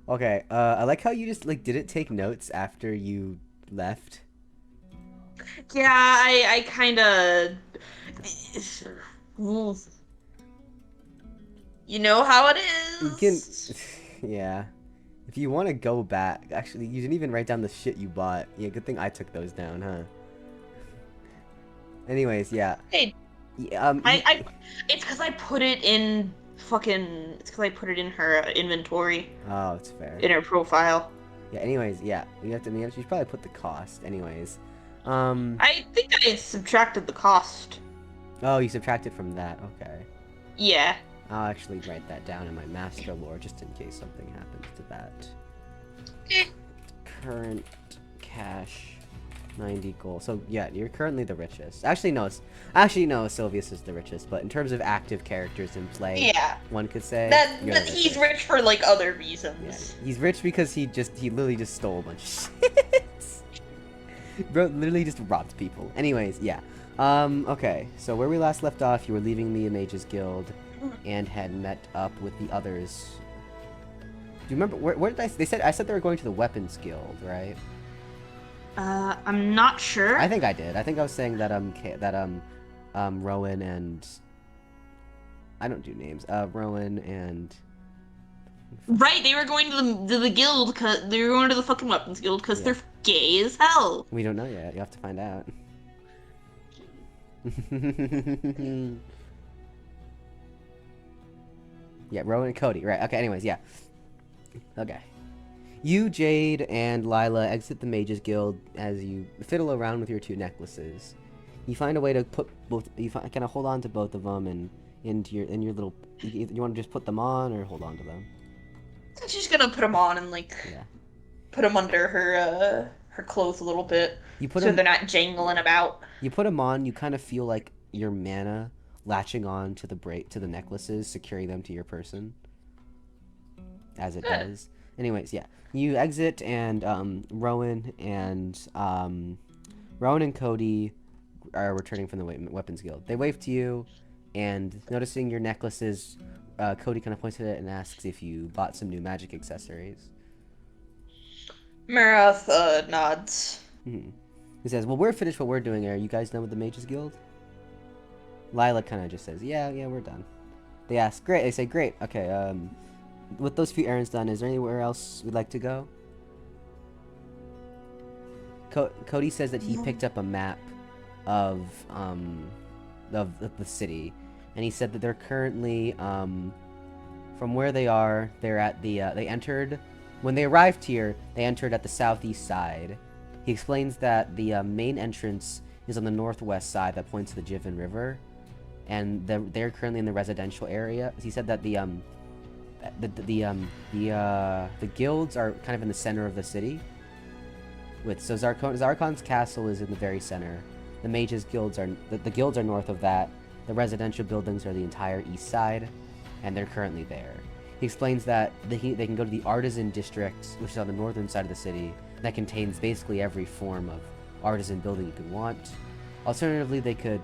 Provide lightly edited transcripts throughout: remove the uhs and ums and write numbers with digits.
Okay, I like how you just, like, didn't take notes after you left. Yeah, I kind of. You know how it You can... is. Yeah. If you want to go back... Actually, you didn't even write down the shit you bought. Yeah, good thing I took those down, huh? Anyways, yeah. Hey, Yeah, I it's because I put it in fucking. It's because I put it in her inventory, Oh, it's fair. in her profile. Yeah, anyways, yeah. You should probably put the cost. Anyways. Um... I think I subtracted the cost. Oh, you subtracted from that. Okay. Yeah. I'll actually write that down in my master lore just in case something happens to that. Eh. Current cash 90 gold. So yeah, you're currently the richest. Actually no, Sylvius is the richest, but in terms of active characters in play, Yeah. one could say That, you're but the he's richest. rich for like other Yeah. reasons. He's rich because he literally just stole a bunch of shit. Bro literally just robbed people. Anyways, yeah. Okay. So where we last left off, you were leaving the Mages Guild and had met up with the others. Do you remember where did I said they were going to the Weapons Guild, right? I'm not sure. I think I did. I think I was saying that Rowan and I don't do names. Rowan and Right, they were going to the guild because they were going to the fucking weapons guild because yeah. they're gay as hell. We don't know yet. You have to find out. Yeah, Rowan and Cody. Right. Okay. Anyways, yeah. Okay. You, Jade, and Lila exit the Mages Guild as you fiddle around with your two necklaces. You find a way to put both. You kind of hold on to both of them and into your little. You want to just put them on or hold on to them. She's gonna put them on and like Yeah. put them under her clothes a little bit You put so them. they're not jangling about. You put them on. You kind of feel like your mana latching on to the necklaces, securing them to your person, as it Good. does. Anyways, yeah. You exit, and Rowan and Cody are returning from the Weapons Guild. They wave to you, and noticing your necklaces, Cody kind of points at it and asks if you bought some new magic accessories. Maroth nods. Hmm. He says, "Well, we're finished what we're doing. Are you guys done with the Mages Guild?" Lila kind of just says, "Yeah, yeah, we're done." They ask, "Great." They say, "Great. Okay. With those few errands done, is there anywhere else we'd like to go?" Cody says that he picked up a map of the city, and he said that they're currently from where they are. They're at the they entered when they arrived here. They entered at the southeast side. He explains that the main entrance is on the northwest side that points to the Jiven River, and they're currently in the residential area. He said that the guilds are kind of in the center of the city. So Zarkon's castle is in the very center. The mages guilds are the guilds are north of that. The residential buildings are the entire east side, and they're currently there. He explains that they can go to the artisan district, which is on the northern side of the city, that contains basically every form of artisan building you could want. Alternatively, they could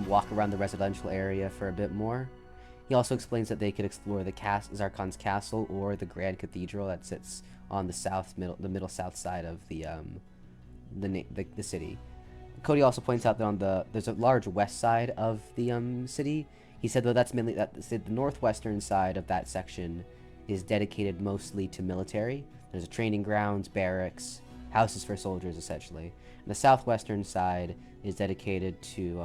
walk around the residential area for a bit more. He also explains that they could explore the Zarkon's castle or the Grand Cathedral that sits on the middle south side of the city. Cody also points out that there's a large west side of the city. He said though that's mainly that the northwestern side of that section is dedicated mostly to military. There's a training grounds, barracks, houses for soldiers essentially. And the southwestern side is dedicated to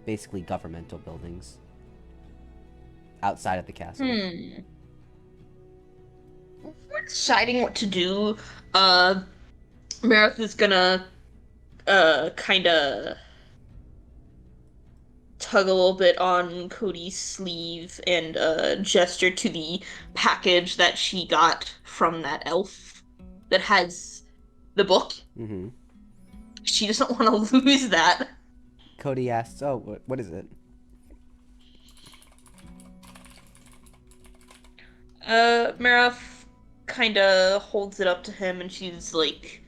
basically governmental buildings outside of the castle. Hmm. We're deciding what to do. Uh, Maroth is gonna kind of tug a little bit on Cody's sleeve and gesture to the package that she got from that elf that has the book. Mm-hmm. She doesn't want to lose that. Cody asks, "Oh, what is it?" Maroth kind of holds it up to him and she's like,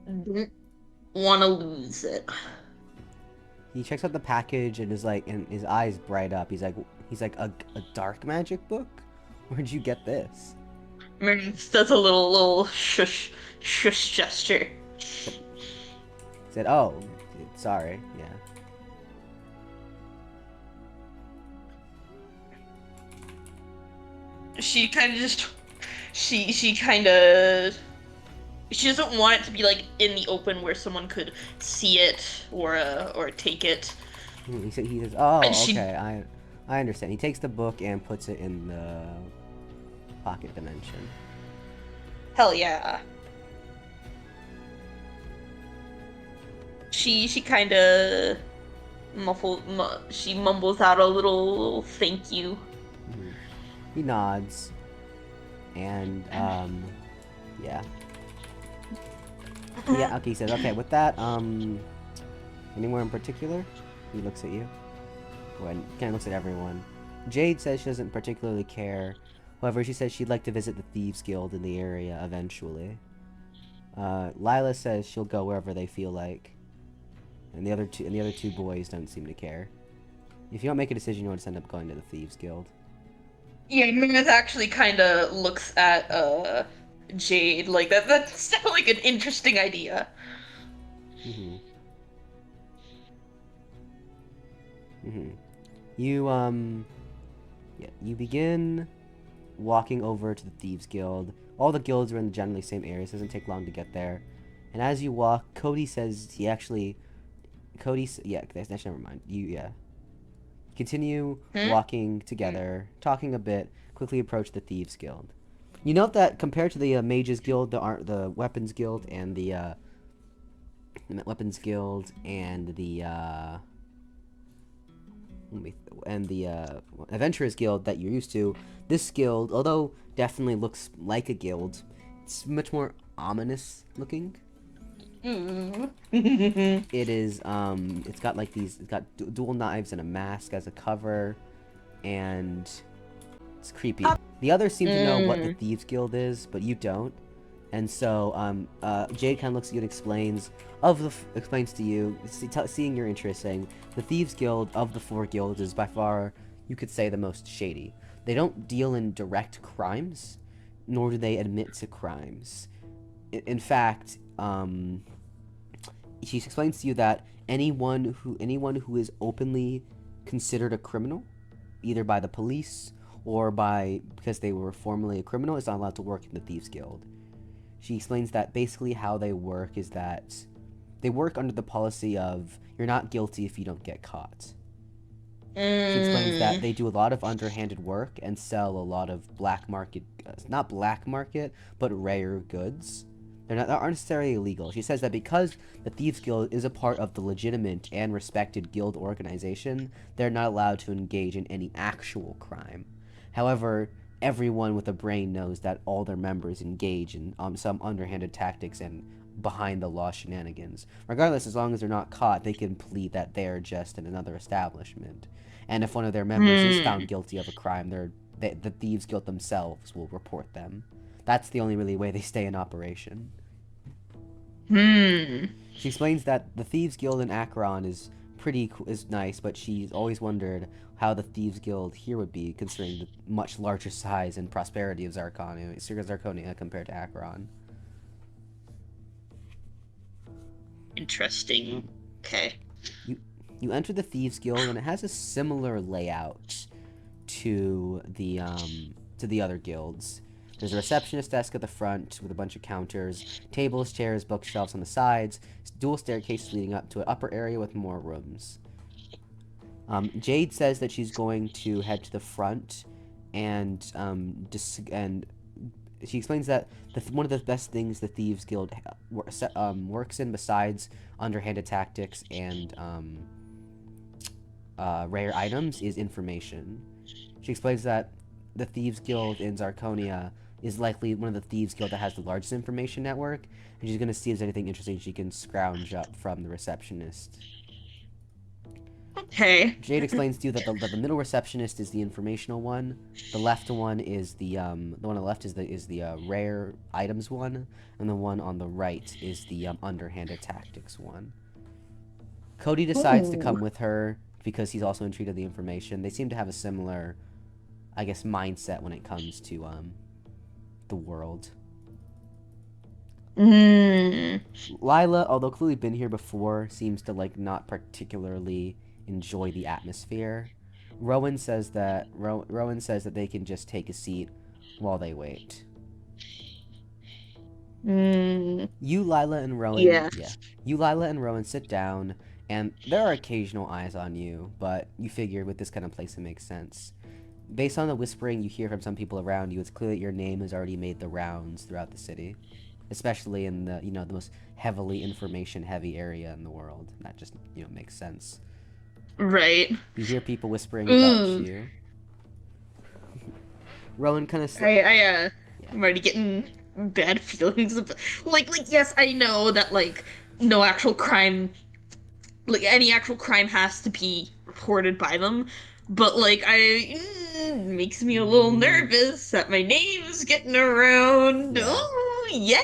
don't want to lose it. He checks out the package and is like, and his eyes bright up. He's like a dark magic book. Where'd you get this? Maroth does a little shush gesture. Said, said, oh, sorry, yeah. She kind of just she kind of she doesn't want it to be like in the open where someone could see it or take it. He says, And oh, she okay, I understand. He takes the book and puts it in the pocket dimension. hell yeah. She kind of she mumbles out a little thank you. Mhm. He nods, and yeah, yeah. Okay, he says, okay. With that, anywhere in particular? He looks at you. When kind of looks at everyone. Jade says she doesn't particularly care. However, she says she'd like to visit the Thieves Guild in the area eventually. Lila says she'll go wherever they feel like, and the other two boys don't seem to care. If you don't make a decision, you want to end up going to the Thieves Guild. Yeah, Mammoth actually kind of looks at Jade like that. That's definitely like an interesting idea. Mm-hmm. Mm-hmm. You yeah, you begin walking over to the Thieves Guild. All the guilds are in the generally same areas. It doesn't take long to get there. And as you walk, Cody says he actually yeah, that's never mind. You yeah. Continue Hmm? walking together, talking a bit, quickly approach the Thieves Guild. You note that compared to the Mages Guild, the Weapons Guild, and the Weapons Guild, and the Adventurers Guild that you're used to, this guild, although definitely looks like a guild, it's much more ominous looking. Mm. It is it's got like these, it's got dual knives and a mask as a cover, and it's creepy. The others seem to know what the Mm. Thieves Guild is, but you don't. And so, Jade kind of looks at you and explains to you, seeing your interest, saying the Thieves Guild of the four guilds is by far, you could say, the most shady. They don't deal in direct crimes, nor do they admit to crimes. In fact, she explains to you that anyone who is openly considered a criminal, either by the police or because they were formerly a criminal, is not allowed to work in the Thieves Guild. She explains that basically how they work is that they work under the policy of you're not guilty if you don't get caught. She explains that Mm. they do a lot of underhanded work and sell a lot of black market, not black market, but rare goods. They aren't necessarily illegal. She says that because the Thieves Guild is a part of the legitimate and respected guild organization, they're not allowed to engage in any actual crime. However, everyone with a brain knows that all their members engage in some underhanded tactics and behind the law shenanigans. Regardless, as long as they're not caught, they can plead that they're just in another establishment. And if one of their members is found Mm. guilty of a crime, the Thieves Guild themselves will report them. That's the only really way they stay in operation. Hmm. She explains that the Thieves Guild in Acheron is nice, but she's always wondered how the Thieves Guild here would be, considering the much larger size and prosperity of Zarconia compared to Acheron. Interesting. Okay. You you enter the Thieves Guild, and it has a similar layout to the other guilds. There's a receptionist desk at the front with a bunch of counters, tables, chairs, bookshelves on the sides, dual staircases leading up to an upper area with more rooms. Jade says that she's going to head to the front, and and she explains that one of the best things the Thieves Guild works in, besides underhanded tactics and rare items, is information. She explains that the Thieves Guild in Zarconia is likely one of the Thieves Guild that has the largest information network, and she's going to see if there's anything interesting she can scrounge up from the receptionist. Okay. Jade explains to you that the middle receptionist is the informational one. The left one is the one on the left is the rare items one, and the one on the right is the underhanded tactics one. Cody decides to Ooh. come with her because he's also intrigued of the information. They seem to have a similar I guess, mindset when it comes to the world. Mm. Lila, although clearly been here before, seems to like not particularly enjoy the atmosphere. Rowan says that they can just take a seat while they wait. Mm. You, Lila, and Rowan, Yeah. yeah. You, Lila, and Rowan sit down, and there are occasional eyes on you, but you figure with this kind of place it makes sense. Based on the whispering you hear from some people around you, it's clear that your name has already made the rounds throughout the city, especially in the the most heavily information-heavy area in the world. That just makes sense. Right. You hear people whispering about Ooh. you. Rowan kind of yeah. I'm already getting bad feelings about, yes, I know that, no actual crime, any actual crime has to be reported by them, but, makes me a little nervous that my name's getting around. Yeah. Oh, yeah.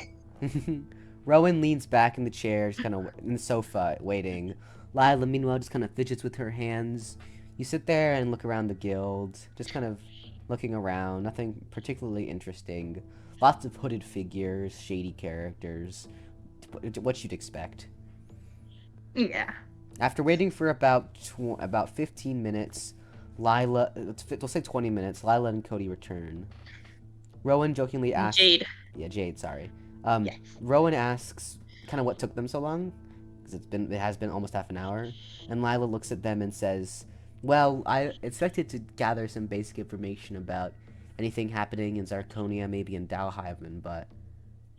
Rowan leans back in the chair, just kind of in the sofa, waiting. Lila, meanwhile, just kind of fidgets with her hands. You sit there and look around the guild, just kind of looking around. Nothing particularly interesting. Lots of hooded figures, shady characters. What you'd expect. Yeah. After waiting for about 15 minutes, we'll say 20 minutes, Lila and Cody return. Rowan jokingly asks, Jade. yeah, Jade, sorry. Yeah. Rowan asks kind of what took them so long, because it has been almost half an hour, and Lila looks at them and says, "Well, I expected to gather some basic information about anything happening in Zarconia, maybe in Althvinhaim, but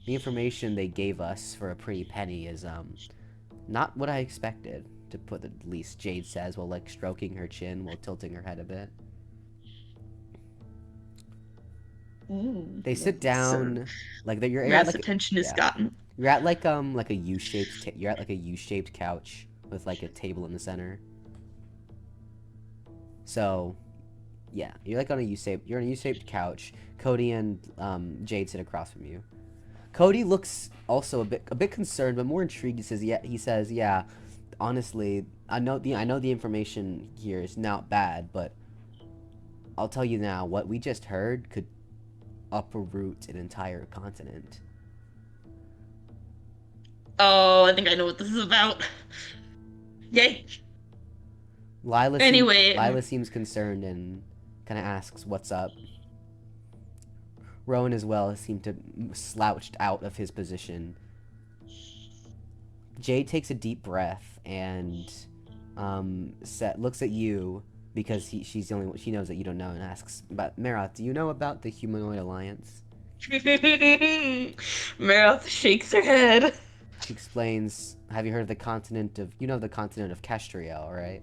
the information they gave us for a pretty penny is not what I expected." To put it least, Jade says while stroking her chin while tilting her head a bit. They sit So down, you're at mass attention is yeah, gotten. you're at a U-shaped couch with a table in the center. So, yeah, you're on a U-shaped couch. Cody and Jade sit across from you. Cody looks also a bit concerned, but more intrigued. He says, "Yeah, honestly, I know the information here is not bad, but I'll tell you now, what we just heard could uproot an entire continent." Oh, I think I know what this is about. Yay. Anyway, Lila seems concerned and kind of asks what's up. Rowan as well seemed to slouched out of his position. Jade takes a deep breath and looks at you because she's the only one she knows that you don't know, and asks, "But Maroth, do you know about the Humanoid Alliance?" Maroth shakes her head. She explains, "Have you heard of the continent of the continent of Castriel, right?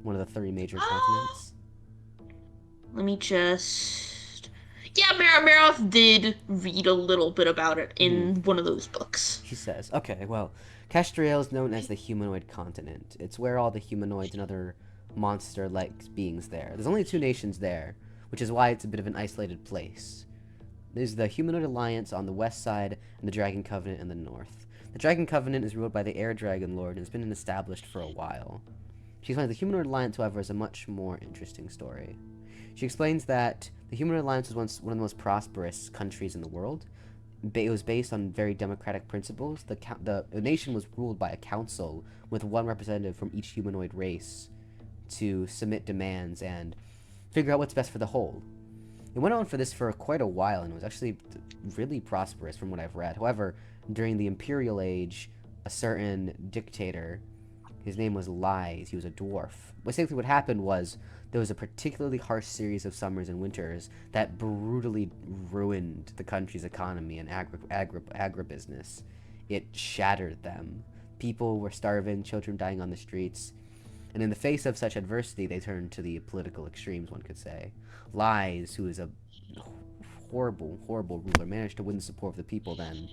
One of the 3 major continents." Let me just. Yeah, Maroth did read a little bit about it Mm-hmm. in one of those books. She says, "Okay, well, Castriel is known as the humanoid continent. It's where all the humanoids and other monster-like beings there. There's only 2 nations there, which is why it's a bit of an isolated place. There's the Humanoid Alliance on the west side and the Dragon Covenant in the north. The Dragon Covenant is ruled by the Air Dragon Lord and has been established for a while." She explains the Humanoid Alliance, however, is a much more interesting story. She explains that the Humanoid Alliance was once one of the most prosperous countries in the world. It was based on very democratic principles. The nation was ruled by a council with 1 representative from each humanoid race to submit demands and figure out what's best for the whole. It went on for this for quite a while and was actually really prosperous from what I've read. However, during the Imperial Age, a certain dictator, his name was Lies, he was a dwarf. Basically what happened was there was a particularly harsh series of summers and winters that brutally ruined the country's economy and agribusiness. It shattered them. People were starving, children dying on the streets. And in the face of such adversity, they turned to the political extremes, one could say. Lies, who is a horrible, horrible ruler, managed to win the support of the people then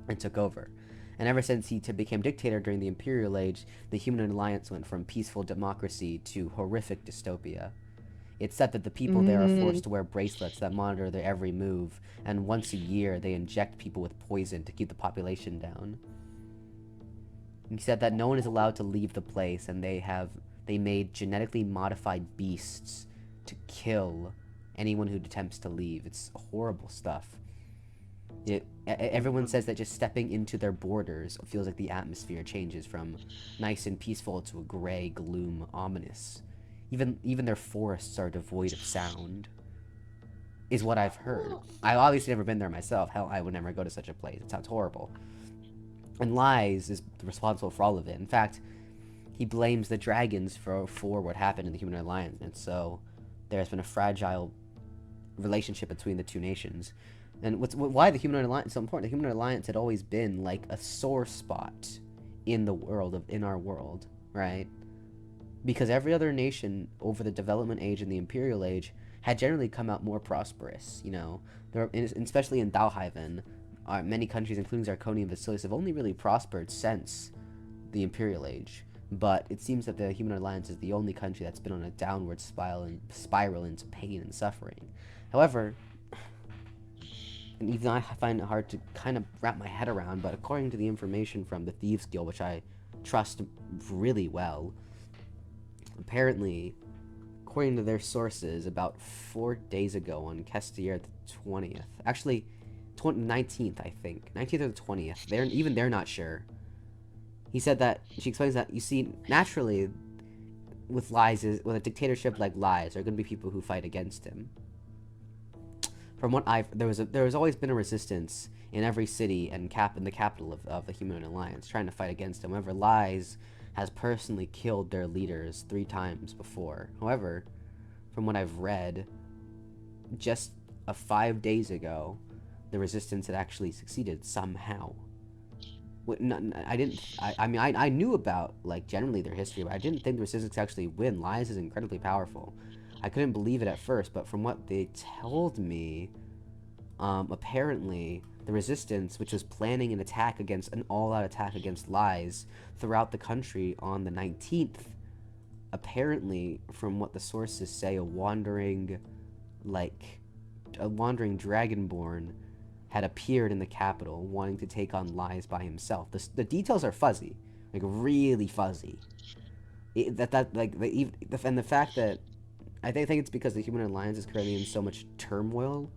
and took over. And ever since he became dictator during the Imperial Age, the Humanoid Alliance went from peaceful democracy to horrific dystopia. It's said that the people there are forced to wear bracelets that monitor their every move, and once a year they inject people with poison to keep the population down. He said that no one is allowed to leave the place, and they made genetically modified beasts to kill anyone who attempts to leave. It's horrible stuff. Everyone says that just stepping into their borders feels like the atmosphere changes from nice and peaceful to a gray gloom, ominous. Even their forests are devoid of sound, is what I've heard. I've obviously never been there myself. Hell, I would never go to such a place. It sounds horrible. And Lies is responsible for all of it. In fact, he blames the dragons for what happened in the Human Alliance, and so there's been a fragile relationship between the two nations. And why the Human Alliance is so important? The Human Alliance had always been like a sore spot in our world, right? Because every other nation over the development age and the imperial age had generally come out more prosperous. Especially in Althvinhaim, many countries, including Zarconia and Vasilis, have only really prospered since the imperial age. But it seems that the Human Alliance is the only country that's been on a downward spiral into pain and suffering. However, and even I find it hard to kind of wrap my head around, but according to the information from the Thieves Guild, which I trust really well, apparently, according to their sources, about 4 days ago on Kestier the 20th, actually 19th, I think, 19th or the 20th, they're not sure. He said that, she explains that, you see, naturally, with a dictatorship like Lies, there are going to be people who fight against him. From what there has always been a resistance in every city and in the capital of the Human Alliance, trying to fight against him. However, Lies has personally killed their leaders 3 times before. However, from what I've read, just 5 days ago, the resistance had actually succeeded somehow. I knew about, like, generally their history, but I didn't think the resistance actually win. Lies is incredibly powerful. I couldn't believe it at first, but from what they told me, apparently the resistance, which was planning an all-out attack against Lies throughout the country on the 19th, apparently, from what the sources say, a wandering dragonborn had appeared in the capital, wanting to take on Lies by himself. The details are fuzzy, like really fuzzy. And the fact that I think it's because the Human Alliance is currently in so much turmoil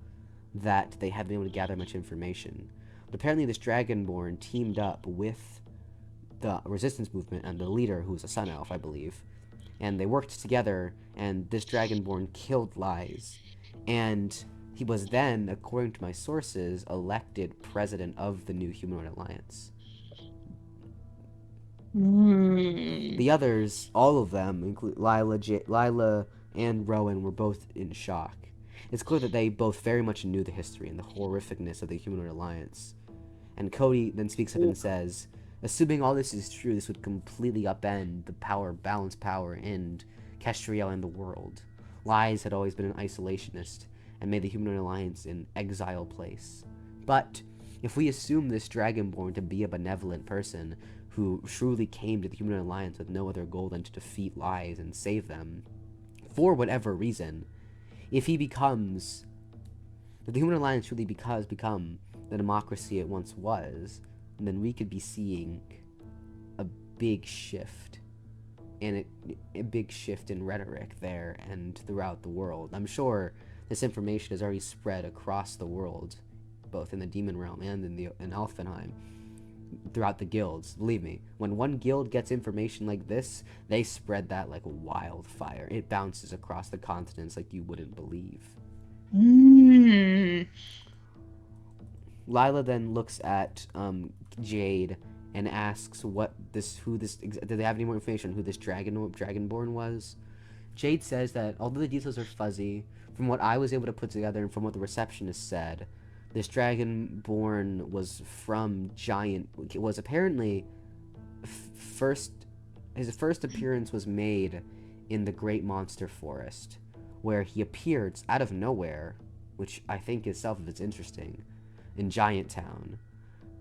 that they haven't been able to gather much information. But apparently this Dragonborn teamed up with the resistance movement and the leader, who was a Sun Elf, I believe. And they worked together, and this Dragonborn killed Lies. And he was then, according to my sources, elected president of the new Human Alliance. The others, all of them, include Lila and Rowan, were both in shock. It's clear that they both very much knew the history and the horrificness of the Human Alliance. And Cody then speaks up and says, assuming all this is true, this would completely upend the balance power in Kestriel and the world. Lies had always been an isolationist and made the Human Alliance an exile place. But if we assume this Dragonborn to be a benevolent person who truly came to the Human Alliance with no other goal than to defeat Lies and save them, for whatever reason, if the Human Alliance truly become the democracy it once was, then we could be seeing a big shift, and a big shift in rhetoric there and throughout the world. I'm sure this information has already spread across the world, both in the Demon Realm and in Althvinhaim, throughout the guilds. Believe me, when one guild gets information like this, they spread that like wildfire. It bounces across the continents like you wouldn't believe. Lila then looks at Jade and asks do they have any more information on who this Dragonborn was? Jade says that although the details are fuzzy, from what I was able to put together and from what the receptionist said, this Dragonborn was from was apparently his first appearance was made in the Great Monster Forest, where he appeared out of nowhere, which I think itself is interesting, in Giant Town.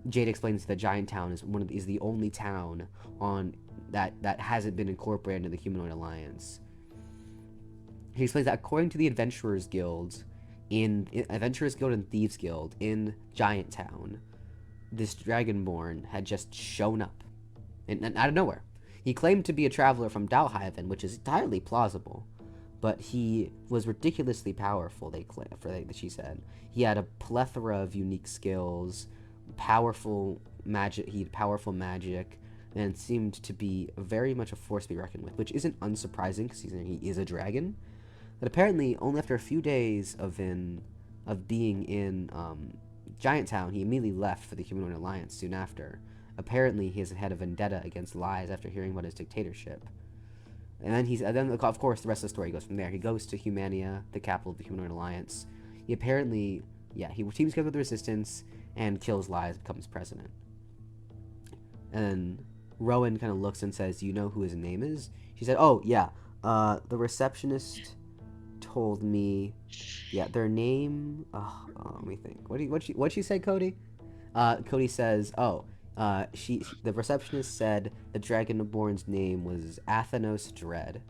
Jade explains that Giant Town is the only town on that hasn't been incorporated into the Humanoid Alliance. He explains that according to the Adventurers Guild and Thieves Guild in Giant Town, this Dragonborn had just shown up and out of nowhere. He claimed to be a traveler from Dalhaven, which is entirely plausible, but he was ridiculously powerful. She said he had a plethora of unique skills, powerful magic. He had powerful magic, and seemed to be very much a force to be reckoned with, which isn't unsurprising because he is a dragon. But apparently, only after a few days of being in Giant Town, he immediately left for the Humanoid Alliance soon after. Apparently, he has had a vendetta against Lies after hearing about his dictatorship. And then of course, the rest of the story goes from there. He goes to Humania, the capital of the Humanoid Alliance. He apparently, he teams together with the Resistance and kills Lies, becomes president. And Rowan kind of looks and says, "Do you know who his name is?" She said, "Oh, yeah. The receptionist told me, their name. Let me think. What'd she say, Cody? Cody says, the receptionist said the Dragonborn's name was Athanos Dread."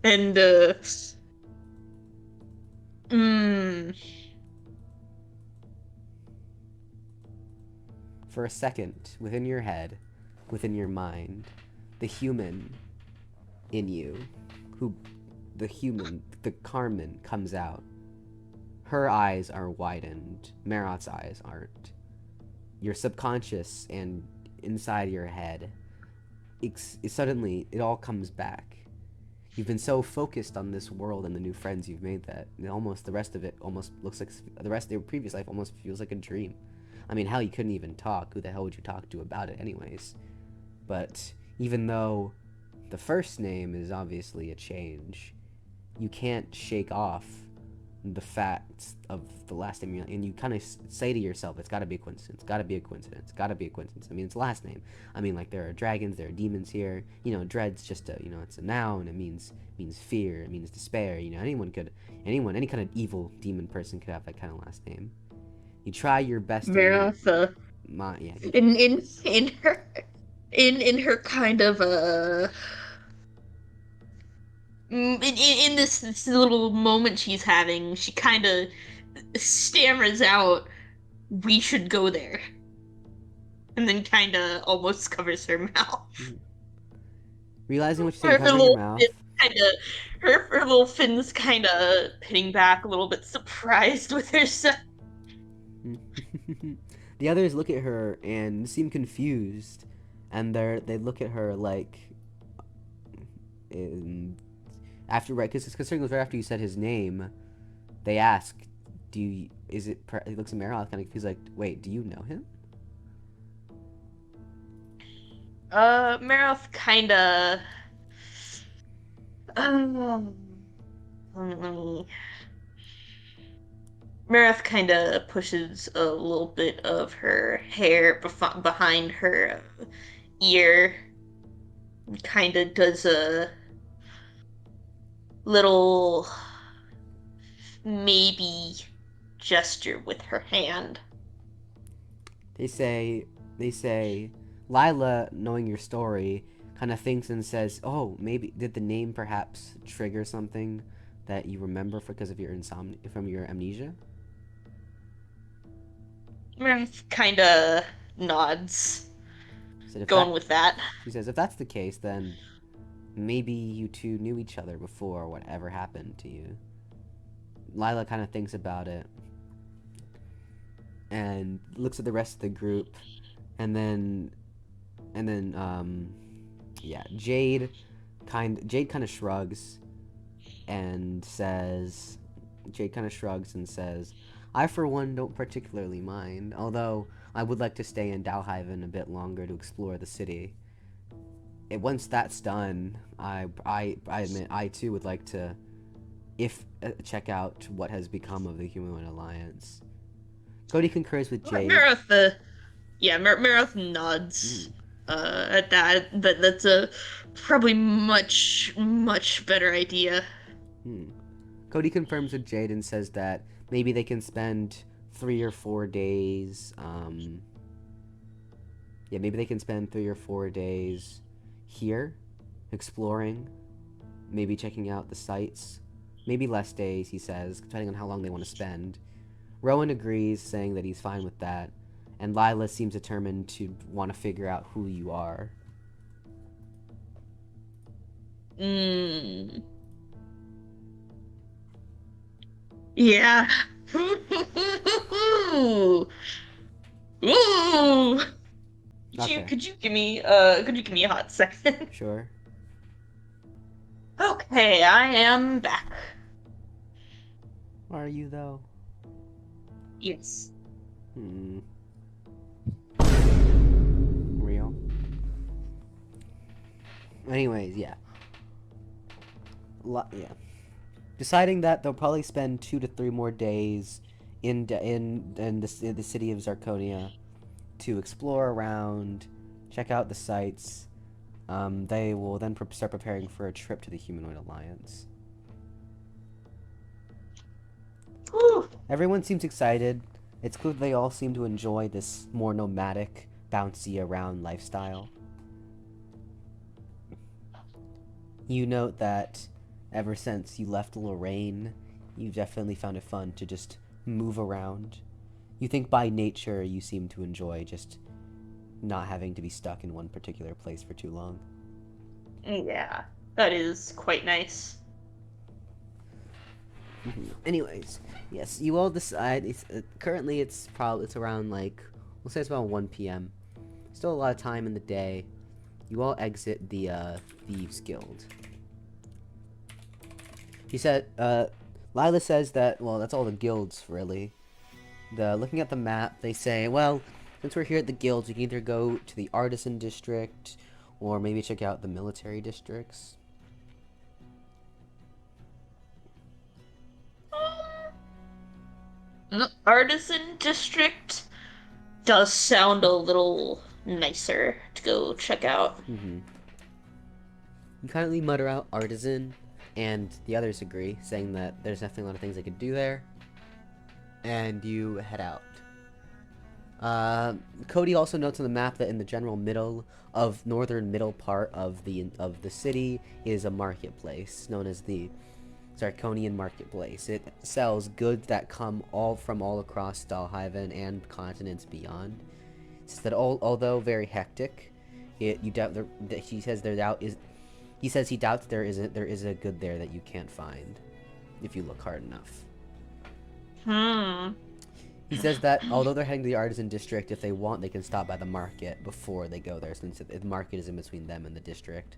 And For a second, within your head, within your mind, the human in you, the Carmen comes out. Her eyes are widened. Maroth's eyes aren't. Your subconscious and inside your head, suddenly it all comes back. You've been so focused on this world and the new friends you've made that the rest of it almost looks like the rest of your previous life almost feels like a dream. I mean, hell, you couldn't even talk. Who the hell would you talk to about it anyways? But even though the first name is obviously a change, you can't shake off the fact of the last name, and you kind of say to yourself, it's got to be a coincidence, got to be a coincidence, got to be a coincidence. I mean, it's the last name. I mean, like, there are dragons, there are demons here. Dread's just it's a noun. It means fear. It means despair. Any kind of evil demon person could have that kind of last name. You try your best. Maroth, in her kind of in this little moment she's having, she kind of stammers out, "We should go there," and then kind of almost covers her mouth. Realizing what you said, covering your mouth. Her little fins kind of pitting back a little bit, surprised with herself. The others look at her and seem confused, and they look at her like, because considering it was right after you said his name, they ask, he looks at Maroth kind of confused, like, wait, do you know him? Maroth kind of Maroth kind of pushes a little bit of her hair behind her ear, kind of does a little maybe gesture with her hand. They say, Lila, knowing your story, kind of thinks and says, "Oh, maybe did the name perhaps trigger something that you remember because of your from your amnesia?" Maroth kind of nods, going with that. She says, "If that's the case, then maybe you two knew each other before whatever happened to you." Lila kind of thinks about it and looks at the rest of the group, and then Jade kind of shrugs and says, "I for one don't particularly mind, although I would like to stay in Dalhaven a bit longer to explore the city. Once that's done, I admit I too would like to check out what has become of the Humanoid Alliance." Cody concurs with Jade. Maroth nods at that. That's a probably much better idea. Cody confirms with Jade and says that maybe they can spend 3 or 4 days. Maybe they can spend 3 or 4 days here, exploring, maybe checking out the sites. Maybe less days, he says, depending on how long they want to spend. Rowan agrees, saying that he's fine with that, and Lila seems determined to want to figure out who you are. Mm. Yeah. Ooh. Ooh. Okay, Could you give me a hot second? sure. Okay, I am back. Are you though? Yes. Hmm. Real. Anyways, yeah. Yeah. Deciding that they'll probably spend 2 to 3 more days in the city of Zarconia to explore around, check out the sights. They will then start preparing for a trip to the Humanoid Alliance. Whew. Everyone seems excited. It's clear they all seem to enjoy this more nomadic, bouncy around lifestyle. You note that ever since you left Lorraine, you've definitely found it fun to just move around. You think by nature you seem to enjoy just not having to be stuck in one particular place for too long. Yeah, that is quite nice. Anyways, yes, you all decide. Currently it's around like we'll say it's about 1 p.m. Still a lot of time in the day. You all exit the Thieves Guild. He said, Lila says that, well, that's all the guilds, really. Looking at the map, they say, well, since we're here at the guilds, we can either go to the Artisan District, or maybe check out the military districts. The Artisan District does sound a little nicer to go check out. You kindly mutter out Artisan, and the others agree, saying that there's definitely a lot of things they could do there. And you head out. Cody also notes on the map that in the general northern middle part of the city is a marketplace known as the Zarconian Marketplace. It sells goods that come from all across Stalhaven and continents beyond. It's that although very hectic, he says he doubts there is a good there that you can't find if you look hard enough. He says that although they're heading to the Artisan District, if they want, they can stop by the market before they go there, since the market is in between them and the district.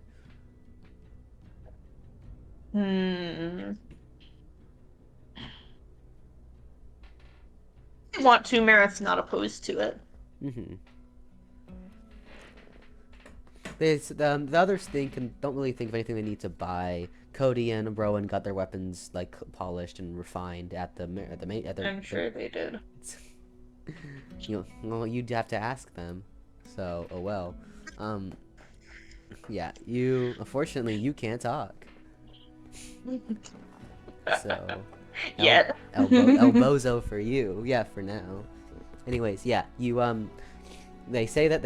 Want to, Maroth's not opposed to it. The others think and don't really think of anything they need to buy. Cody and Rowan got their weapons like polished and refined at I'm sure they did. Well, you'd have to ask them. So, oh well. Yeah, unfortunately you can't talk. So, Yeah. elbozo for you. Yeah, for now. Anyways, yeah, they say that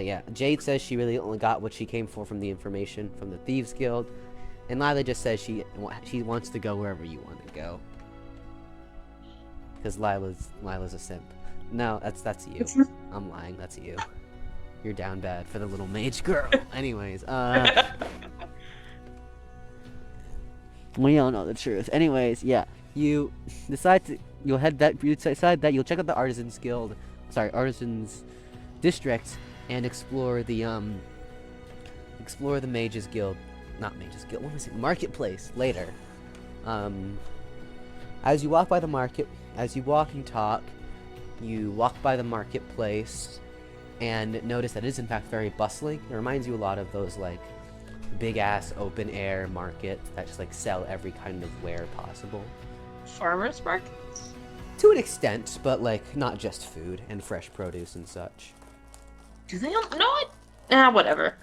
yeah, Jade says she really only got what she came for from the information from the Thieves Guild, and Lila just says she wants to go wherever you want to go. Because Lila's a simp. No, that's you. I'm lying. That's you. You're down bad for the little mage girl. Anyways, we all know the truth. Anyways, yeah, you decide you'll check out the Artisans District and explore the Mages Guild, not Mages Guild. What was it? Marketplace later. As you walk and talk, you walk by the marketplace and notice that it is in fact very bustling. It reminds you a lot of those like big ass open air markets that just like sell every kind of ware possible. Farmers markets? To an extent, but like not just food and fresh produce and such. Do they know it? Whatever.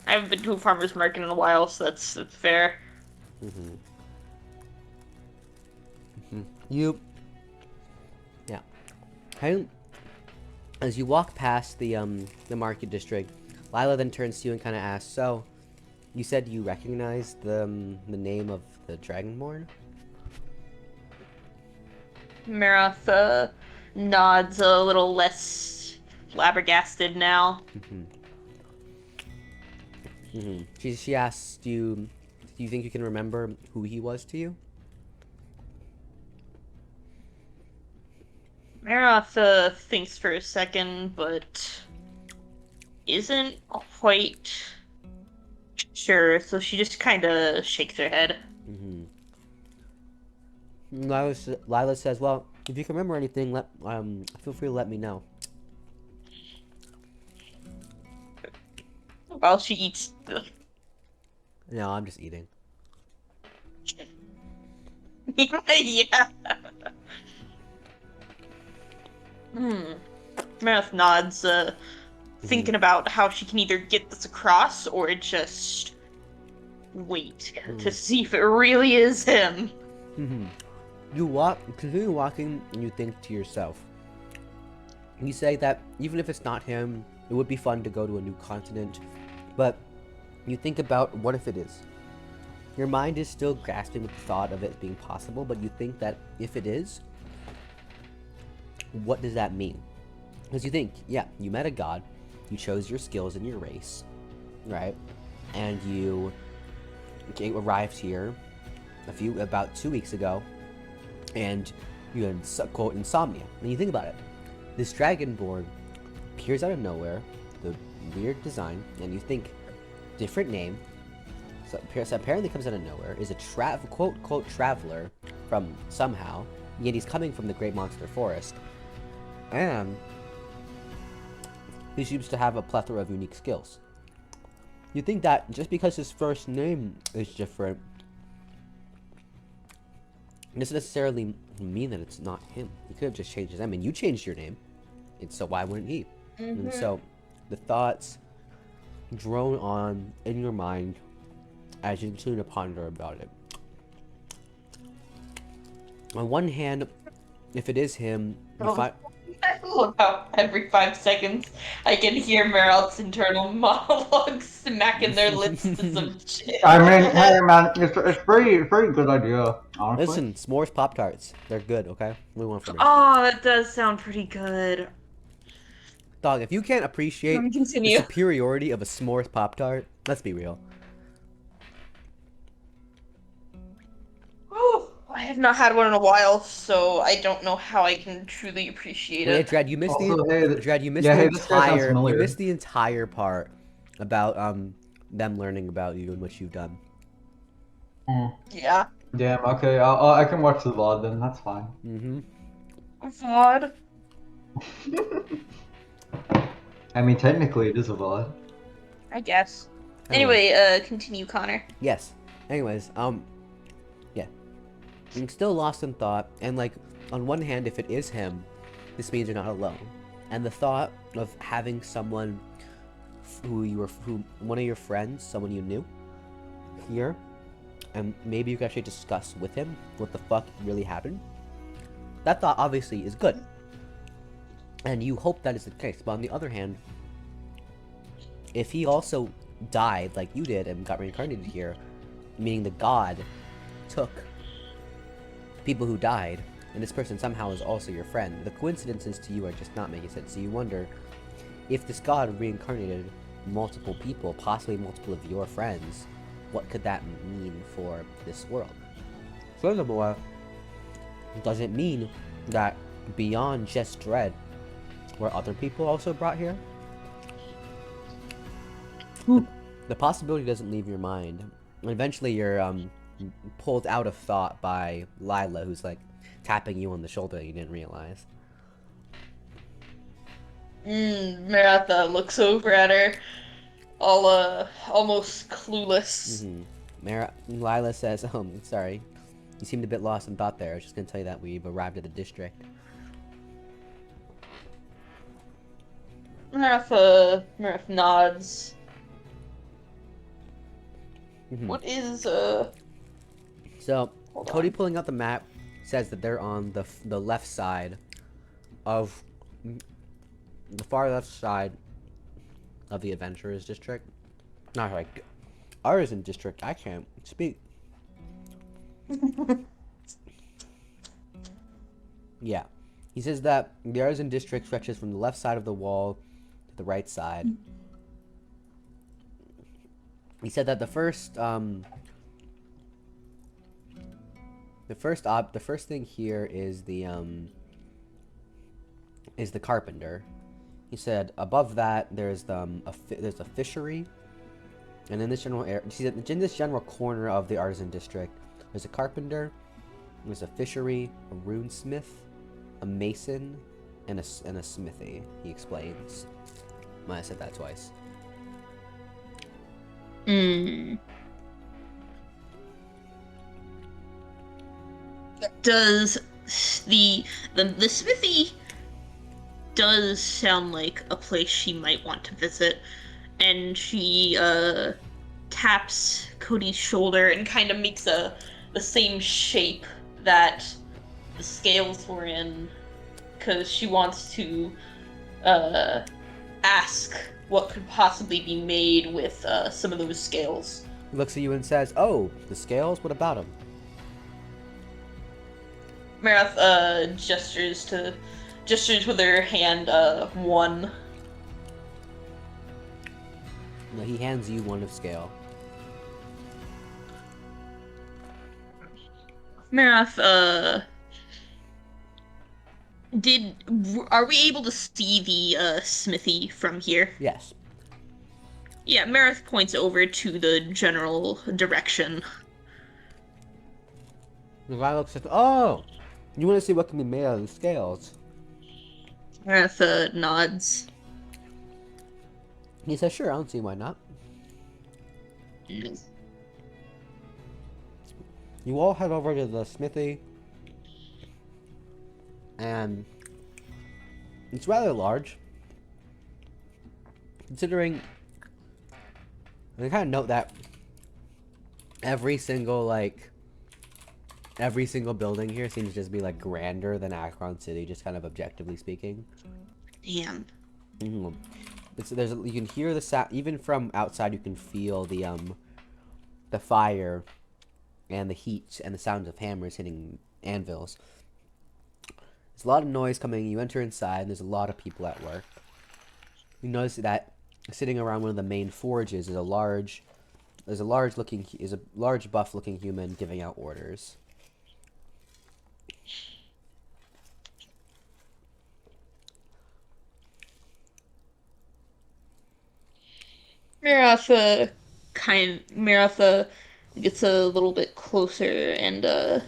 I haven't been to a farmer's market in a while, so that's fair. As you walk past the market district, Lila then turns to you and kind of asks, "So, you said you recognize the name of the Dragonborn?" Maroth nods a little less flabbergasted now. She asks, do you think you can remember who he was to you? Maroth thinks for a second, but isn't quite sure, so she just kind of shakes her head. Lila says, well, if you can remember anything, feel free to let me know. While she eats the... No, I'm just eating. Yeah. Maroth nods, thinking about how she can either get this across or just wait to see if it really is him. You continue walking, and you think to yourself. You say that even if it's not him, it would be fun to go to a new continent, but you think about what if it is. Your mind is still grasping with the thought of it being possible, but you think that if it is, what does that mean? Because you think, yeah, you met a god, you chose your skills and your race, right? And you arrived here about 2 weeks ago, and you had, quote, insomnia. And you think about it. This dragonborn appears out of nowhere, the weird design, and you think, different name, so apparently comes out of nowhere, is a quote, traveler from somehow, yet he's coming from the Great Monster Forest, and he seems to have a plethora of unique skills. You think that just because his first name is different, it doesn't necessarily mean that it's not him. He could have just changed his name, and you changed your name, and so why wouldn't he? And so the thoughts drone on in your mind as you continue to ponder about it. On one hand, if it is him, you find... I love how every 5 seconds I can hear Meryl's internal monologue smacking their lips to some shit. I mean, hey man, it's pretty good idea, honestly. Listen, s'mores Pop-Tarts. They're good, okay? What do you want from me? Oh, that does sound pretty good. Dog, if you can't appreciate the superiority of a s'mores Pop-Tart, let's be real. I have not had one in a while, so I don't know how I can truly appreciate it. Dread, you missed you missed the entire part about them learning about you and what you've done. Yeah. Damn. Okay. I can watch the VOD then. That's fine. VOD. I mean, technically, it is a VOD. I guess. Anyway, continue, Connor. Yes. Anyways, yeah. I'm still lost in thought, and like, on one hand, if it is him, this means you're not alone. And the thought of having someone who one of your friends, someone you knew, here, and maybe you can actually discuss with him what the fuck really happened. That thought obviously is good. And you hope that is the case, but on the other hand, if he also died like you did and got reincarnated here, meaning the god took people who died, and this person somehow is also your friend, the coincidences to you are just not making sense. So you wonder, if this god reincarnated multiple people, possibly multiple of your friends, what could that mean for this world? Furthermore, does it mean that beyond just Dread, were other people also brought here? The possibility doesn't leave your mind. And eventually you're pulled out of thought by Lila, who's like tapping you on the shoulder that you didn't realize. Maroth looks over at her, all almost clueless. Lila says, sorry, you seemed a bit lost in thought there. I was just gonna tell you that we've arrived at the district. Maroth nods. What is So Cody pulling out the map says that they're on the left side of the far left side of the Adventurers District. Not like Artisan District. I can't speak. Yeah, he says that the Artisan District stretches from the left side of the wall to the right side. he said that the first thing here is the carpenter. He said above that there's there's a fishery, and in this in this general corner of the artisan district, there's a carpenter, there's a fishery, a runesmith, a mason, and a smithy. He explains. Might have said that twice. Does the smithy does sound like a place she might want to visit, and she taps Cody's shoulder and kind of makes the same shape that the scales were in, because she wants to ask what could possibly be made with some of those scales. He looks at you and says, "Oh, the scales? What about them?" Maroth gestures with her hand one. No, he hands you one of scale. Maroth, are we able to see the smithy from here? Yes. Yeah, Maroth points over to the general direction. The guy looks at, "Oh, you want to see what can be made out of the scales?" Maroth nods. He says, "Sure, I don't see why not." You all head over to the smithy, and it's rather large. Considering, I kind of note that every single building here seems to just be like grander than Akron City, just kind of objectively speaking. Damn. Mm-hmm. You can hear the sound even from outside. You can feel the fire and the heat and the sounds of hammers hitting anvils. There's a lot of noise coming. You enter inside, and there's a lot of people at work. You notice that sitting around one of the main forges is a large buff-looking human giving out orders. Maroth gets a little bit closer and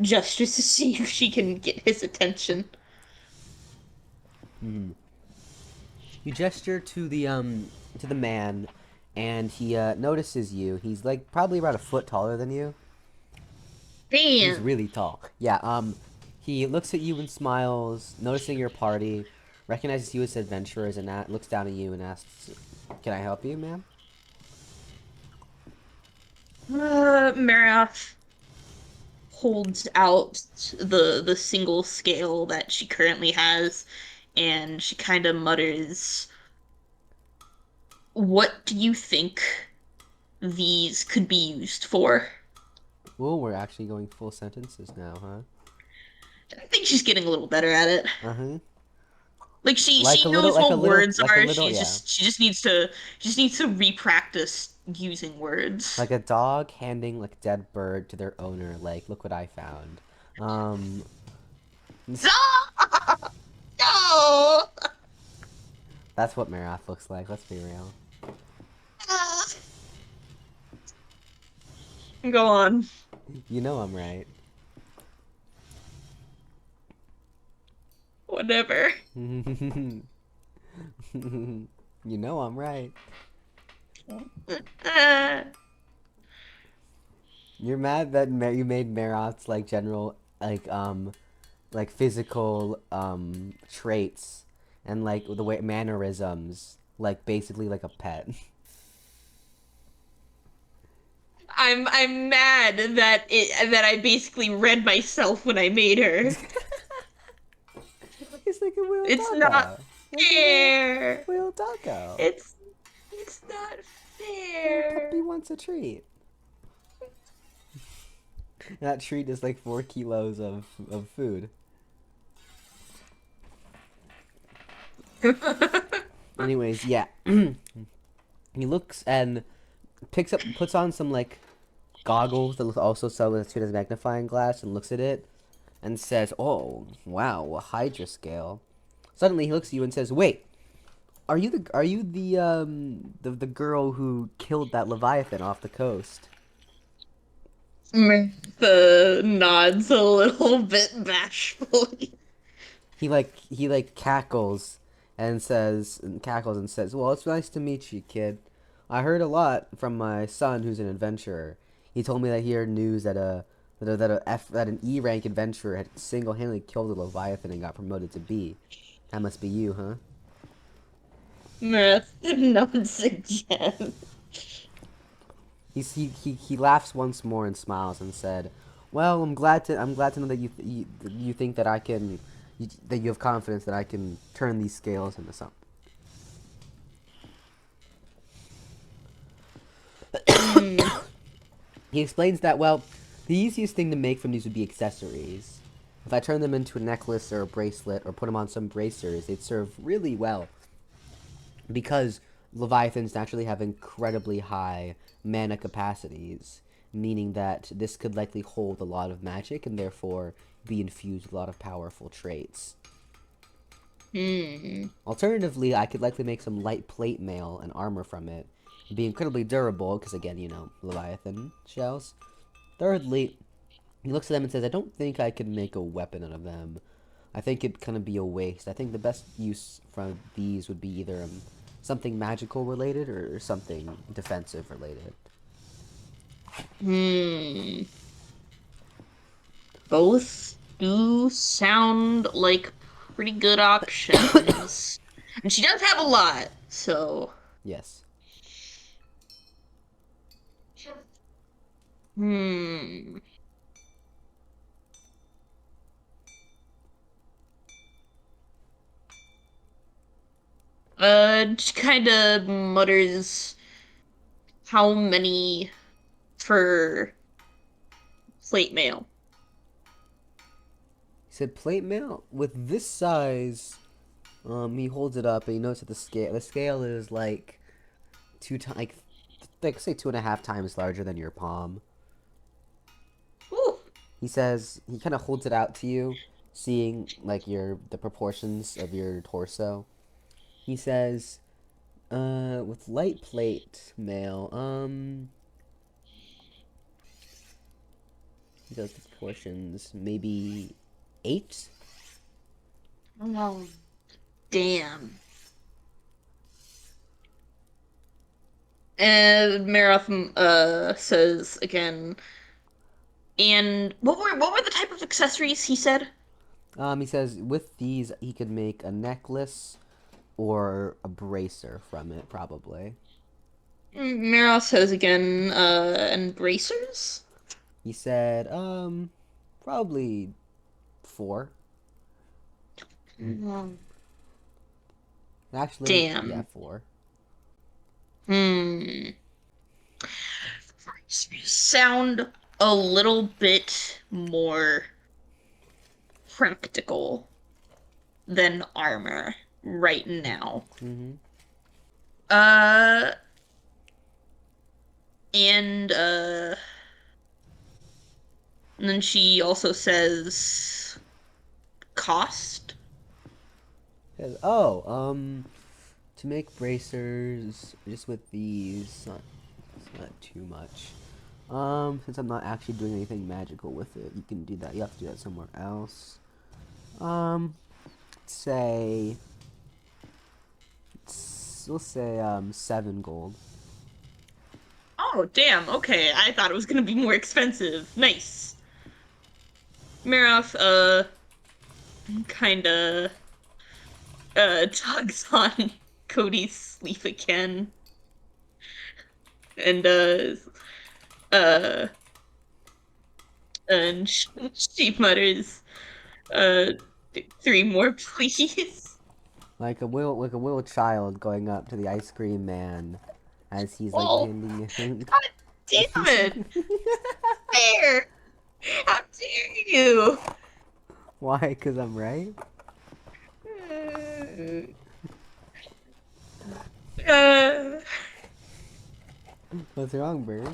gestures to see if she can get his attention. You gesture to the man, and he notices you. He's like probably about a foot taller than you. Damn. He's really tall. Yeah. He looks at you and smiles, noticing your party, recognizes you as adventurers, and looks down at you and asks, "Can I help you, ma'am?" Maroth holds out the single scale that she currently has, and she kind of mutters, "What do you think these could be used for?" Oh, we're actually going full sentences now, huh? I think she's getting a little better at it. Uh-huh. Like she Like a knows little- like what a little- words like a are. little- She just needs to re-practice using words. Like a dog handing like a dead bird to their owner. Like, look what I found. No. That's what Maroth looks like. Let's be real. Go on. You know I'm right. Whatever. You know I'm right. You're mad that you made Maroth's like general like physical traits and like the way mannerisms like basically like a pet. I'm mad that I basically read myself when I made her. He's like a wheel It's doggo. not fair. Wheel doggo. It's not fair. Puppy wants a treat. That treat is like 4 kilos of food. Anyways, yeah. He looks and puts on some like goggles that also sell with a magnifying glass and looks at it and says, "Oh, wow, a Hydra scale." Suddenly he looks at you and says, "Wait, are you the girl who killed that Leviathan off the coast?" The nods a little bit bashfully. He cackles and says, "Well, it's nice to meet you, kid. I heard a lot from my son, who's an adventurer. He told me that he heard news that an E rank adventurer had single-handedly killed a Leviathan and got promoted to B. That must be you, huh?" Maroth nods again. He laughs once more and smiles and said, "Well, I'm glad to know that you think that that you have confidence that I can turn these scales into something." He explains that, well, the easiest thing to make from these would be accessories. If I turn them into a necklace or a bracelet or put them on some bracers, they'd serve really well. Because Leviathans naturally have incredibly high mana capacities, meaning that this could likely hold a lot of magic and therefore be infused with a lot of powerful traits. Alternatively, I could likely make some light plate mail and armor from it. It'd be incredibly durable, because again, Leviathan shells. Thirdly, he looks at them and says, "I don't think I could make a weapon out of them. I think it'd kind of be a waste. I think the best use from these would be either something magical related or something defensive related." Both do sound like pretty good options. And she does have a lot, so. Yes. She kind of mutters how many for plate mail. He said, "Plate mail with this size." He holds it up and he notes that the scale is like say 2.5 times larger than your palm. Ooh. He says he kind of holds it out to you, seeing like the proportions of your torso. He says, with light plate mail, he does the proportions, maybe 8? Oh, damn. And Maroth says again, and what were the type of accessories he said? He says with these he could make a necklace or a bracer from it, probably. Maroth says again, and bracers? He said, probably 4. Actually, yeah, Damn. 4. Sound a little bit more practical than armor right now. Uh, and then she also says cost. Says, to make bracers just with these, it's not too much. Since I'm not actually doing anything magical with it, you can do that. You have to do that somewhere else. Say, we'll say 7 gold. Oh, damn. Okay, I thought it was gonna be more expensive. Nice. Maroth, kinda, tugs on Cody's sleeve again. And, uh, and she mutters, uh, 3 more, please. Like a little child going up to the ice cream man as he's like Oh, handing him. God damn it! Fair! How dare you! Why? 'Cause I'm right? Uh, What's wrong, Bird?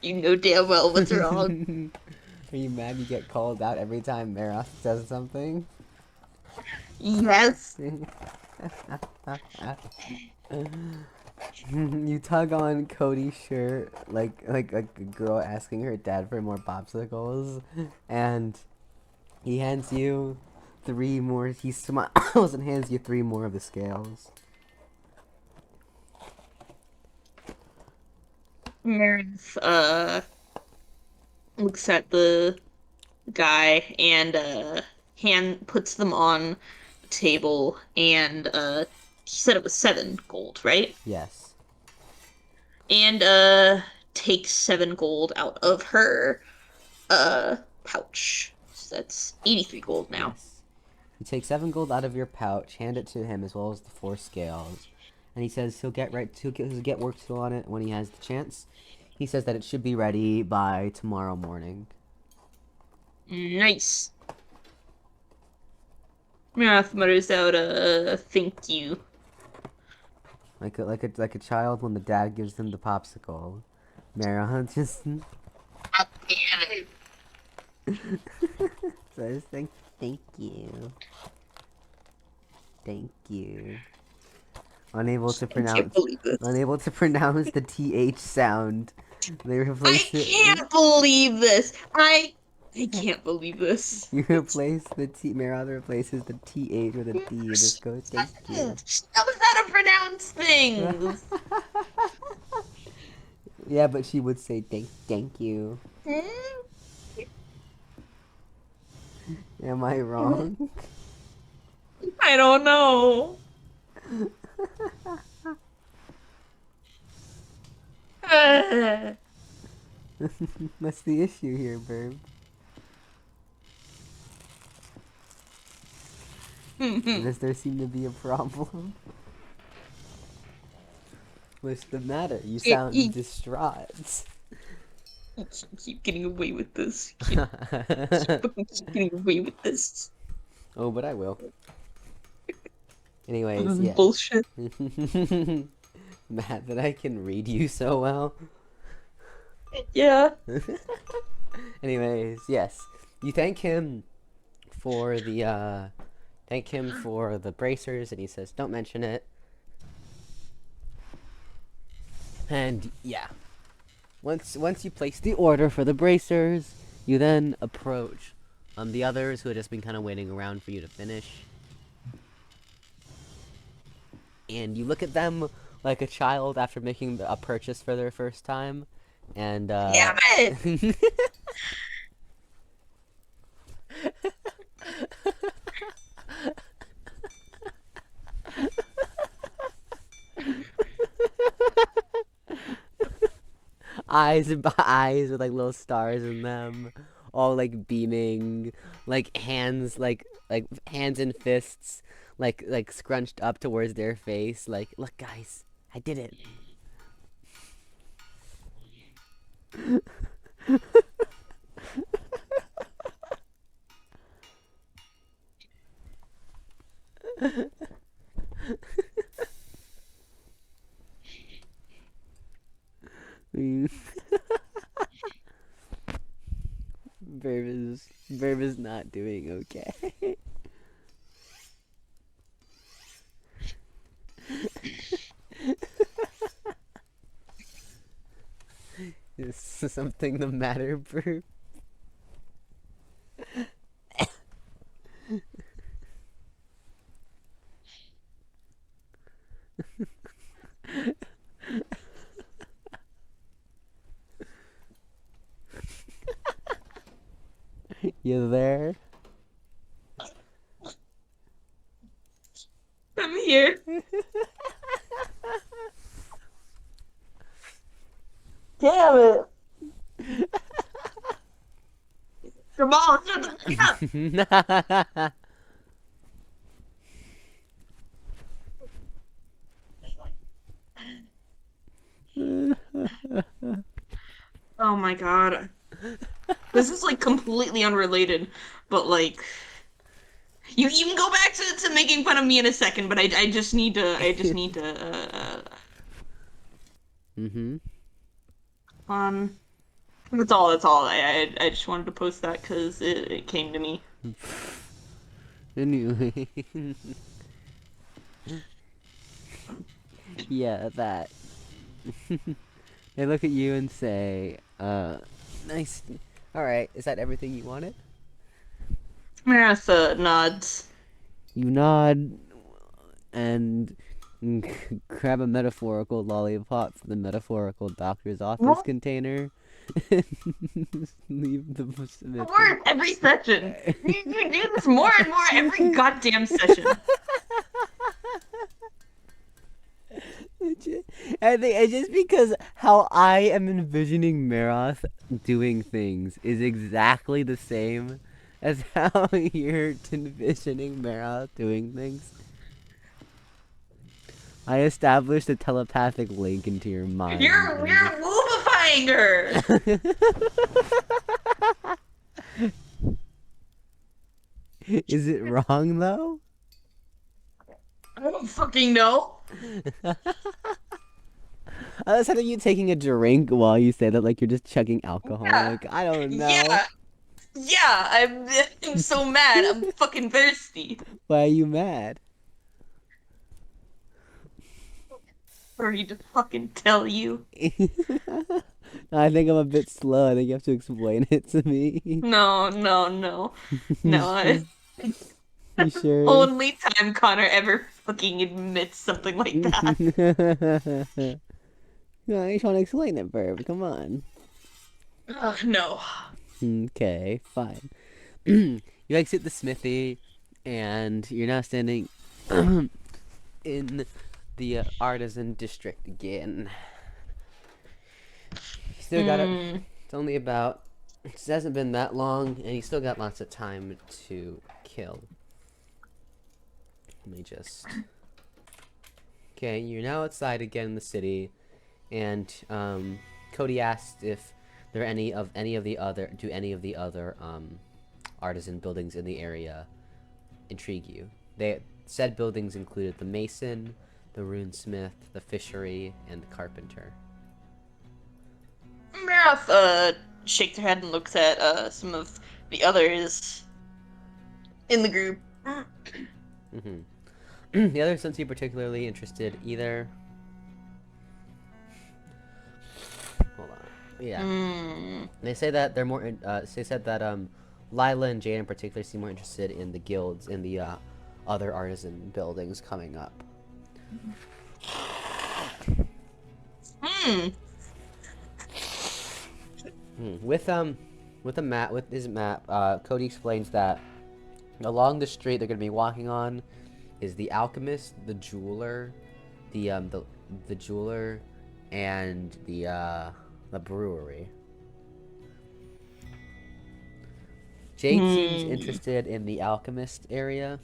You know damn well what's wrong. Are you mad you get called out every time Maroth says something? Yes. You tug on Cody's shirt like a girl asking her dad for more popsicles, and he hands you 3 more. He smiles and hands you 3 more of the scales. Maroth looks at the guy and hand puts them on the table and he said it was 7 gold, right? Yes. And takes 7 gold out of her pouch. So that's 83 gold now. Yes. You take 7 gold out of your pouch, hand it to him as well as the 4 scales, and he says he'll get work on it when he has the chance. He says that it should be ready by tomorrow morning. Nice. Maroth mutters out a thank you. Like a child when the dad gives them the popsicle. Maroth just says thank you. Thank you. Unable to pronounce the TH sound. They replace I can't believe this. I can't believe this. You replace the T. Maroth replaces the TH with a D and just goes thank you. She knows how to pronounce things. Yeah, but she would say thank you. Am I wrong? I don't know. What's the issue here, Burb? Does there seem to be a problem? What's the matter? You sound distraught. You keep getting away with this. Keep getting away with this. Oh, but I will. Anyways, This is yeah. bullshit. Mad that I can read you so well. Yeah. Anyways, yes. You thank him for the bracers, and he says, don't mention it. And yeah. Once you place the order for the bracers, you then approach the others who had just been kind of waiting around for you to finish. And you look at them like a child after making a purchase for their first time. And Damn it! eyes with like little stars in them, all like beaming, like hands and fists like scrunched up towards their face, like, look guys, I did it. Verb is not doing okay. Is something the matter, Verb? You there? I'm here. Damn it. Jamal, shut the fuck up. Oh my god. This is like completely unrelated, but like you can go back to making fun of me in a second, but I just need to Mm-hmm. That's all. That's all. I just wanted to post that because it came to me. Anyway. Yeah, that. They look at you and say, nice. Alright, is that everything you wanted? Maroth nods. You nod and grab a metaphorical lollipop from the metaphorical doctor's office What? container and leave the smith. More every session. You do this more and more every goddamn session. I think it's just because how I am envisioning Maroth doing things is exactly the same as how you're envisioning Maroth doing things. I established a telepathic link into your mind. You're woofifying her. Is it wrong though? I don't fucking know. I was you taking a drink while you say that, like you're just chugging alcohol. Yeah. Like I don't know. Yeah. I'm so mad. I'm fucking thirsty. Why are you mad? Sorry to fucking tell you. I think I'm a bit slow. I think you have to explain it to me. No. No. You sure? Only time Connor ever fucking admits something like that. No, I just want to explain it, Burb. Come on. No. Okay, fine. You exit the smithy, and you're now standing in the artisan district again. You still got it. It's only about. It hasn't been that long, and you still got lots of time to kill. Let me just. Okay, you're now outside again in the city, and Cody asked if there are any of the other artisan buildings in the area intrigue you. They said buildings included the mason, the runesmith, the fishery, and the carpenter. Maroth shakes her head and looks at some of the others in the group. Mm-hmm. The others don't seem particularly interested either. Hold on. Yeah. They say that they're more. They said that Lila and Jade in particular seem more interested in the guilds in the other artisan buildings coming up. With his map, Cody explains that along the street they're going to be walking on is the alchemist, the jeweler, the jeweler, and the brewery. Jade seems interested in the alchemist area,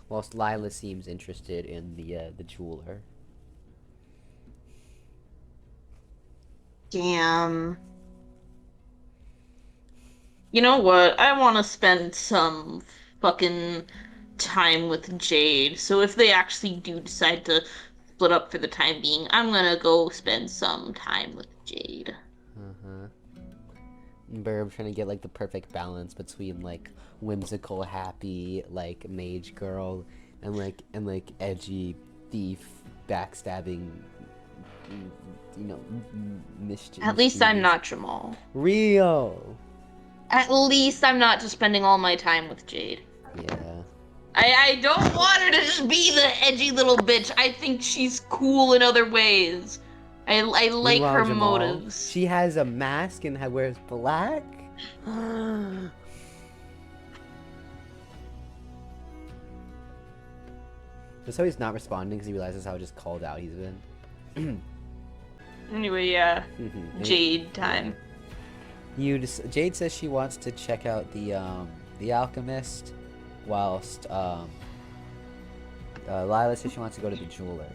whilst Lila seems interested in the jeweler. Damn. You know what? I want to spend some fucking time with Jade. So if they actually do decide to split up for the time being, I'm gonna go spend some time with Jade. Burb trying to get like the perfect balance between like whimsical, happy, like mage girl, and like edgy thief, backstabbing, mischief. At least I'm not Jamal. Rio. At least I'm not just spending all my time with Jade. Yeah. I don't want her to just be the edgy little bitch. I think she's cool in other ways. I like Meanwhile, her Jamal, motives. She has a mask and wears black. Just how he's not responding because he realizes how just called out he's been. Anyway, yeah. Jade time. Jade says she wants to check out the alchemist, whilst Lila says she wants to go to the jewelers.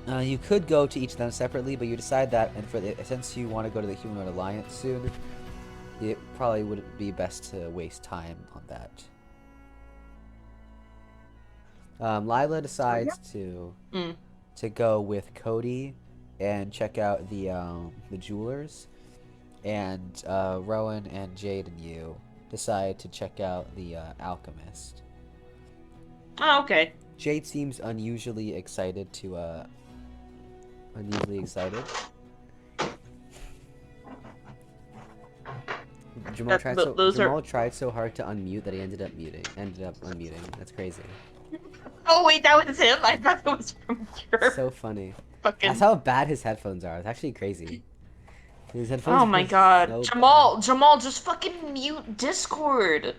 You could go to each of them separately, but you decide that, and since you want to go to the Humanoid Alliance soon, it probably wouldn't be best to waste time on that. Lila decides Mm. to go with Cody and check out the jewelers, and Rowan and Jade and you decide to check out the alchemist. Oh, okay. Jade seems unusually excited. Those are. Jamal tried so hard to unmute that he ended up unmuting. That's crazy. Oh wait, that was him. I thought that was from your So funny. fucking. That's how bad his headphones are. It's actually crazy. His headphones Oh my are god, so Jamal, bad. Jamal, just fucking mute Discord.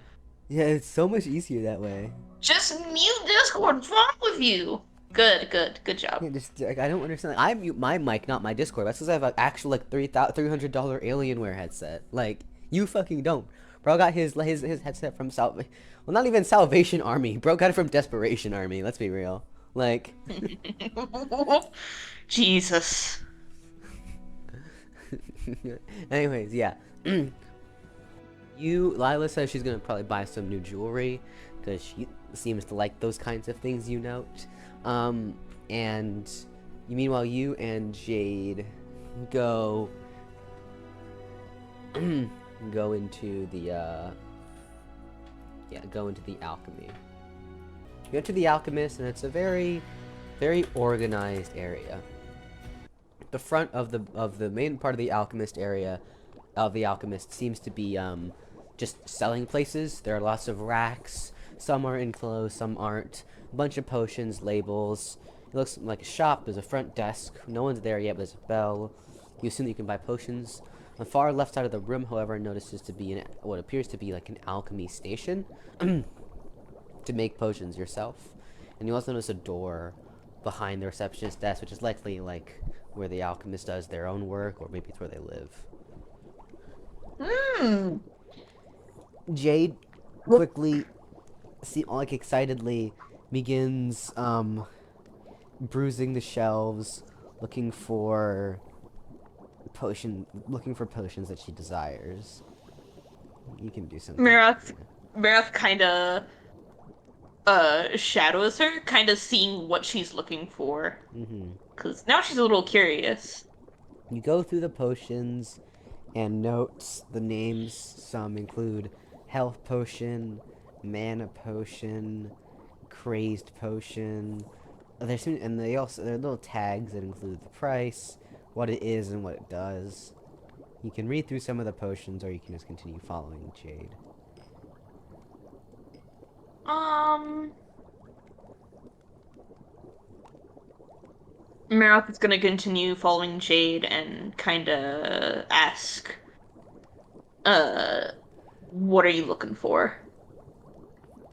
Yeah, it's so much easier that way. Just mute Discord. What's wrong with you? Good job. Yeah, just like, I don't understand. Like, I mute my mic, not my Discord. That's because I have an actual like $300 Alienware headset. Like you fucking don't. Bro got his headset from not even Salvation Army. Bro got it from Desperation Army. Let's be real. Like. Jesus. Anyways, yeah. Lila says she's gonna probably buy some new jewelry because she seems to like those kinds of things, you note. And meanwhile, you and Jade go go into the alchemy. You go to the alchemist, and it's a very organized area. The front of the main part of the alchemist seems to be just selling places. There are lots of racks. Some are enclosed, some aren't. A bunch of potions, labels. It looks like a shop. There's a front desk. No one's there yet, but there's a bell. You assume that you can buy potions. On the far left side of the room, however, notices to be what appears to be like an alchemy station to make potions yourself. And you also notice a door behind the receptionist's desk, which is likely like where the alchemist does their own work, or maybe it's where they live. Jade quickly, excitedly begins bruising the shelves, looking for potions that she desires. You can do something. Maroth kind of shadows her, kind of seeing what she's looking for. Because now she's a little curious. You go through the potions and notes the names. Some include health potion, mana potion, crazed potion. There are little tags that include the price, what it is, and what it does. You can read through some of the potions, or you can just continue following Jade. Maroth is gonna continue following Jade and kind of ask, what are you looking for?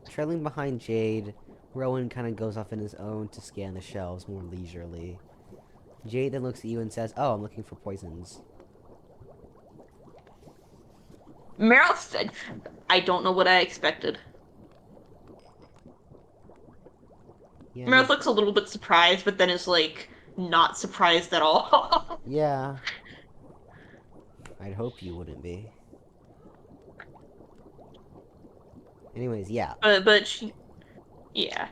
Trailing behind Jade, Rowan kind of goes off on his own to scan the shelves more leisurely. Jade then looks at you and says, "Oh, I'm looking for poisons." Maroth said, I don't know what I expected. Yeah, Maroth looks a little bit surprised, but then is like, not surprised at all. yeah. I'd hope you wouldn't be. Anyways, yeah. But she... Yeah.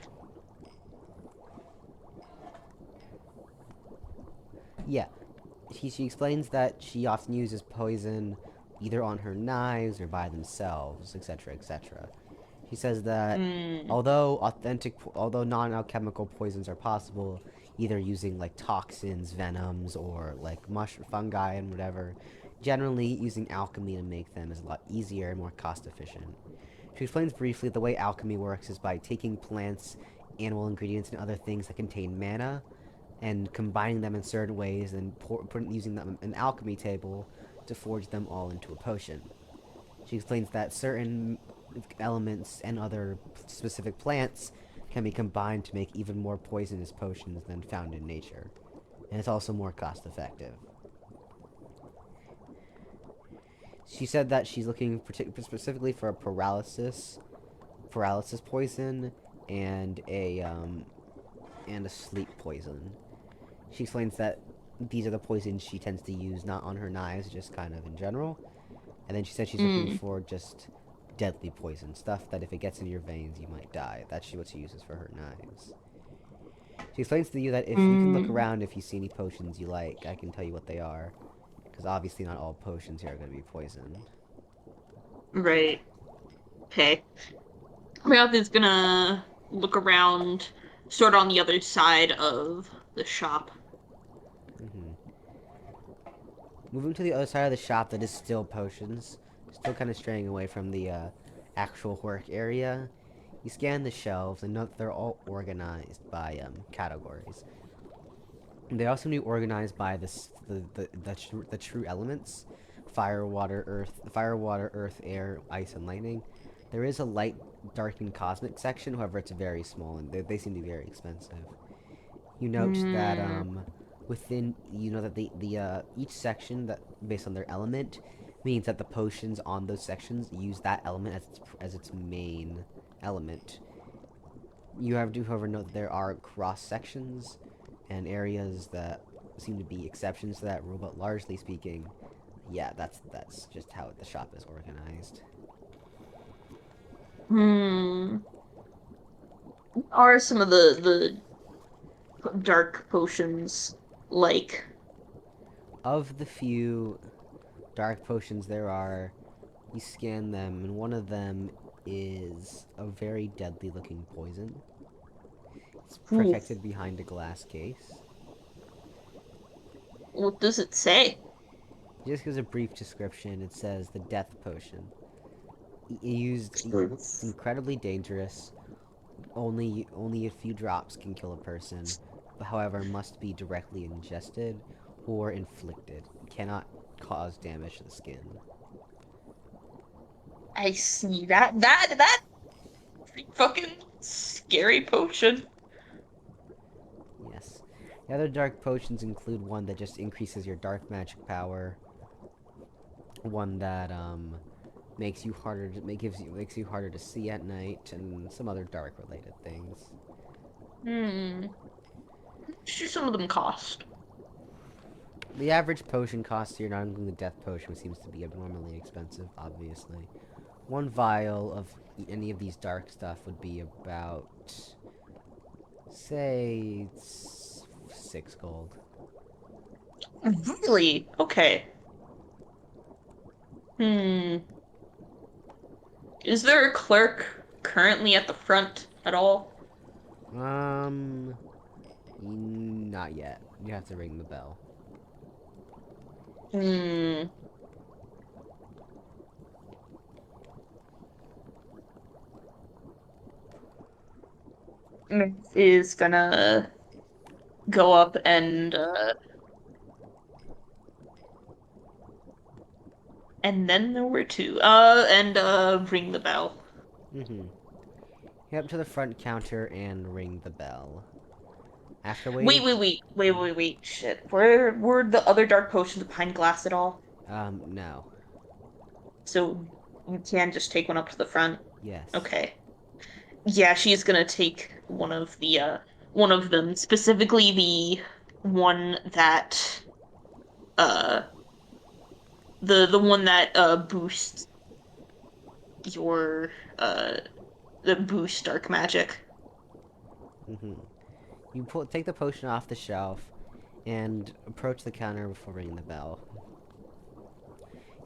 Yeah. She explains that she often uses poison either on her knives or by themselves, etc., etc. She says that although non-alchemical poisons are possible, either using like toxins, venoms, or like fungi and whatever, generally using alchemy to make them is a lot easier and more cost efficient. She explains briefly the way alchemy works is by taking plants, animal ingredients, and other things that contain mana, and combining them in certain ways, and using them an alchemy table to forge them all into a potion. She explains that certain elements and other specific plants can be combined to make even more poisonous potions than found in nature, and it's also more cost effective. She said that she's looking specifically for a paralysis poison and a sleep poison. She explains that these are the poisons she tends to use not on her knives, just kind of in general. And then she said she's looking for just deadly poison, stuff that if it gets in your veins, you might die. That's what she uses for her knives. She explains to you that if you can look around, if you see any potions you like, I can tell you what they are. Because obviously not all potions here are going to be poisoned. Right. Okay. Maroth is gonna look around, sort of on the other side of the shop. Moving to the other side of the shop that is still potions, still kind of straying away from the actual work area. You scan the shelves and note they're all organized by categories. They also can be organized by the true elements: fire, water, earth, air, ice, and lightning. There is a light, dark, and cosmic section. However, it's very small, and they seem to be very expensive. You note that each section that based on their element means that the potions on those sections use that element as its main element. You have to, however, note that there are cross sections and areas that seem to be exceptions to that rule, but largely speaking, yeah, that's just how the shop is organized. Are some of the dark potions like? Of the few dark potions there are, you scan them, and one of them is a very deadly looking poison. It's protected behind a glass case. What does it say? Just gives a brief description. It says the death potion. It's incredibly dangerous. Only a few drops can kill a person, but however must be directly ingested or inflicted. It cannot cause damage to the skin. I see that fucking scary potion. Yes. The other dark potions include one that just increases your dark magic power. One that makes you harder to see at night, and some other dark related things. How much do some of them cost? The average potion cost here, not including the death potion, which seems to be abnormally expensive, obviously. One vial of any of these dark stuff would be about, say, 6 gold. Really? Okay. Is there a clerk currently at the front at all? Not yet. You have to ring the bell. Is gonna go up and then there were two. Ring the bell. Head up to the front counter and ring the bell. After Wait, waiting... wait. Shit. Were the other dark potions behind glass at all? No. So you can just take one up to the front? Yes. Okay. Yeah, she's gonna take one of them, specifically the one that uh the one that boosts your the boost dark magic. You take the potion off the shelf and approach the counter before ringing the bell.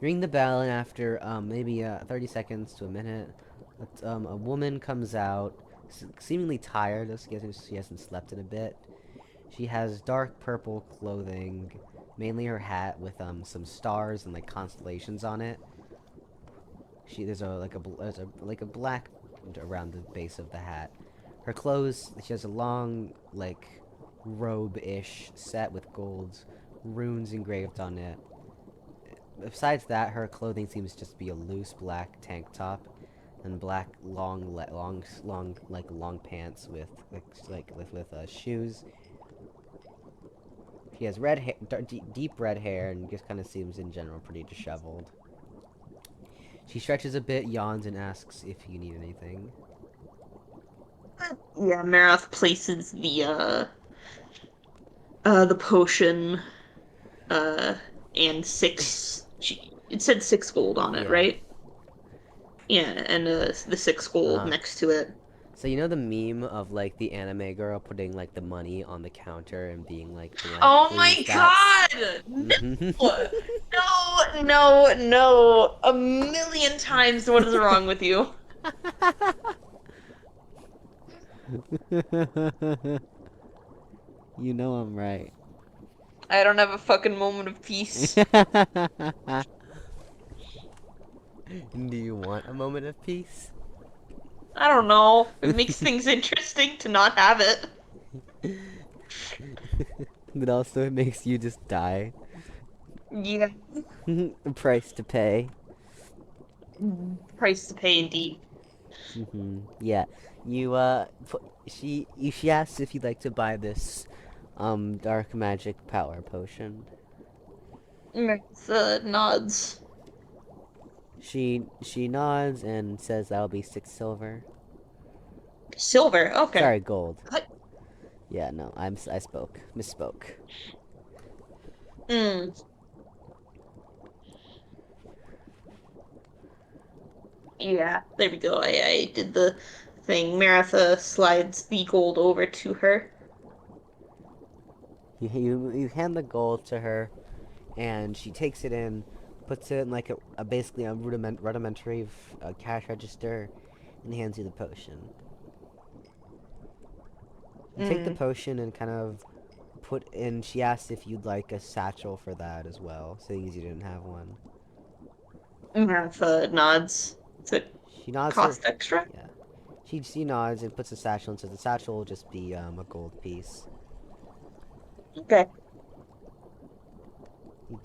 You ring the bell, and after maybe 30 seconds to a minute, a woman comes out, seemingly tired. She hasn't slept in a bit. She has dark purple clothing, mainly her hat with some stars and like constellations on it. There's a black around the base of the hat. Her clothes, she has a long like robe-ish set with gold runes engraved on it. Besides that, her clothing seems just to be a loose black tank top and black long pants with shoes. She has red hair, deep red hair, and just kind of seems in general pretty disheveled. She stretches a bit, yawns, and asks if you need anything. Yeah, Maroth places the potion and it said 6 gold on it, Yeah. right? Yeah, and the 6 gold Uh-huh. next to it. So you know the meme of like the anime girl putting like the money on the counter and being like blank, Oh please. my That's. god! Mhm. No! No, no, no. A million times what is wrong with you? You know I'm right. I don't have a fucking moment of peace. Do you want a moment of peace? I don't know. It makes things interesting to not have it. But also it makes you just die. Yeah. The price to pay. Price to pay indeed. Yeah. You she asks if you'd like to buy this dark magic power potion. It's, nods. She nods and says that'll be 6 silver. Silver, okay. Sorry, gold. What? Yeah, no, I misspoke. Mm. Yeah, there we go. I did the thing. Maratha slides the gold over to her. You hand the gold to her, and she takes it in, puts it in like a basically a rudimentary cash register, and hands you the potion. You take the Mm. potion and kind of put in. She asks if you'd like a satchel for that as well, seeing as you didn't have one. Maratha nods. Does it She nods her. cost extra? Yeah. She nods and puts the satchel and says the satchel will just be a gold piece. Okay.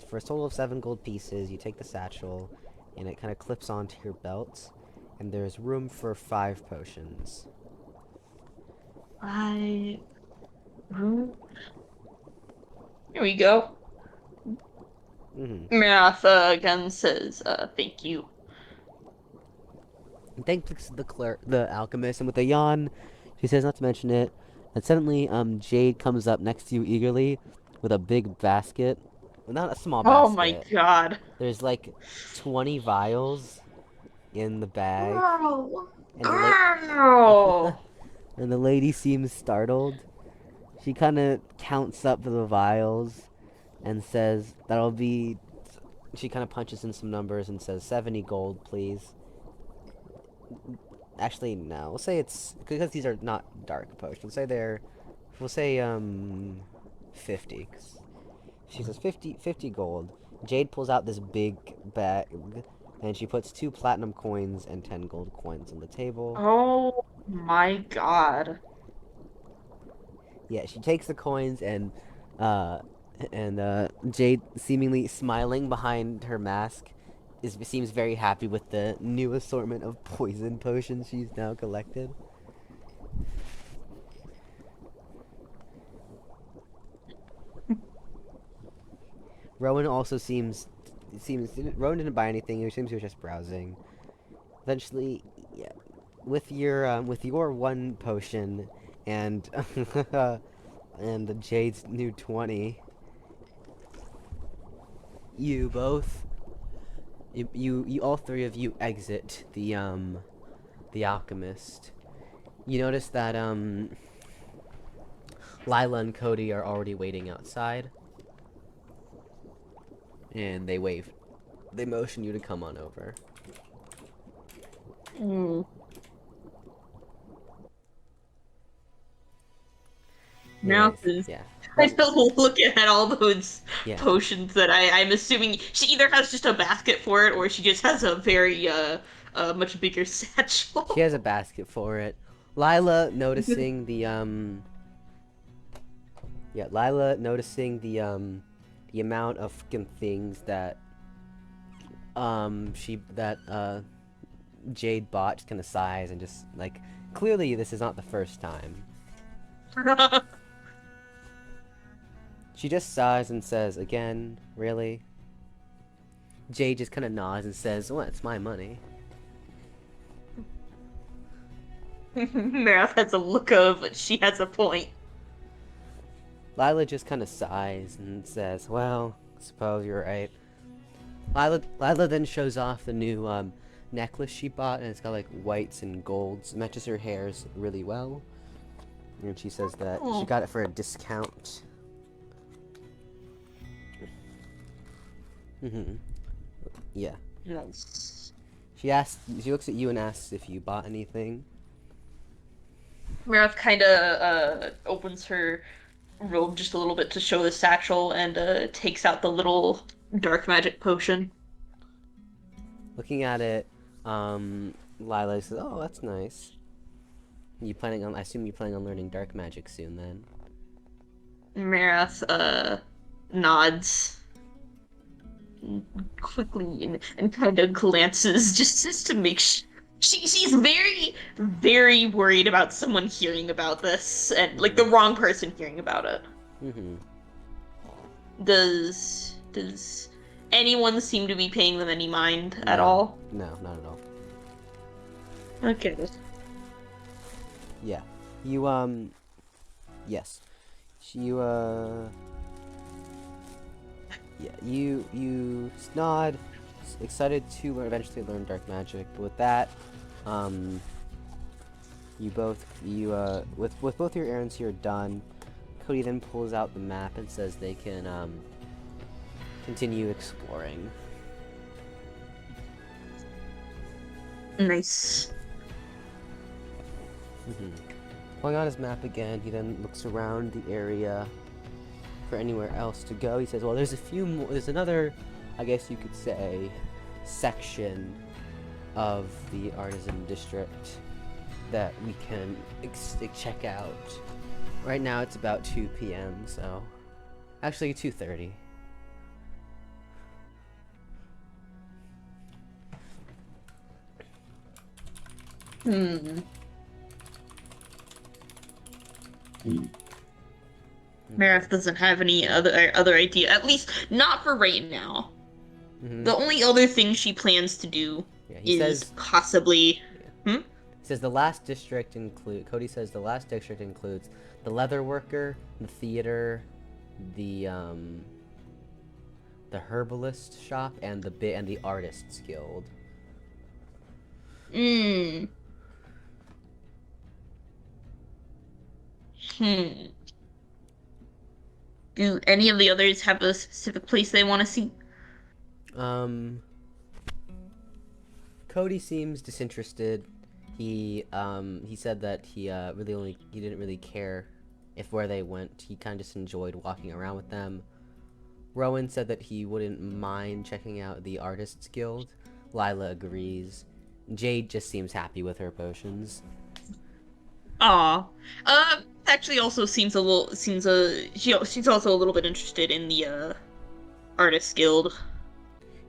For a total of 7 gold pieces, you take the satchel, and it kind of clips onto your belt, and there's room for 5 potions. I. Here we go. Maratha again says, thank you. Thanks the alchemist, and with a yawn, she says not to mention it. And suddenly, Jade comes up next to you eagerly with a big basket. Well, not a small Oh my basket. god. There's like 20 vials in the bag, Girl! and Girl! and the lady seems startled. She kind of counts up the vials and says, that'll be. She kind of punches in some numbers and says, 70 gold, please. Actually, no. We'll say it's. Because these are not dark potions. We'll say, 50. 'Cause she says 50 gold. Jade pulls out this big bag, and she puts 2 platinum coins and 10 gold coins on the table. Oh my god. Yeah, she takes the coins uh, Jade, seemingly smiling behind her mask, seems very happy with the new assortment of poison potions she's now collected. Rowan also seems Rowan didn't buy anything. He seems he was just browsing. Eventually, yeah, with your 1 potion and and the Jade's new 20, you both you all 3 of you exit the alchemist. You notice that Lila and Cody are already waiting outside, and they motion you to come on over. Mm. Now, Anyways, yeah. I still looking at all those Yeah. potions that I'm assuming she either has just a basket for it or she just has a very much bigger She satchel. has a basket for it. Lila noticing the amount of fucking things that Jade bought, just kind of sighs and just like, clearly this is not the first time. She just sighs and says, again, really? Jade just kind of nods and says, well, it's my money. Maroth has a look of she has a point. Lila just kind of sighs and says, well, I suppose you're right. Lila then shows off the new necklace she bought, and it's got like whites and golds. It matches her hairs really well. And she says that she got it for a discount. Yeah. Nice. She looks at you and asks if you bought anything. Maroth kind of opens her robe just a little bit to show the satchel and takes out the little dark magic potion. Looking at it, Lila says, "Oh, that's nice. I assume you're planning on learning dark magic soon, then." Maroth nods quickly and kind of glances just to make sure. She's very, very worried about someone hearing about this and like the wrong person hearing about it. Does anyone seem to be paying them any mind at all? No, not at all. Okay. Yeah. You, yes. Yeah, you nod, excited to eventually learn dark magic, but with that, with both your errands here done, Cody then pulls out the map and says they can, continue exploring. Nice. Pulling out his map again, he then looks around the area for anywhere else to go. He says, well, there's another, I guess you could say, section of the artisan district that we can check out. Right now it's about 2 p.m, so actually 2:30. Maroth doesn't have any other idea, at least not for right now. The only other thing she plans to do is possibly. He says the last district Cody says the last district includes the leather worker, the theater, the herbalist shop, and the artists guild. Do any of the others have a specific place they want to see? Cody seems disinterested. He said that he didn't really care where they went. He kind of just enjoyed walking around with them. Rowan said that he wouldn't mind checking out the Artists Guild. Lila agrees. Jade just seems happy with her potions. Aw. Actually also she's also a little bit interested in the Artists Guild.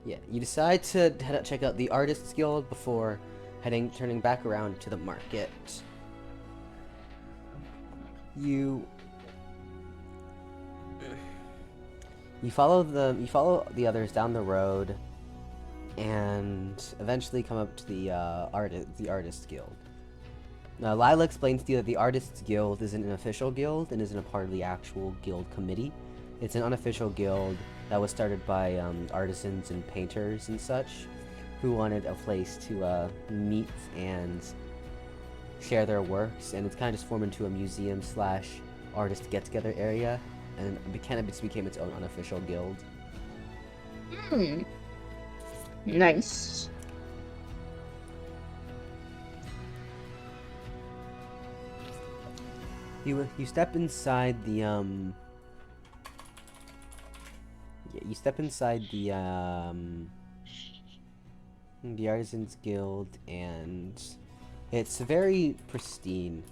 Yeah, you decide to check out the Artists Guild before turning back around to the market. You follow the others down the road, and eventually come up to the Artists Guild. Now, Lila explains to you that the Artists Guild isn't an official guild and isn't a part of the actual guild committee. It's an unofficial guild that was started by artisans and painters and such, who wanted a place to meet and share their works, and it's kind of just formed into a museum / artist get-together area, and it became its own unofficial guild. Nice. You step inside the the Artisans Guild, and it's very pristine.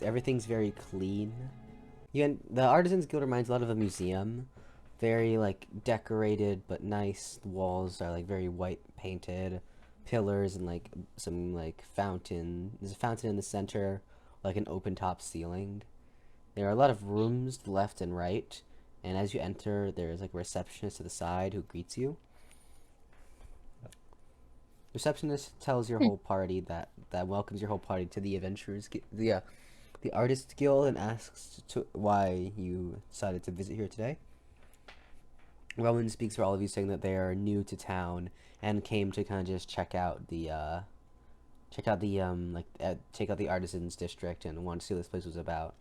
Everything's very clean. The Artisans Guild reminds a lot of a museum. Very decorated but nice. The walls are very white painted, pillars and some fountain. There's a fountain in the center, an open top ceiling. There are a lot of rooms to the left and right, and as you enter, there's a receptionist to the side who greets you. Receptionist tells your whole party that welcomes your whole party to the the Artists Guild, and asks why you decided to visit here today. Rowan speaks for all of you, saying that they are new to town and came to kind of just check out the check out the artisans district and want to see what this place was about.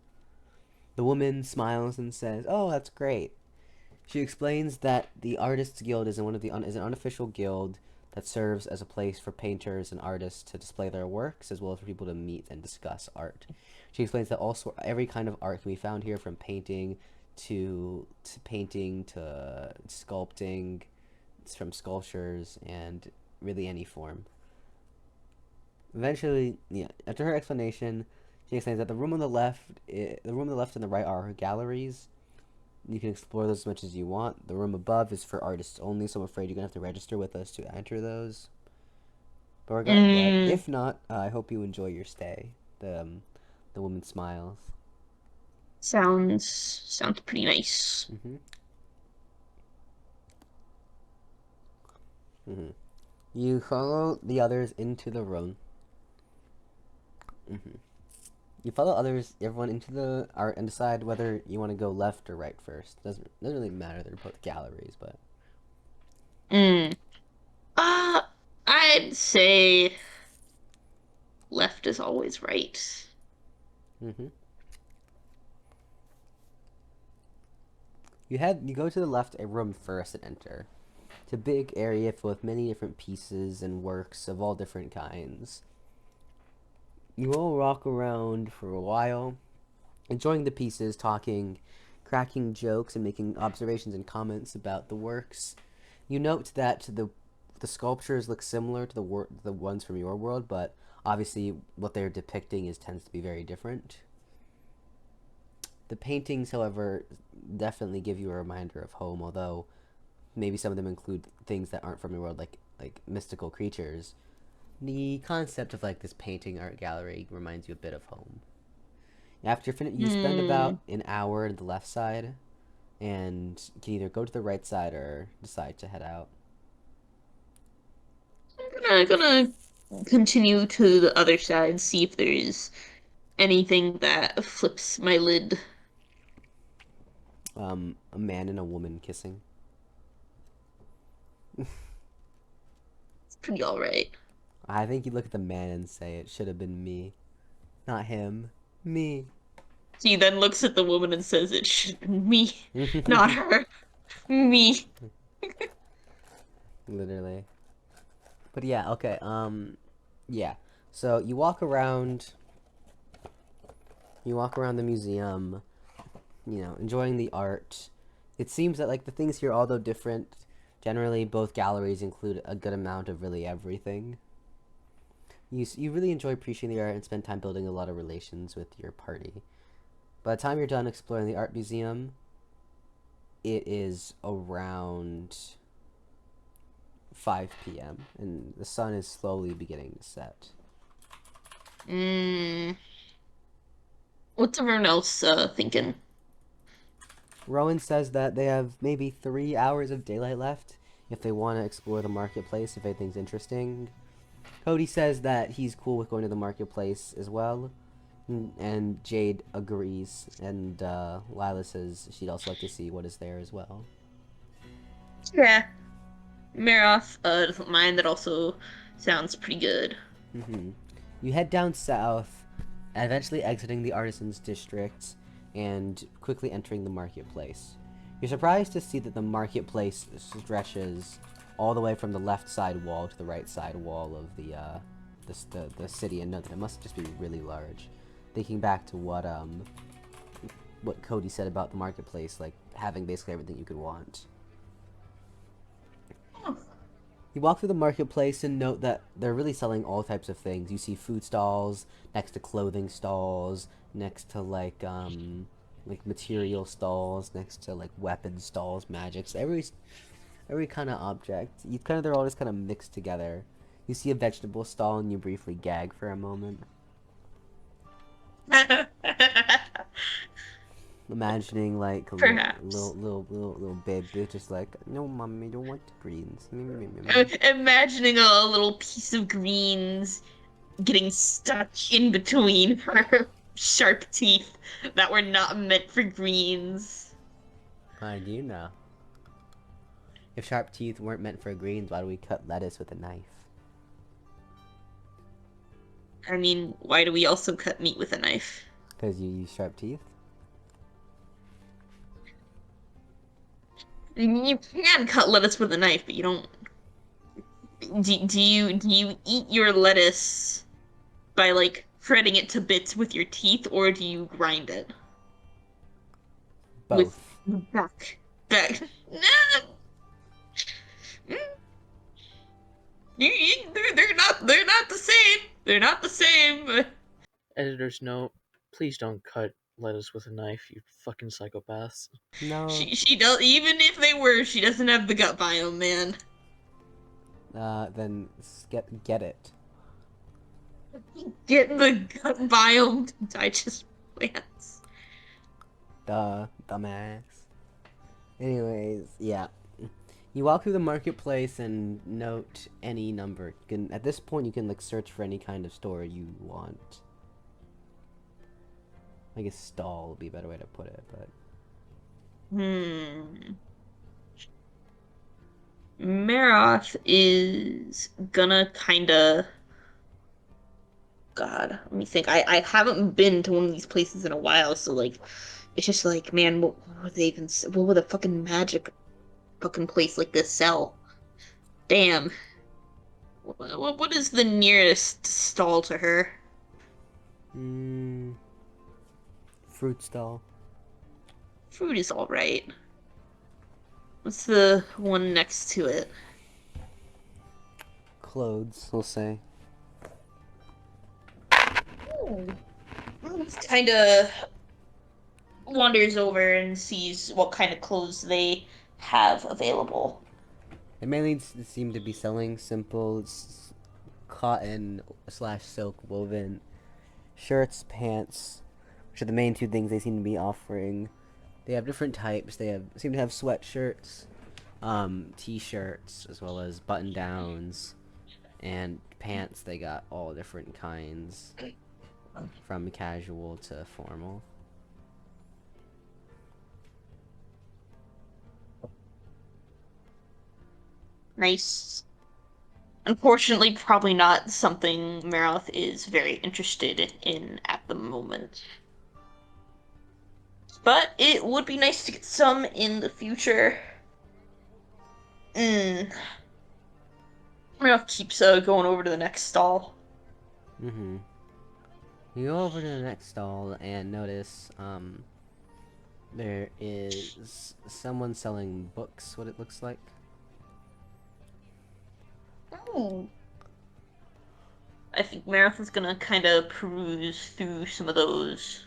The woman smiles and says, "Oh, that's great." She explains that the Artists Guild is is an unofficial guild that serves as a place for painters and artists to display their works, as well as for people to meet and discuss art. She explains that every kind of art can be found here, from painting to painting to sculpting, from sculptures, and really any form. Eventually, after her explanation, she explains that the room on the left and the right are her galleries. You can explore those as much as you want. The room above is for artists only, so I'm afraid you're gonna have to register with us to enter those. But if not, I hope you enjoy your stay. The woman smiles. Sounds pretty nice. You follow the others into the room. You follow everyone into the art, and decide whether you want to go left or right first. Doesn't really matter. They're both galleries, but. I'd say left is always right. You go to the left a room first and enter. It's a big area filled with many different pieces and works of all different kinds. You all walk around for a while, enjoying the pieces, talking, cracking jokes, and making observations and comments about the works. You note that the sculptures look similar to the ones from your world, but obviously what they're depicting tends to be very different. The paintings, however, definitely give you a reminder of home, although maybe some of them include things that aren't from your world, like mystical creatures. The concept of this painting art gallery reminds you a bit of home. After you spend about an hour at the left side, and can either go to the right side or decide to head out. I'm gonna continue to the other side, see if there's anything that flips my lid. A man and a woman kissing. It's pretty alright. I think you look at the man and say, "It should have been me. Not him. Me." He then looks at the woman and says, "It should have been me, not her. Me." Literally. But yeah, okay, yeah. So you walk around the museum, enjoying the art. It seems that the things here, although different, generally both galleries include a good amount of really everything. You really enjoy appreciating the art and spend time building a lot of relations with your party. By the time you're done exploring the art museum, it is around 5 p.m. and the sun is slowly beginning to set. What's everyone else thinking? Rowan says that they have maybe 3 hours of daylight left if they want to explore the marketplace, if anything's interesting. Cody says that he's cool with going to the marketplace as well, and Jade agrees, and Lila says she'd also like to see what is there as well. Yeah. Maroth doesn't mind. That also sounds pretty good. You head down south, eventually exiting the Artisans District and quickly entering the marketplace. You're surprised to see that the marketplace stretches all the way from the left side wall to the right side wall of the city, and note that it must just be really large. Thinking back to what Cody said about the marketplace, having basically everything you could want. You walk through the marketplace and note that they're really selling all types of things. You see food stalls next to clothing stalls, next to material stalls, next to weapon stalls, magics, every kind of object. They're all just kind of mixed together. You see a vegetable stall and you briefly gag for a moment. Imagining a little baby just "No, mommy, I don't want the greens." Imagining a little piece of greens getting stuck in between her sharp teeth that were not meant for greens. I do know. If sharp teeth weren't meant for greens, why do we cut lettuce with a knife? I mean, why do we also cut meat with a knife? Because you use sharp teeth? You can cut lettuce with a knife, but you don't. Do you eat your lettuce by like shredding it to bits with your teeth, or do you grind it with Both. back? Nah. They're not the same. They're not the same. Editor's note: please don't cut lettuce with a knife, you fucking psychopaths. No. She does, even if they were, she doesn't have the gut biome, man. Then get it. Get the gut biome to digest plants. Duh, dumbass. Anyways, yeah. You walk through the marketplace and note any number. At this point, you can like search for any kind of store you want. I guess stall would be a better way to put it, but Maroth is gonna kinda. God, let me think. I haven't been to one of these places in a while, so like, it's just like, man, what would they even? What would a fucking magic fucking place like this sell? Damn. What is the nearest stall to her? fruit stall. Fruit is all right. What's the one next to it? Clothes, we'll say. Kind of wanders over and sees what kind of clothes they have available. They mainly seem to be selling simple cotton / silk woven shirts, pants, which are the main two things they seem to be offering. They have different types. They seem to have sweatshirts, t-shirts, as well as button downs, and pants. They got all different kinds, from casual to formal. Nice. Unfortunately, probably not something Maroth is very interested in at the moment. But it would be nice to get some in the future. Maroth keeps going over to the next stall. You go over to the next stall and notice there is someone selling books, what it looks like. I think Maroth is gonna kind of peruse through some of those.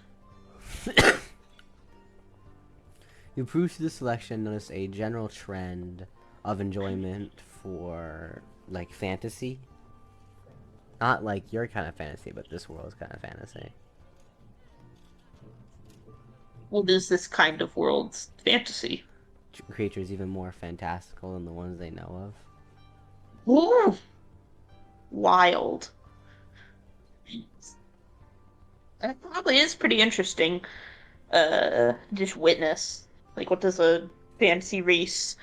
You peruse through the selection and notice a general trend of enjoyment for, like, fantasy. Not like your kind of fantasy, but this world's kind of fantasy. What is this kind of world's fantasy? Creatures even more fantastical than the ones they know of. Ooh! Wild. That probably is pretty interesting. Just witness. Like, what does a fantasy race,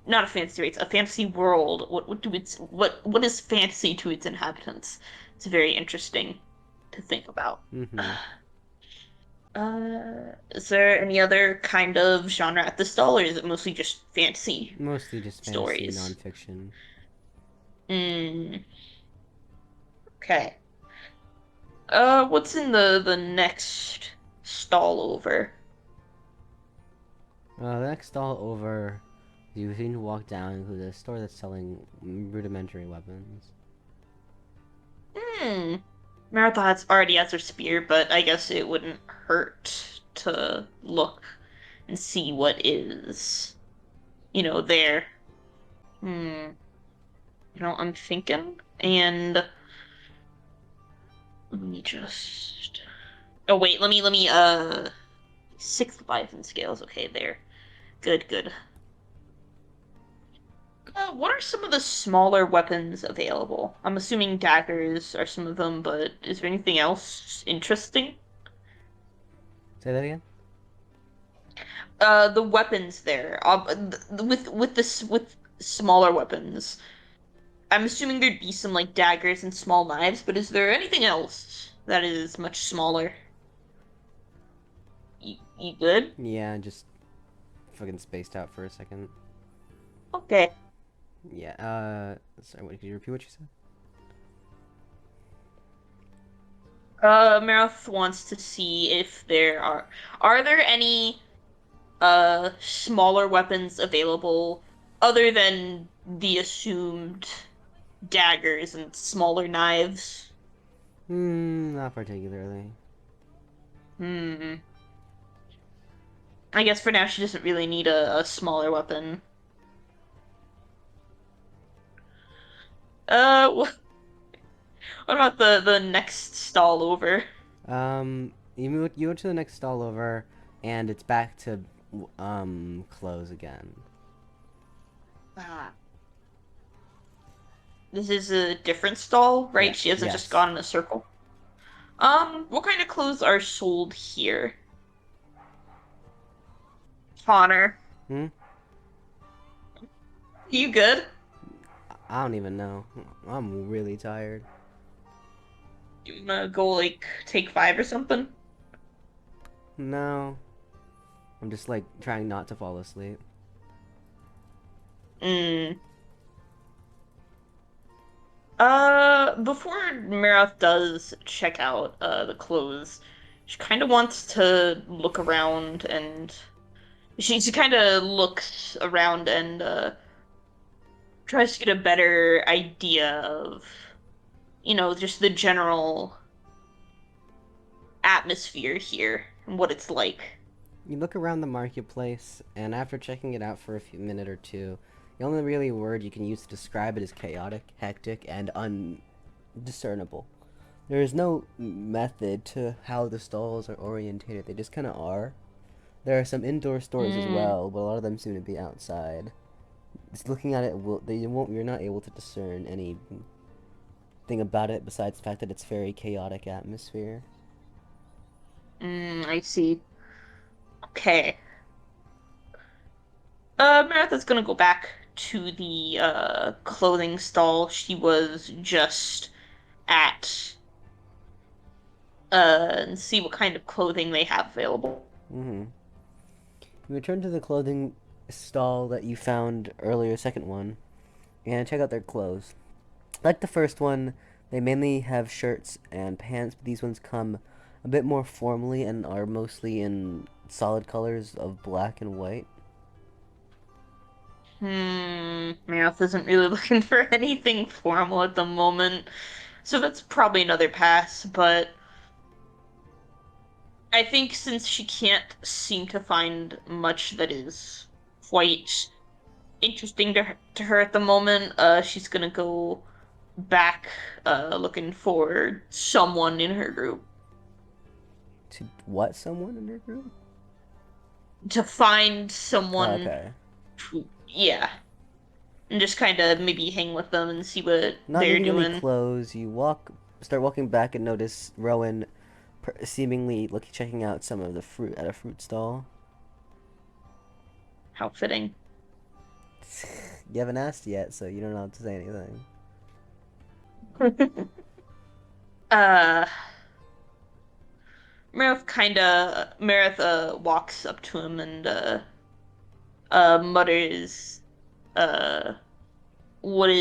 not a fantasy race, a fantasy world, what is fantasy to its inhabitants? It's very interesting to think about. Is there any other kind of genre at the stall, or is it mostly just fantasy? Mostly just fantasy, stories? nonfiction. Okay. What's in the next stall over? The next stall over, you seem to walk down to the store that's selling rudimentary weapons. Maroth already has her spear, but I guess it wouldn't hurt to look and see what is, there. I'm thinking, and let me just. Oh wait, let me 6 Leviathan scales. Okay, there. Good. What are some of the smaller weapons available? I'm assuming daggers are some of them, but is there anything else interesting? Say that again? The weapons there. With smaller weapons. I'm assuming there'd be some like daggers and small knives, but is there anything else that is much smaller? You good? Yeah, just fucking spaced out for a second. Okay. Yeah, sorry, what, could you repeat what you said? Maroth wants to see if are there any smaller weapons available other than the assumed daggers and smaller knives? Not particularly. Hmm. I guess for now she doesn't really need a smaller weapon. What about the next stall over? You go to the next stall over, and it's back to, close again. Ah. This is a different stall, right? Yeah, She hasn't just yes. gone in a circle. What kind of clothes are sold here? Connor, Hmm? you good? I don't even know. I'm really tired. You wanna go like take five or something? No. I'm just, like, trying not to fall asleep. Mm. Before Maroth does check out the clothes, she kind of wants to look around and she kind of looks around and tries to get a better idea of, just the general atmosphere here and what it's like. You look around the marketplace, and after checking it out for a few minute or two, the only really word you can use to describe it is chaotic, hectic, and undiscernible. There is no method to how the stalls are orientated. They just kind of are. There are some indoor stores as Mm, well, but a lot of them seem to be outside. Just looking at it, you're not able to discern anything about it besides the fact that it's very chaotic atmosphere. I see. Okay. Martha's gonna go back to the clothing stall she was just at and see what kind of clothing they have available. Mm-hmm. You return to the clothing stall that you found earlier, second one, and check out their clothes. Like the first one, they mainly have shirts and pants, but these ones come a bit more formally and are mostly in solid colors of black and white. Meowth isn't really looking for anything formal at the moment, so that's probably another pass, but I think since she can't seem to find much that is quite interesting to her at the moment, she's gonna go back looking for someone in her group To what someone in your group? to find Oh, someone okay. who, yeah, and just kind of maybe hang with them and see what Not they're needing any doing. clothes, you start walking back and notice Rowan seemingly checking out some of the fruit at a fruit stall. How fitting. You haven't asked yet, so you don't know how to say anything. uh, Marith walks up to him and mutters, uh, what are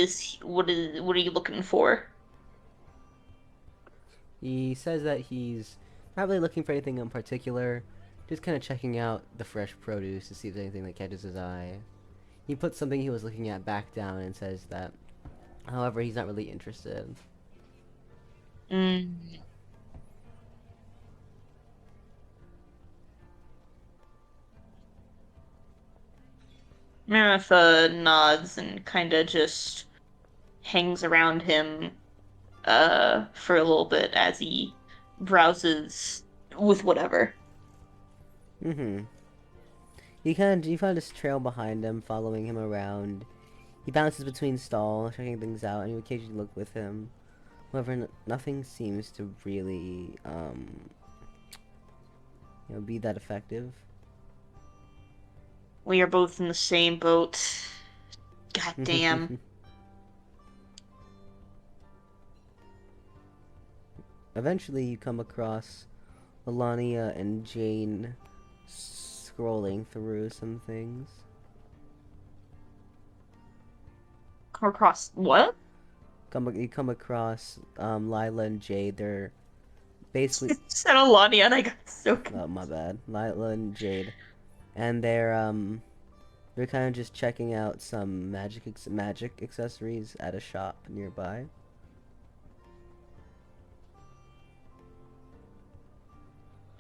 you looking for? He says that he's not really looking for anything in particular, just kind of checking out the fresh produce to see if there's anything that catches his eye. He puts something he was looking at back down and says that, however, he's not really interested. Mm. Marith nods and kind of just hangs around him for a little bit as he browses with whatever. Mm-hmm. You kind of just trail behind him, following him around. He bounces between stalls, checking things out, and you occasionally look with him. However, nothing seems to really, be that effective. We are both in the same boat. God damn. Eventually, you come across Melania and Jane scrolling through some things. Come across what? You come across Lila and Jade. They're basically Said Alania and I got so oh my bad, Lila and Jade, and they're kind of just checking out some magic accessories at a shop nearby.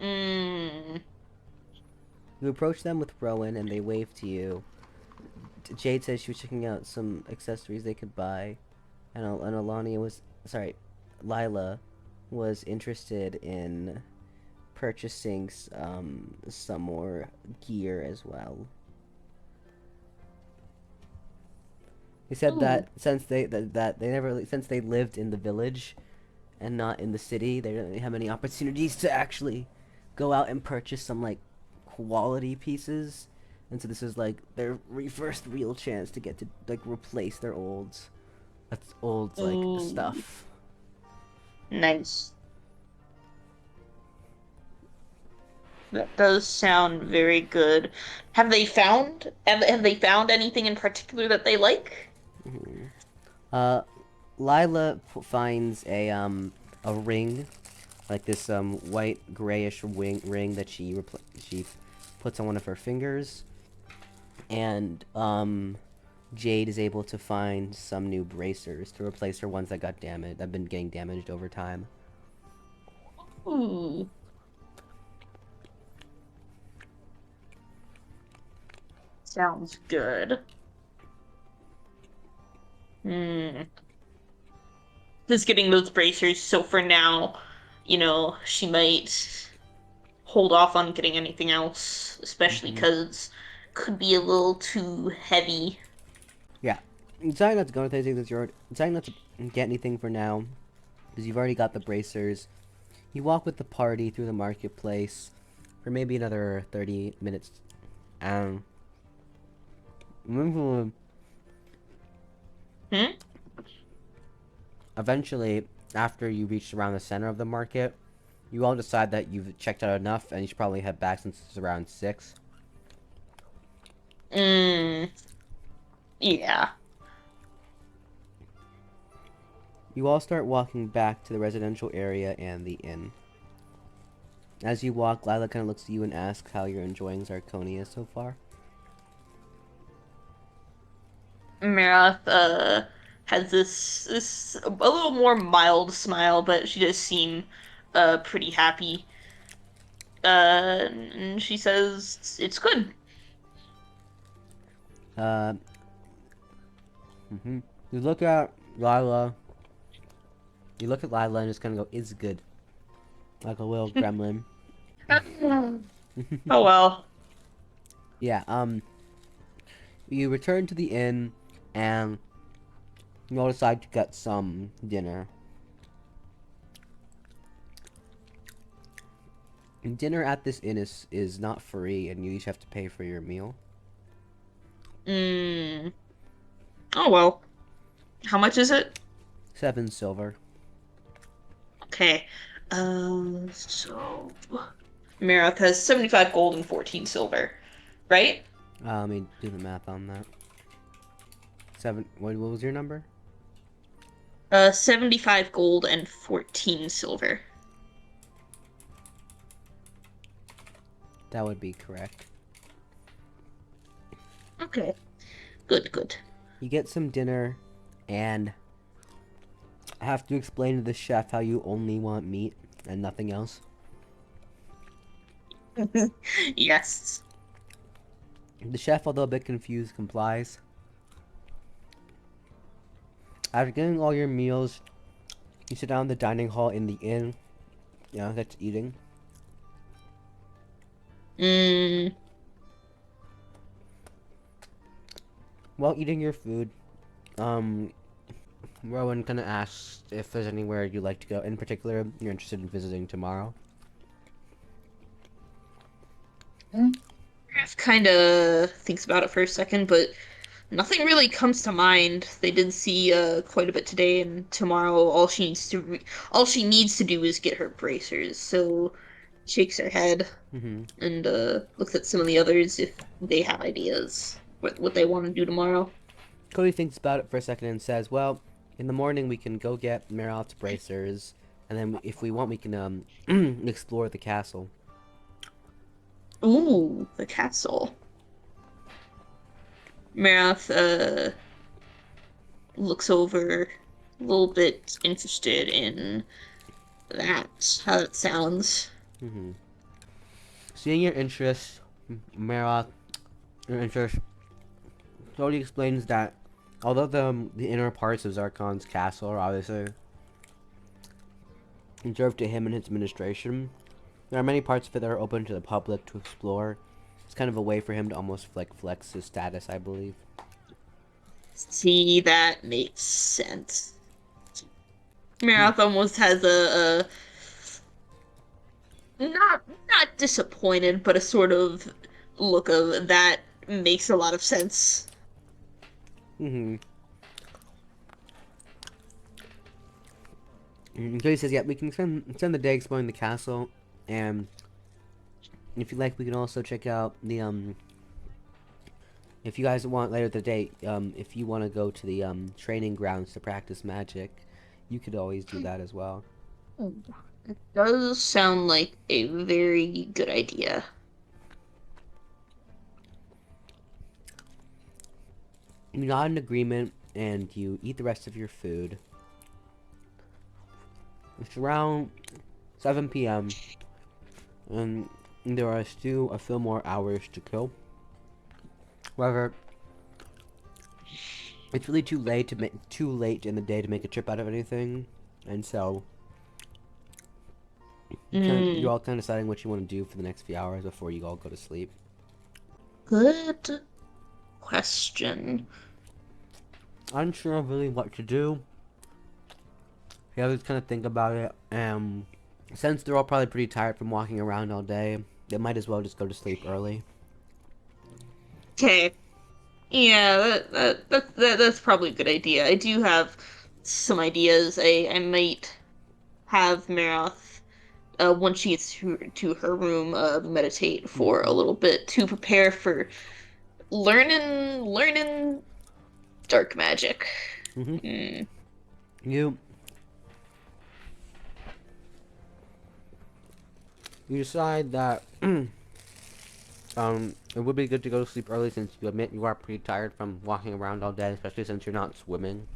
Mm. You approach them with Rowan, and they wave to you. Jade says she was checking out some accessories they could buy, and Lila was interested in purchasing some more gear as well. He said that since since they lived in the village and not in the city, they didn't really have any opportunities to actually go out and purchase some like quality pieces, and so this is like their first real chance to get to like replace their old stuff. Nice. That does sound very good. Have they found anything in particular that they like? Lila finds a ring, like this white grayish ring that she puts on one of her fingers, and Jade is able to find some new bracers to replace her ones that got damaged. That have been getting damaged over time. Ooh. Sounds good. Just getting those bracers, so for now, she might hold off on getting anything else, especially because could be a little too heavy. Yeah. Deciding not to go into anything that you're deciding not to get anything for now, because you've already got the bracers. You walk with the party through the marketplace for maybe another 30 minutes. Eventually, after you reach around the center of the market, you all decide that you've checked out enough and you should probably head back since it's around 6. Yeah. You all start walking back to the residential area and the inn. As you walk, Lila kind of looks at you and asks how you're enjoying Zarconia so far. Maroth has this a little more mild smile, but she does seem pretty happy. And she says it's good. You look at Lila. You look at Lila and just kind of go, "It's good," like a little gremlin. Oh well. Yeah. You return to the inn, and you all decide to get some dinner. Dinner at this inn is not free, and you each have to pay for your meal. Oh well. How much is it? 7 silver. Okay. So Maroth has 75 gold and 14 silver, right? Let me do the math on that. 7. What was your number? 75 gold and 14 silver. That would be correct. Okay. Good. You get some dinner, and I have to explain to the chef how you only want meat and nothing else. Yes. The chef, although a bit confused, complies. After getting all your meals, you sit down in the dining hall in the inn. That's eating. While eating your food, Rowan kind of asks if there's anywhere you'd like to go. In particular, you're interested in visiting tomorrow. Kind of thinks about it for a second, but Nothing really comes to mind. They did see quite a bit today, and tomorrow all she needs to do is get her bracers. So shakes her head Mm-hmm. and looks at some of the others if they have ideas what they want to do tomorrow. Cody thinks about it for a second and says, "Well, in the morning we can go get Maroth's bracers, and then if we want, we can explore the castle." Ooh, the castle. Maroth looks over, a little bit interested in that. How that sounds. Mm-hmm. Seeing your interest, Maroth, your interest, Cody explains that although the inner parts of Zarkon's castle are obviously reserved to him and his administration, there are many parts of it that are open to the public to explore. It's kind of a way for him to almost like flex his status, I believe. See, that makes sense. Maroth almost has a not disappointed, but a sort of look of that makes a lot of sense. Mm-hmm. And Cody says, "Yeah, we can spend the day exploring the castle, and if you like, we can also check out the If you guys want later the day, if you want to go to the training grounds to practice magic, you could always do that as well." It does sound like a very good idea. You nod in agreement, and you eat the rest of your food. It's around 7 p.m. and there are still a few more hours to kill. However, it's really too late in the day to make a trip out of anything, and so you're all kind of deciding what you want to do for the next few hours before you all go to sleep. Good question. Unsure of really what to do. You have to kind of think about it, and since they're all probably pretty tired from walking around all day, they might as well just go to sleep early. Okay. Yeah, that's probably a good idea. I do have some ideas. I might have Maroth, once she gets to her room, meditate for a little bit to prepare for learning dark magic. Mm-hmm. Mm. You decide that it would be good to go to sleep early since you admit you are pretty tired from walking around all day, especially since you're not swimming.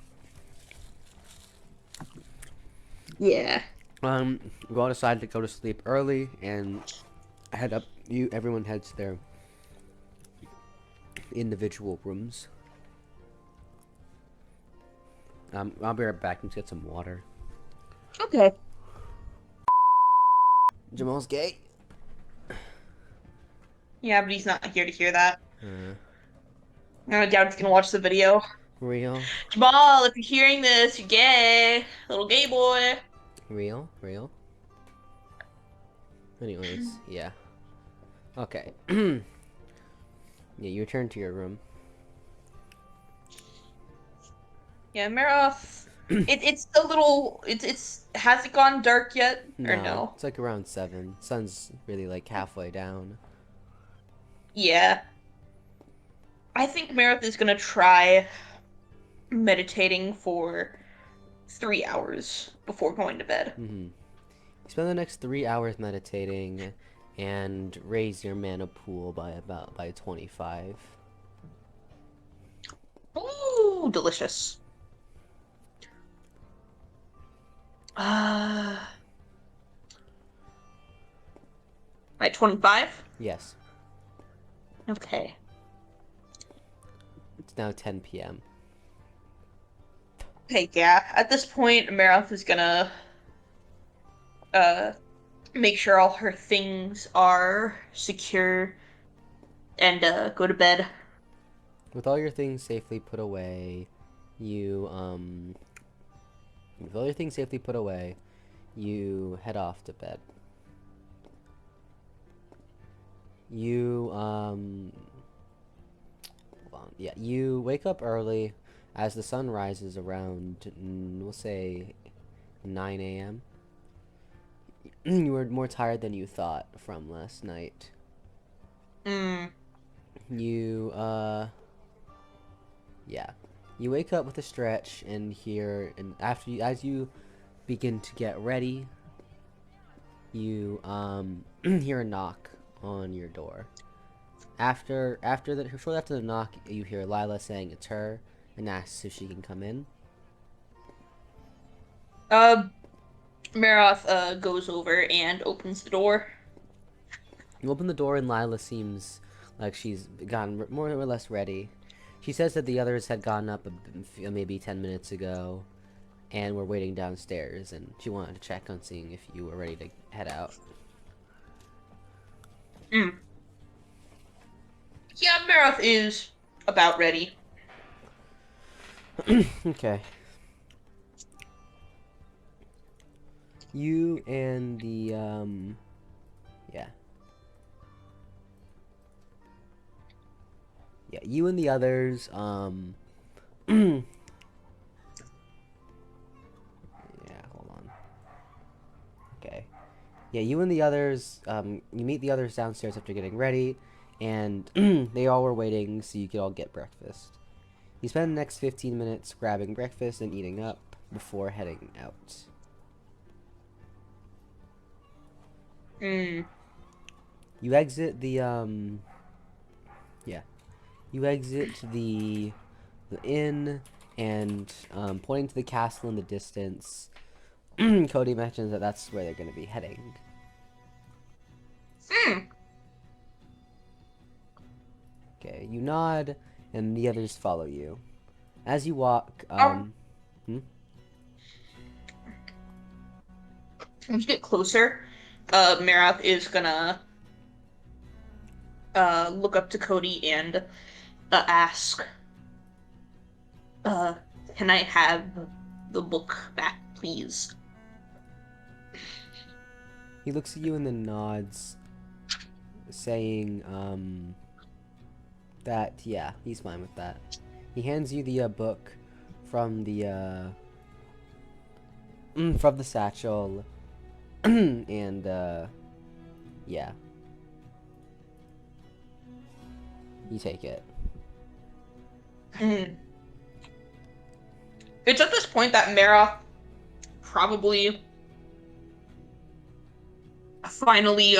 Yeah. You all decide to go to sleep early and head up. Everyone heads to their individual rooms. I'll be right back and get some water. Okay. Jamal's gay. Yeah, but he's not here to hear that. Uh, I doubt he's gonna watch the video. real, Jamal, if you're hearing this, you're gay. Little gay boy. real. Anyways, yeah. Okay. Yeah, you return to your room. Yeah, Maroth. It's a little. It's has it gone dark yet or no? It's like around 7. Sun's really like halfway down. Yeah. I think Maroth is gonna try meditating for 3 hours before going to bed. Mm-hmm. You spend the next 3 hours meditating and raise your mana pool by 25. Ooh, delicious. By 25? Yes. Okay. It's now 10 p.m. Okay, yeah. At this point, Maroth is gonna make sure all her things are secure and go to bed. With all your things safely put away, you head off to bed. You hold on. Yeah, you wake up early as the sun rises around, we'll say, 9 a.m. You were more tired than you thought from last night. Mm. You, yeah. You wake up with a stretch and as you begin to get ready, you, hear a knock on your door. Shortly after the knock, you hear Lila saying it's her and asks if she can come in. Maroth goes over and opens the door. You open the door and Lila seems like she's gotten more or less ready. She says that the others had gone up maybe 10 minutes ago and were waiting downstairs, and she wanted to check on seeing if you were ready to head out. Mm. Yeah, Maroth is about ready. Okay. You and the, yeah. Yeah, you and the others, yeah, hold on. Okay. Yeah, you and the others, you meet the others downstairs after getting ready, and they all were waiting so you could all get breakfast. You spend the next 15 minutes grabbing breakfast and eating up before heading out. Mm. You exit the, yeah. You exit the inn, and, pointing to the castle in the distance, Cody mentions that that's where they're going to be heading. Mm. Okay, you nod, and the others follow you. As you walk, As you get closer, Maroth is gonna look up to Cody and ask, can I have the book back, please? he looks at you and then nods, saying, that, yeah, he's fine with that. He hands you the, book from the satchel, and, yeah. You take it. Mm. It's at this point that Maroth probably finally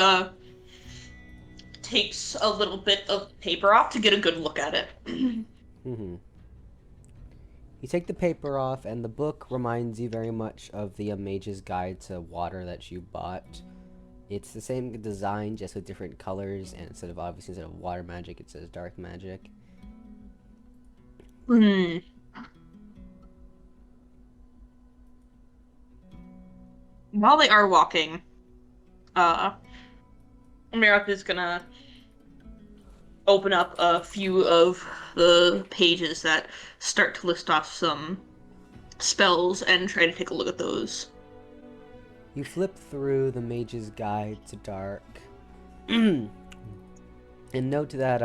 takes a little bit of paper off to get a good look at it. Mm-hmm. You take the paper off, and the book reminds you very much of the Mage's Guide to Water that you bought. It's the same design, just with different colors, and instead of water magic, it says dark magic. Hmm. While they are walking, Maroth is gonna open up a few of the pages that start to list off some spells and try to take a look at those. You flip through the Mage's Guide to Dark, and note that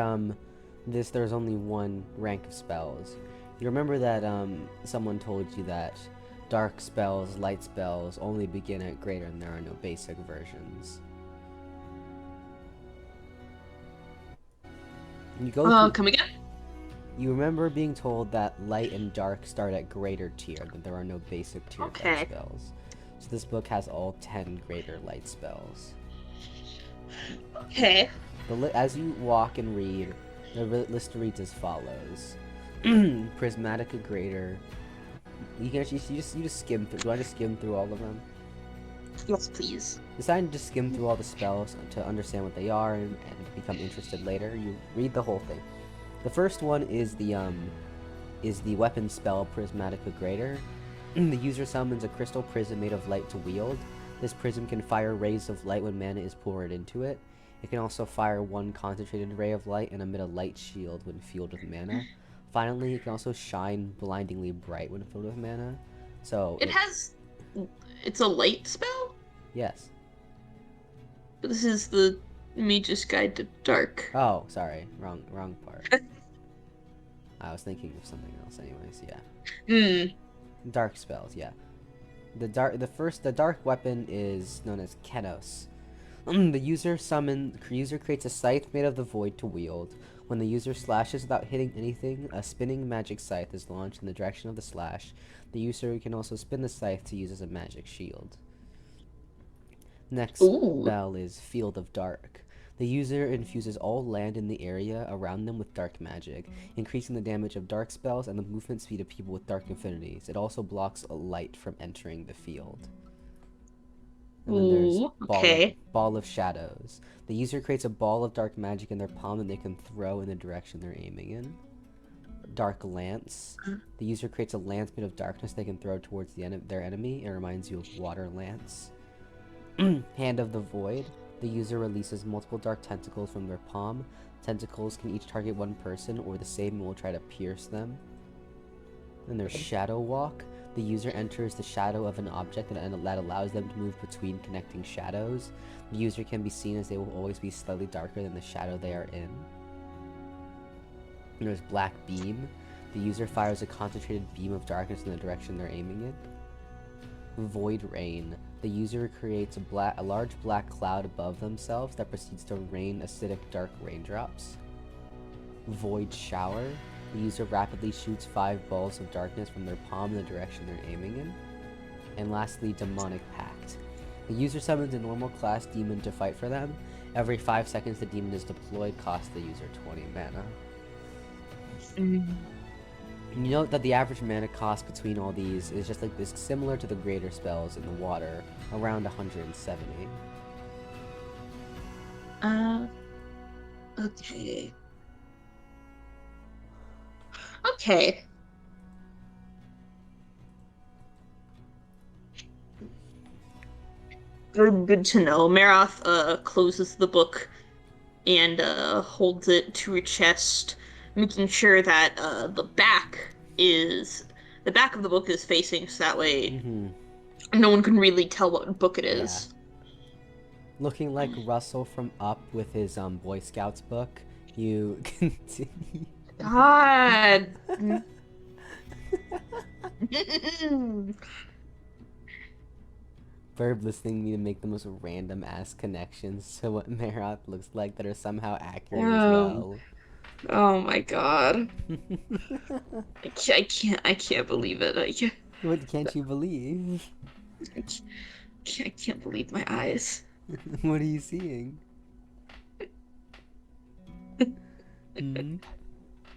there's only one rank of spells. You remember that someone told you that dark spells, light spells only begin at greater, and there are no basic versions. You go Come again? You remember being told that light and dark start at greater tier, that there are no basic tier dark Okay. spells. So this book has all 10 greater light spells. Okay. As you walk and read, the list reads as follows: Prismatica Greater. You just skim through. Do I just skim through all of them? Yes, please. Decide to just skim through all the spells to understand what they are and become interested later. You read the whole thing. The first one is the weapon spell Prismatica Greater. The user summons a crystal prism made of light to wield. This prism can fire rays of light when mana is poured into it. It can also fire one concentrated ray of light and emit a light shield when filled with mana. Finally, it can also shine blindingly bright when filled with mana. So It's a light spell? yes. But this is the Mage's Guide to Dark. Oh, sorry, wrong part. I was thinking of something else anyways, yeah. Hmm. Dark spells, yeah. The dark weapon is known as Kenos. The user creates a scythe made of the void to wield. When the user slashes without hitting anything, a spinning magic scythe is launched in the direction of the slash. The user can also spin the scythe to use as a magic shield. Next Ooh. spell is Field of Dark. The user infuses all land in the area around them with dark magic, increasing the damage of dark spells and the movement speed of people with dark affinities. It also blocks light from entering the field. And then there's Ooh. Okay. Ball of Shadows. The user creates a ball of dark magic in their palm that they can throw in the direction they're aiming in. Dark Lance. The user creates a lance made of darkness they can throw towards their enemy. It reminds you of Water Lance. Hand of the Void. The user releases multiple dark tentacles from their palm. Tentacles can each target one person or the same and will try to pierce them. Then there's Shadow Walk. The user enters the shadow of an object that allows them to move between connecting shadows. The user can be seen as they will always be slightly darker than the shadow they are in. And there's Black Beam. The user fires a concentrated beam of darkness in the direction they're aiming in. Void Rain. The user creates a large black cloud above themselves that proceeds to rain acidic dark raindrops. Void Shower. The user rapidly shoots 5 balls of darkness from their palm in the direction they're aiming in. And lastly, Demonic Pact. The user summons a normal class demon to fight for them. Every 5 seconds the demon is deployed, costs the user 20 mana. You note that the average mana cost between all these is just like this, similar to the greater spells in the water, around 170. Okay. Okay. Good to know. Maroth closes the book and holds it to her chest, making sure that the back of the book is facing, so that way no one can really tell what book it is. Looking like Russell from Up with his Boy Scouts book, you continue. God. Verb listening to me to make the most random ass connections to what Maroth looks like that are somehow accurate as well. Oh my god. I can't believe it. What can't you believe? I can't believe my eyes. What are you seeing?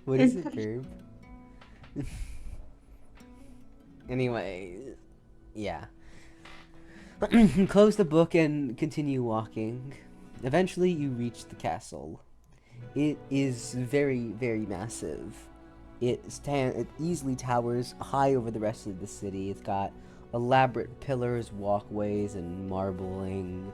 What is it, Verb? Anyway, yeah. Close the book and continue walking. Eventually, you reach the castle. It is very, very massive. It easily towers high over the rest of the city. It's got elaborate pillars, walkways, and marbling.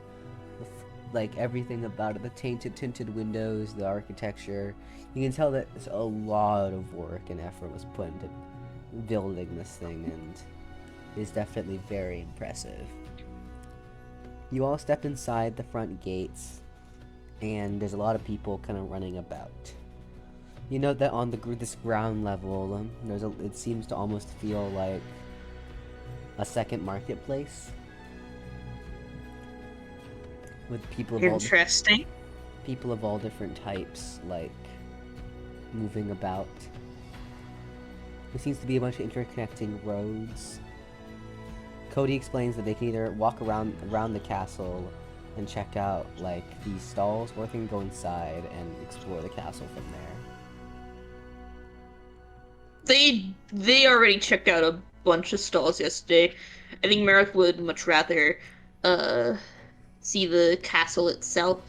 Like everything about it, the tinted windows, the architecture. You can tell that a lot of work and effort was put into building this thing, and it's definitely very impressive. You all step inside the front gates, and there's a lot of people kind of running about. You note that on this ground level, it seems to almost feel like a second marketplace with people of all different types, like moving about. There seems to be a bunch of interconnecting roads. Cody explains that they can either walk around the castle and check out like these stalls, or they can go inside and explore the castle from there. They already checked out a bunch of stalls yesterday. I think Maroth would much rather see the castle itself.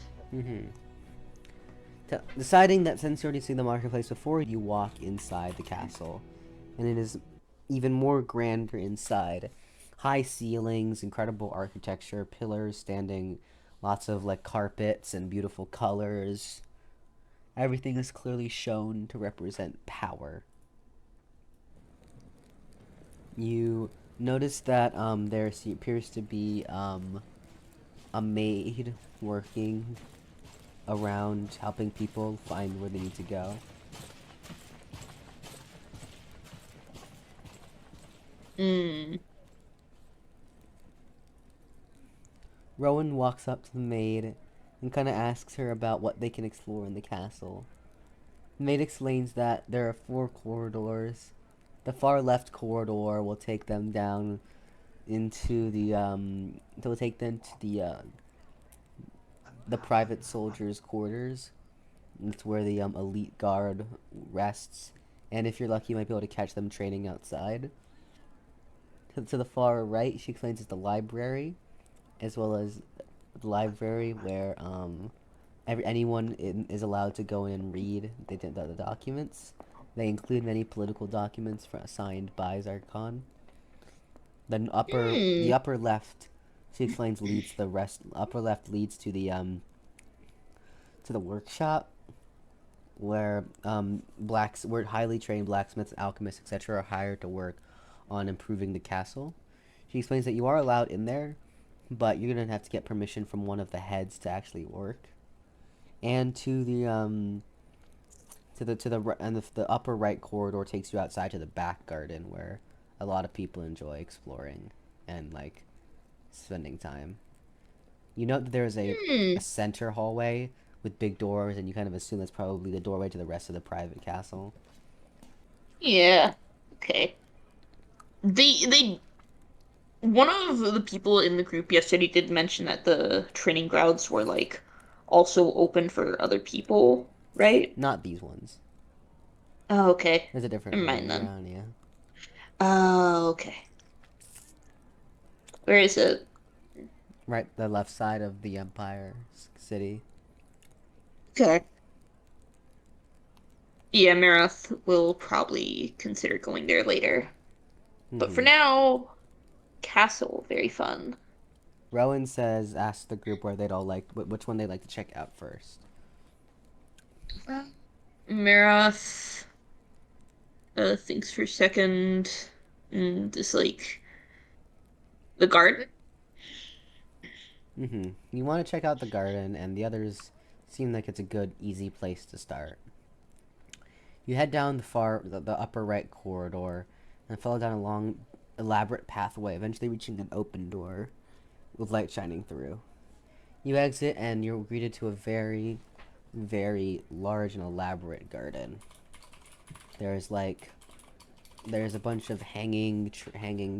Deciding that since you already seen the marketplace before, you walk inside the castle, and it is even more grander inside. High ceilings, incredible architecture, pillars standing, lots of like carpets and beautiful colors. Everything is clearly shown to represent power. You notice that there appears to be a maid working around helping people find where they need to go. Mm. Rowan walks up to the maid and kind of asks her about what they can explore in the castle. The maid explains that there are 4 corridors. The far left corridor will take them down into will take them to the private soldiers' quarters. It's where the elite guard rests, and if you're lucky, you might be able to catch them training outside. To the far right, she explains it's the library, as well as the library where anyone is allowed to go in and read the documents. They include many political documents signed by Zarkon. The Hmm. upper left, she explains, leads the rest. Upper left leads to the workshop, where where highly trained blacksmiths, alchemists, etc. are hired to work on improving the castle. She explains that you are allowed in there, but you're gonna have to get permission from one of the heads to actually work. And the upper right corridor takes you outside to the back garden, where a lot of people enjoy exploring and like spending time. You note that there is Hmm. a center hallway with big doors, and you kind of assume that's probably the doorway to the rest of the private castle. Yeah. Okay. They one of the people in the group yesterday did mention that the training grounds were like also open for other people, right? Not these ones. Oh, okay. There's a different Never mind training then. ground, yeah. Oh, okay. Where is it? Right, the left side of the Empire City. Okay. Yeah, Maroth will probably consider going there later. But for Mm-hmm. now, castle, very fun. Rowan asks the group where they'd all like, which one they'd like to check out first. Maroth thinks for a second, and is like the garden. Mm-hmm. You want to check out the garden, and the others seem like it's a good, easy place to start. You head down the upper right corridor, and follow down a long, elaborate pathway, eventually reaching an open door with light shining through. You exit, and you're greeted to a very, very large and elaborate garden. There's like there's a bunch of hanging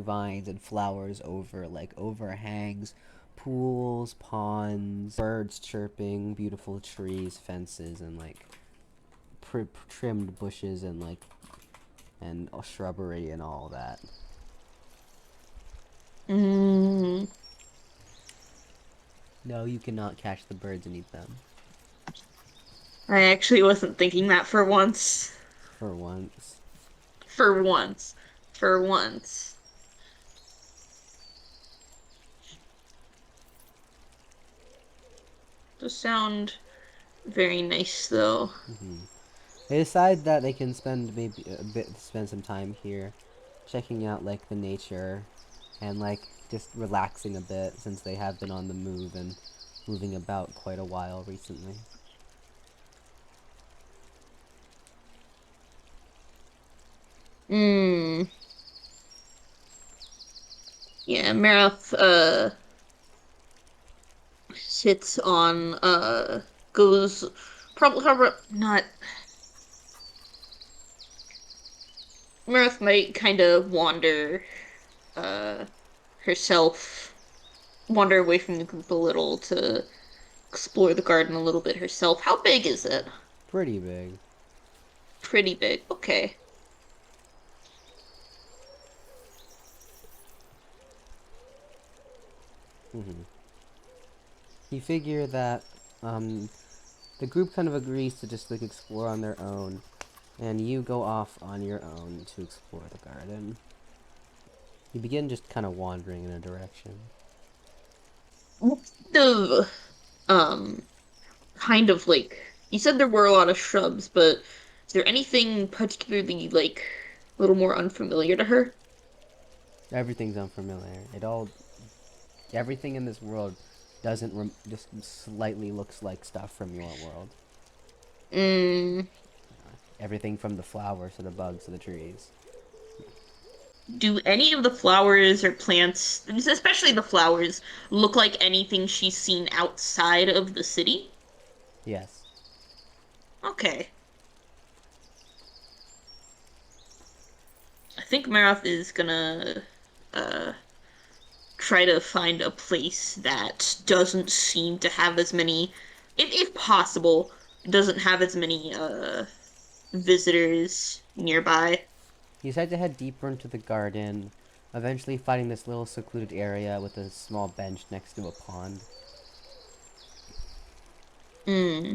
vines and flowers over overhangs, pools, ponds, birds chirping, beautiful trees, fences, and like trimmed bushes and and shrubbery and all that. Mm, No, you cannot catch the birds and eat them. I actually wasn't thinking that for once. For once. For once. For once. Does sound very nice though. Hmm. They decide that they can spend some time here, checking out like the nature, and like just relaxing a bit since they have been on the move and moving about quite a while recently. Mm. Yeah, Maroth sits on goes probably not Maroth might kind of uh herself wander away from the group a little to explore the garden a little bit herself. How big is it? Pretty big. Pretty big. Okay. Hmm. You figure that um, the group kind of agrees to just like explore on their own, and you go off on your own to explore the garden. You begin just kind of wandering in a direction. The um kind of like you said there were a lot of shrubs, but is there anything particularly like a little more unfamiliar to her? Everything's unfamiliar. Everything in this world doesn't just slightly looks like stuff from your world. Mm, Everything from the flowers to the bugs to the trees. Do any of the flowers or plants, especially the flowers, look like anything she's seen outside of the city? Yes. Okay. I think Maroth is gonna uh try to find a place that doesn't seem to have as many, if possible, doesn't have as many visitors nearby. You decide to head deeper into the garden, eventually finding this little secluded area with a small bench next to a pond. Hmm.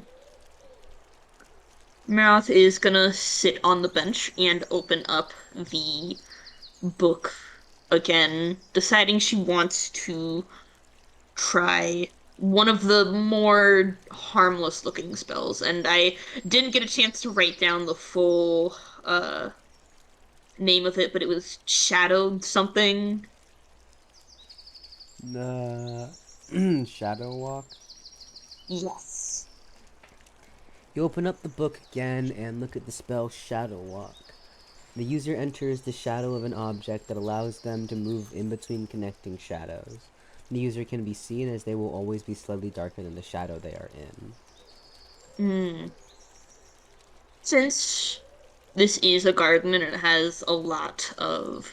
Maroth is gonna sit on the bench and open up the book again, deciding she wants to try one of the more harmless looking spells. And I didn't get a chance to write down the full name of it, but it was Shadowed something. Shadow Walk. Yes. You open up the book again and look at the spell Shadow Walk. The user enters the shadow of an object that allows them to move in between connecting shadows. The user can be seen as they will always be slightly darker than the shadow they are in. Hmm. Since this is a garden and it has a lot of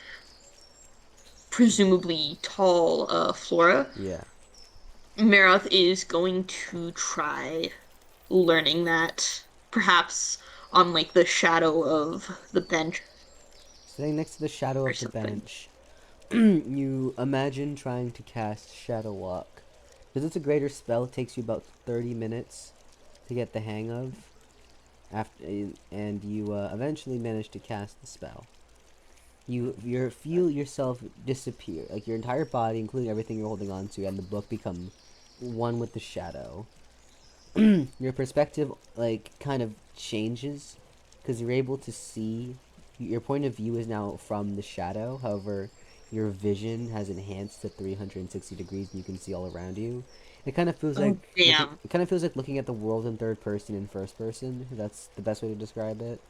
presumably tall flora, Yeah. Maroth is going to try learning that, perhaps on like the shadow of the bench Sitting next to the shadow or of the something. bench, you imagine trying to cast Shadow Walk. Because it's a greater spell, it takes you about 30 minutes to get the hang of. And you eventually manage to cast the spell. You feel yourself disappear, like your entire body, including everything you're holding on to, and the book become one with the shadow. Your perspective, like, kind of changes because you're able to see. Your point of view is now from the shadow. However, your vision has enhanced to 360 degrees, and you can see all around you. It kind of feels like Oh, damn. it kind of feels like looking at the world in third person and first person. That's the best way to describe it.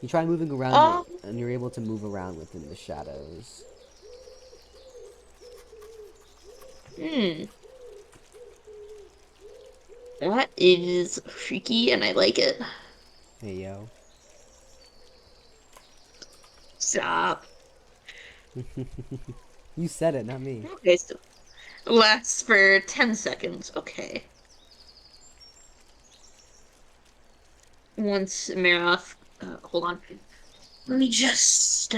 You try moving around, Um, and you're able to move around within the shadows. hmm. That is freaky and I like it. Hey yo. Stop. You said it, not me. Okay, so lasts for 10 seconds. Okay. Once Maroth, hold on. Let me just,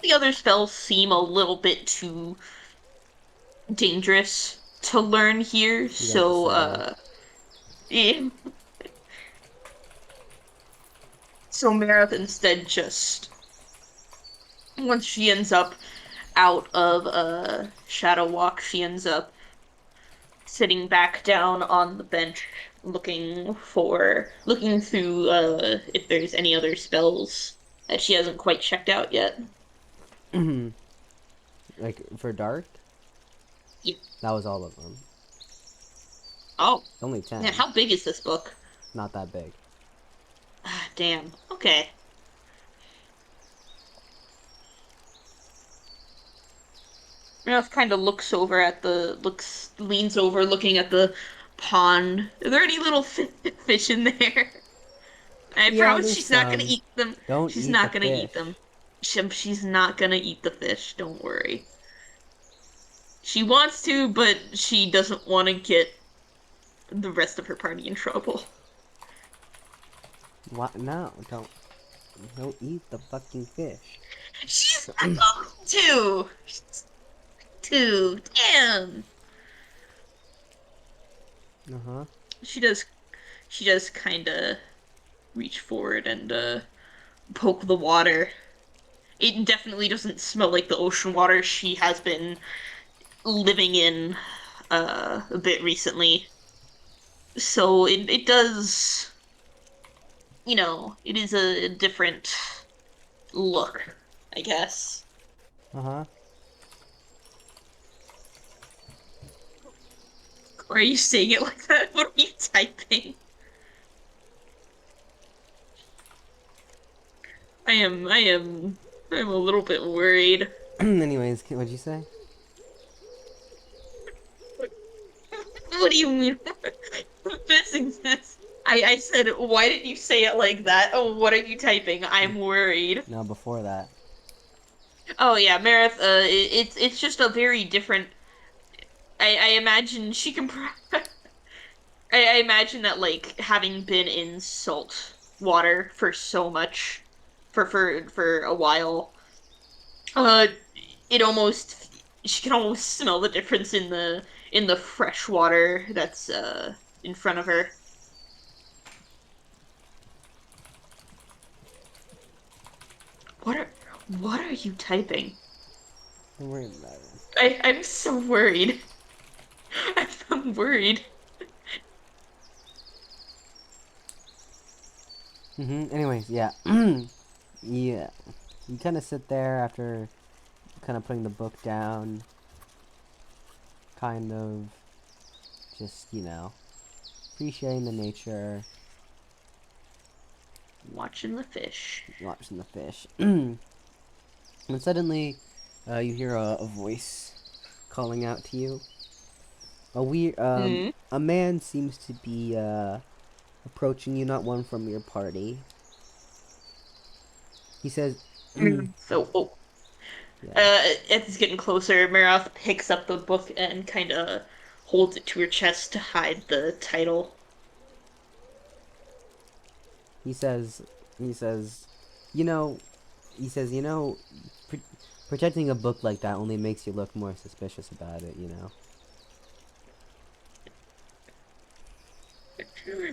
the other spells seem a little bit too dangerous to learn here, You don't so, say. yeah. So Maroth instead just, once she ends up out of Shadow Walk, she ends up sitting back down on the bench looking through if there's any other spells that she hasn't quite checked out yet. Like, for dark? Yeah. That was all of them. Oh, It's only man, 10. how big is this book? Not that big. Ah, damn. Okay. Ralph kind of leans over looking at the pond. Are there any little fish in there? I Yeah, promise there's she's not gonna some. eat them. Don't She's eat the not gonna fish. eat them. She's not gonna eat the fish, don't worry. She wants to, but she doesn't want to get the rest of her party in trouble. What? No, don't. Don't eat the fucking fish. She's not going to! Damn! Uh-huh. She does, she does kinda reach forward and, poke the water. It definitely doesn't smell like the ocean water she has been living in, a bit recently. So it does, it is a different look, I guess. Uh-huh. Why are you saying it like that? What are you typing? I'm a little bit worried. Anyways, what'd you say? What do you mean? This exists. I said, why did you say it like that? Oh, what are you typing? I'm worried. No, before that. Oh yeah, Maroth, it's just a very different. I imagine she can. I imagine that like having been in salt water for so much, for a while, uh, it almost she can almost smell the difference in the fresh water that's in front of her. What are what are you typing? Don't worry about it. I'm so worried. I'm worried. Anyways, yeah. Yeah. You kind of sit there after kind of putting the book down. Kind of just, appreciating the nature, Watching the fish. watching the fish. And suddenly, you hear a voice calling out to you. Hmm. A man seems to be, approaching you, not one from your party. He says, So, yeah. as it's getting closer, Maroth picks up the book and kind of holds it to her chest to hide the title. He says, he says, you know, he says, pr- protecting a book like that only makes you look more suspicious about it.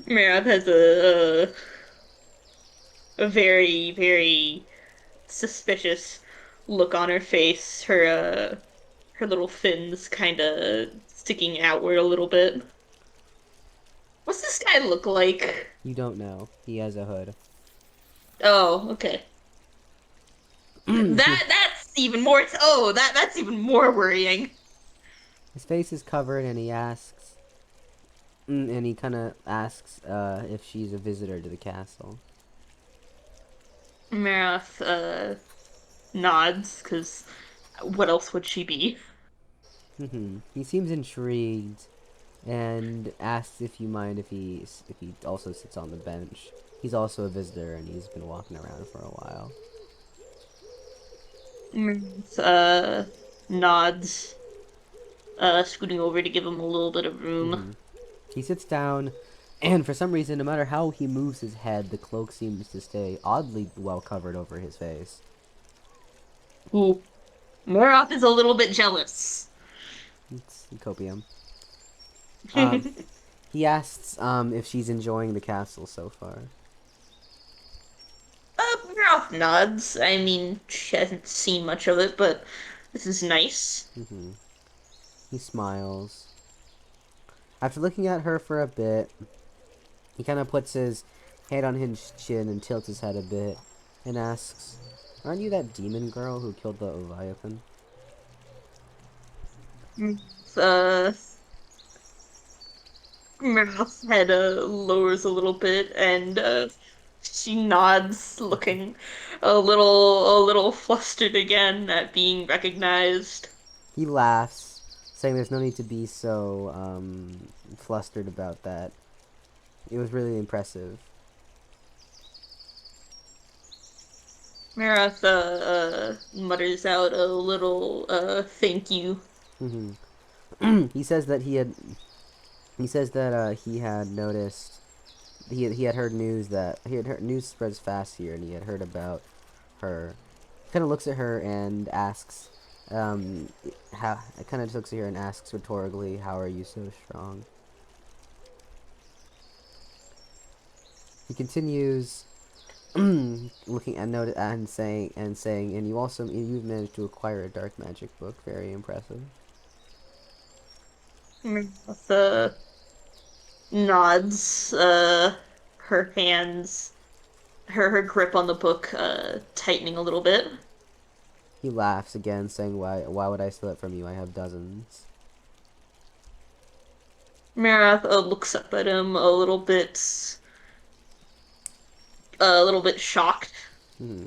Maroth has a very, very suspicious look on her face. Her little fins kind of sticking outward a little bit. What's this guy look like? You don't know. He has a hood. Oh, okay. That's even more. Oh, that's even more worrying. His face is covered, and he asks, and he kind of asks if she's a visitor to the castle. Maroth nods because what else would she be? He seems intrigued, and asks if you mind if he also sits on the bench. He's also a visitor, and he's been walking around for a while. Maroth nods, scooting over to give him a little bit of room. He sits down, and for some reason, no matter how he moves his head, the cloak seems to stay oddly well covered over his face. Ooh, Maroth is a little bit jealous. It's copium. Um, he asks if she's enjoying the castle so far. Maroth nods. I mean, she hasn't seen much of it, but this is nice. He smiles. After looking at her for a bit, he kind of puts his hand on his chin and tilts his head a bit, and asks, "Aren't you that demon girl who killed the Leviathan?" Uh, Maroth's head lowers a little bit, and she nods, looking a little flustered again at being recognized. He laughs, saying there's no need to be so flustered about that. It was really impressive. Maroth mutters out a little thank you. He says that he had noticed he had heard news that he had heard news spreads fast here, and he had heard about her. Kind of looks at her and asks, how kind of looks at her and asks rhetorically, "How are you so strong?" He continues, looking at note and saying, and you've managed to acquire a dark magic book. Very impressive. Maroth nods, her hands, her grip on the book tightening a little bit. He laughs again, saying, Why would I steal it from you? I have dozens." Maroth looks up at him a little bit shocked, Hmm.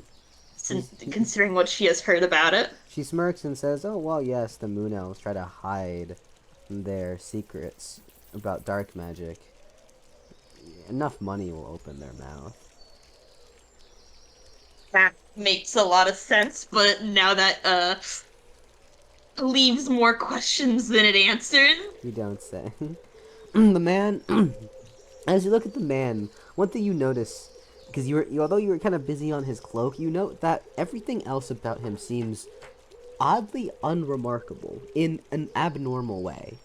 considering what she has heard about it. She smirks and says, "Oh, well, yes, the Moon Elves try to hide their secrets about dark magic. Enough money will open their mouth." That makes a lot of sense, but now that leaves more questions than it answered. You don't say. The man, as you look at the man, one thing you notice, because although you were kind of busy on his cloak, you note that everything else about him seems oddly unremarkable in an abnormal way.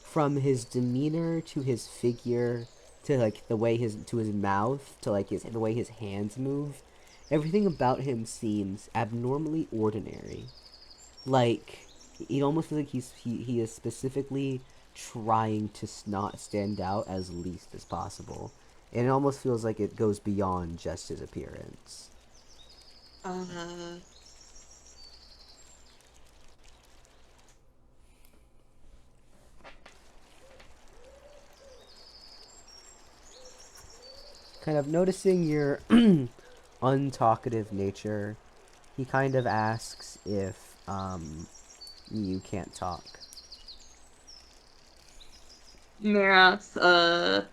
From his demeanor to his figure to like the way his mouth to like the way his hands move, everything about him seems abnormally ordinary. Like it almost feels like he is specifically trying to not stand out as least as possible, and it almost feels like it goes beyond just his appearance. Uh, Kind of noticing your untalkative nature, he kind of asks if you can't talk. Maroth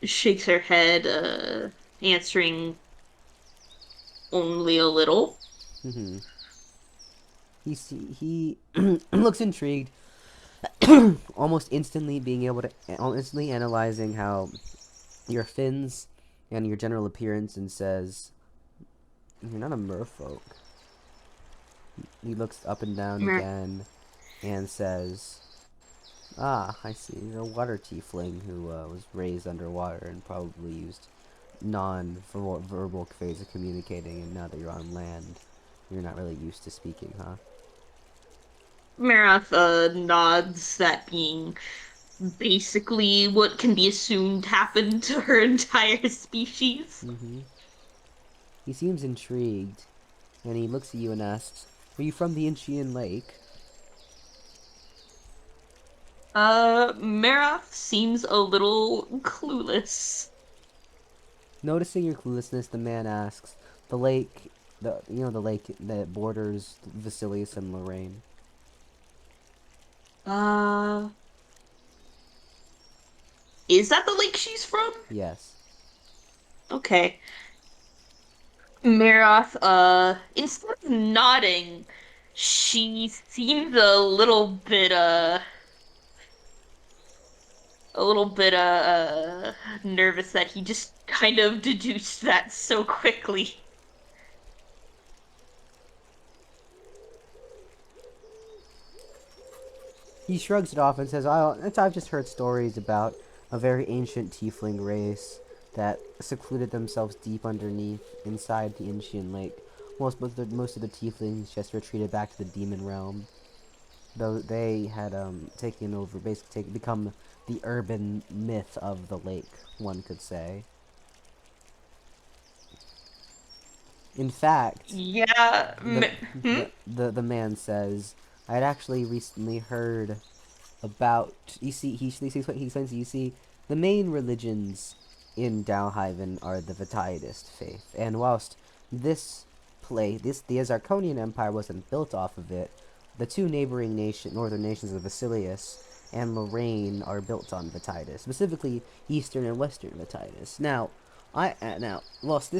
shakes her head, answering only a little. Hmm. He looks intrigued, almost instantly instantly analyzing how your fins and your general appearance, and says, "You're not a merfolk." He looks up and down Mer- again and says, "Ah, I see. You're a water tiefling who was raised underwater and probably used non-verbal ways of communicating, and now that you're on land, you're not really used to speaking, huh?" Maroth nods, that being basically what can be assumed happened to her entire species. Mm-hmm. He seems intrigued, and he looks at you and asks, "Were you from the Incheon Lake?" Maroth seems a little clueless. Noticing your cluelessness, the man asks, "The lake, the lake that borders Vasilius and Lorraine." Uh, is that the lake she's from? Yes. Okay. Maroth, instead of nodding, she seems a little bit, nervous that he just kind of deduced that so quickly. He shrugs it off and says, I've just heard stories about a very ancient tiefling race that secluded themselves deep underneath, inside the Incheon Lake. Most of the tieflings just retreated back to the demon realm, though they had taken over, become the urban myth of the lake, one could say. In fact, Yeah, hmm? the man says, I had actually recently heard about, he explains, you see, the main religions in Dalhaven are the Vitaidist faith, and whilst the Zarconian Empire wasn't built off of it, the two neighboring northern nations of Vasilius and Lorraine are built on Vitaidus, specifically Eastern and Western Vitaidus. Whilst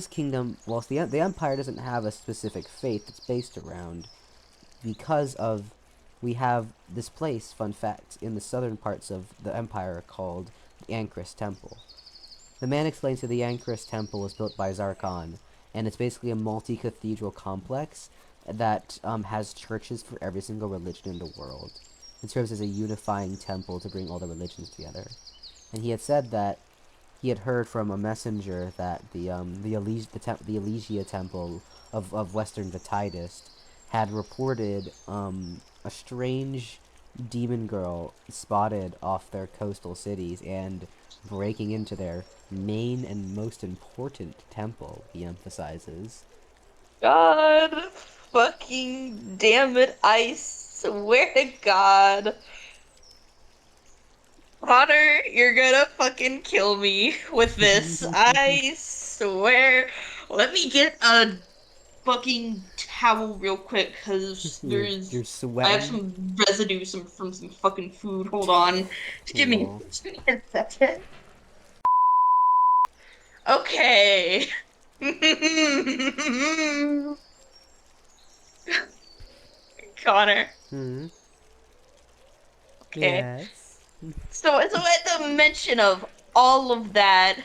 the Empire doesn't have a specific faith it's based around, because of we have this place, fun fact, in the southern parts of the Empire called the Ancris Temple. The man explains that the Ancris Temple was built by Zarkon, and it's basically a multi-cathedral complex that has churches for every single religion in the world. It serves as a unifying temple to bring all the religions together. And he had said that he had heard from a messenger that the Elegia Temple of Western Vitaidist had reported a strange demon girl spotted off their coastal cities and breaking into their main and most important temple, he emphasizes. God fucking damn it, I swear to God. Connor, you're gonna fucking kill me with this. I swear. Let me get a fucking towel real quick, cause You're I have sweating. some residue from some fucking food. Hold on. Lol. Just give me a second. Okay. Connor. Hmm. Okay. Yes. So at the mention of all of that,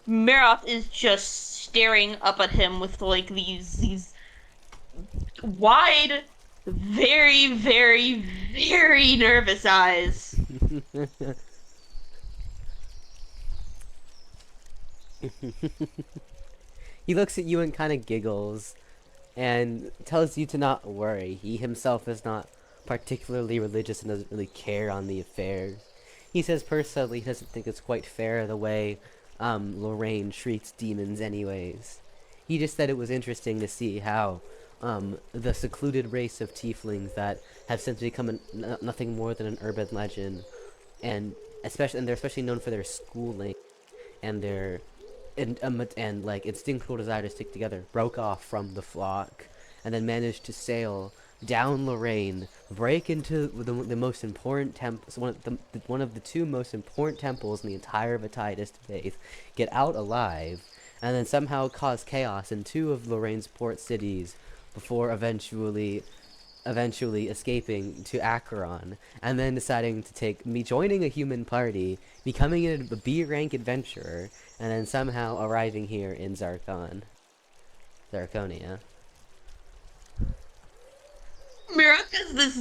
Maroth is just staring up at him with like these wide, very, very, very nervous eyes. He looks at you and kind of giggles and tells you to not worry. He himself is not particularly religious and doesn't really care on the affairs. He says personally he doesn't think it's quite fair the way Lorraine treats demons anyways. He just said it was interesting to see how the secluded race of tieflings that have since become nothing more than an urban legend, and they're especially known for their schooling and their and like instinctual desire to stick together, broke off from the flock, and then managed to sail down Lorraine, break into the most important temples, one of the two most important temples in the entire Vitidist faith, get out alive, and then somehow cause chaos in two of Lorraine's port cities before eventually escaping to Acheron, and then deciding to joining a human party, becoming a B-rank adventurer, and then somehow arriving here in Zarconia. Maroth has this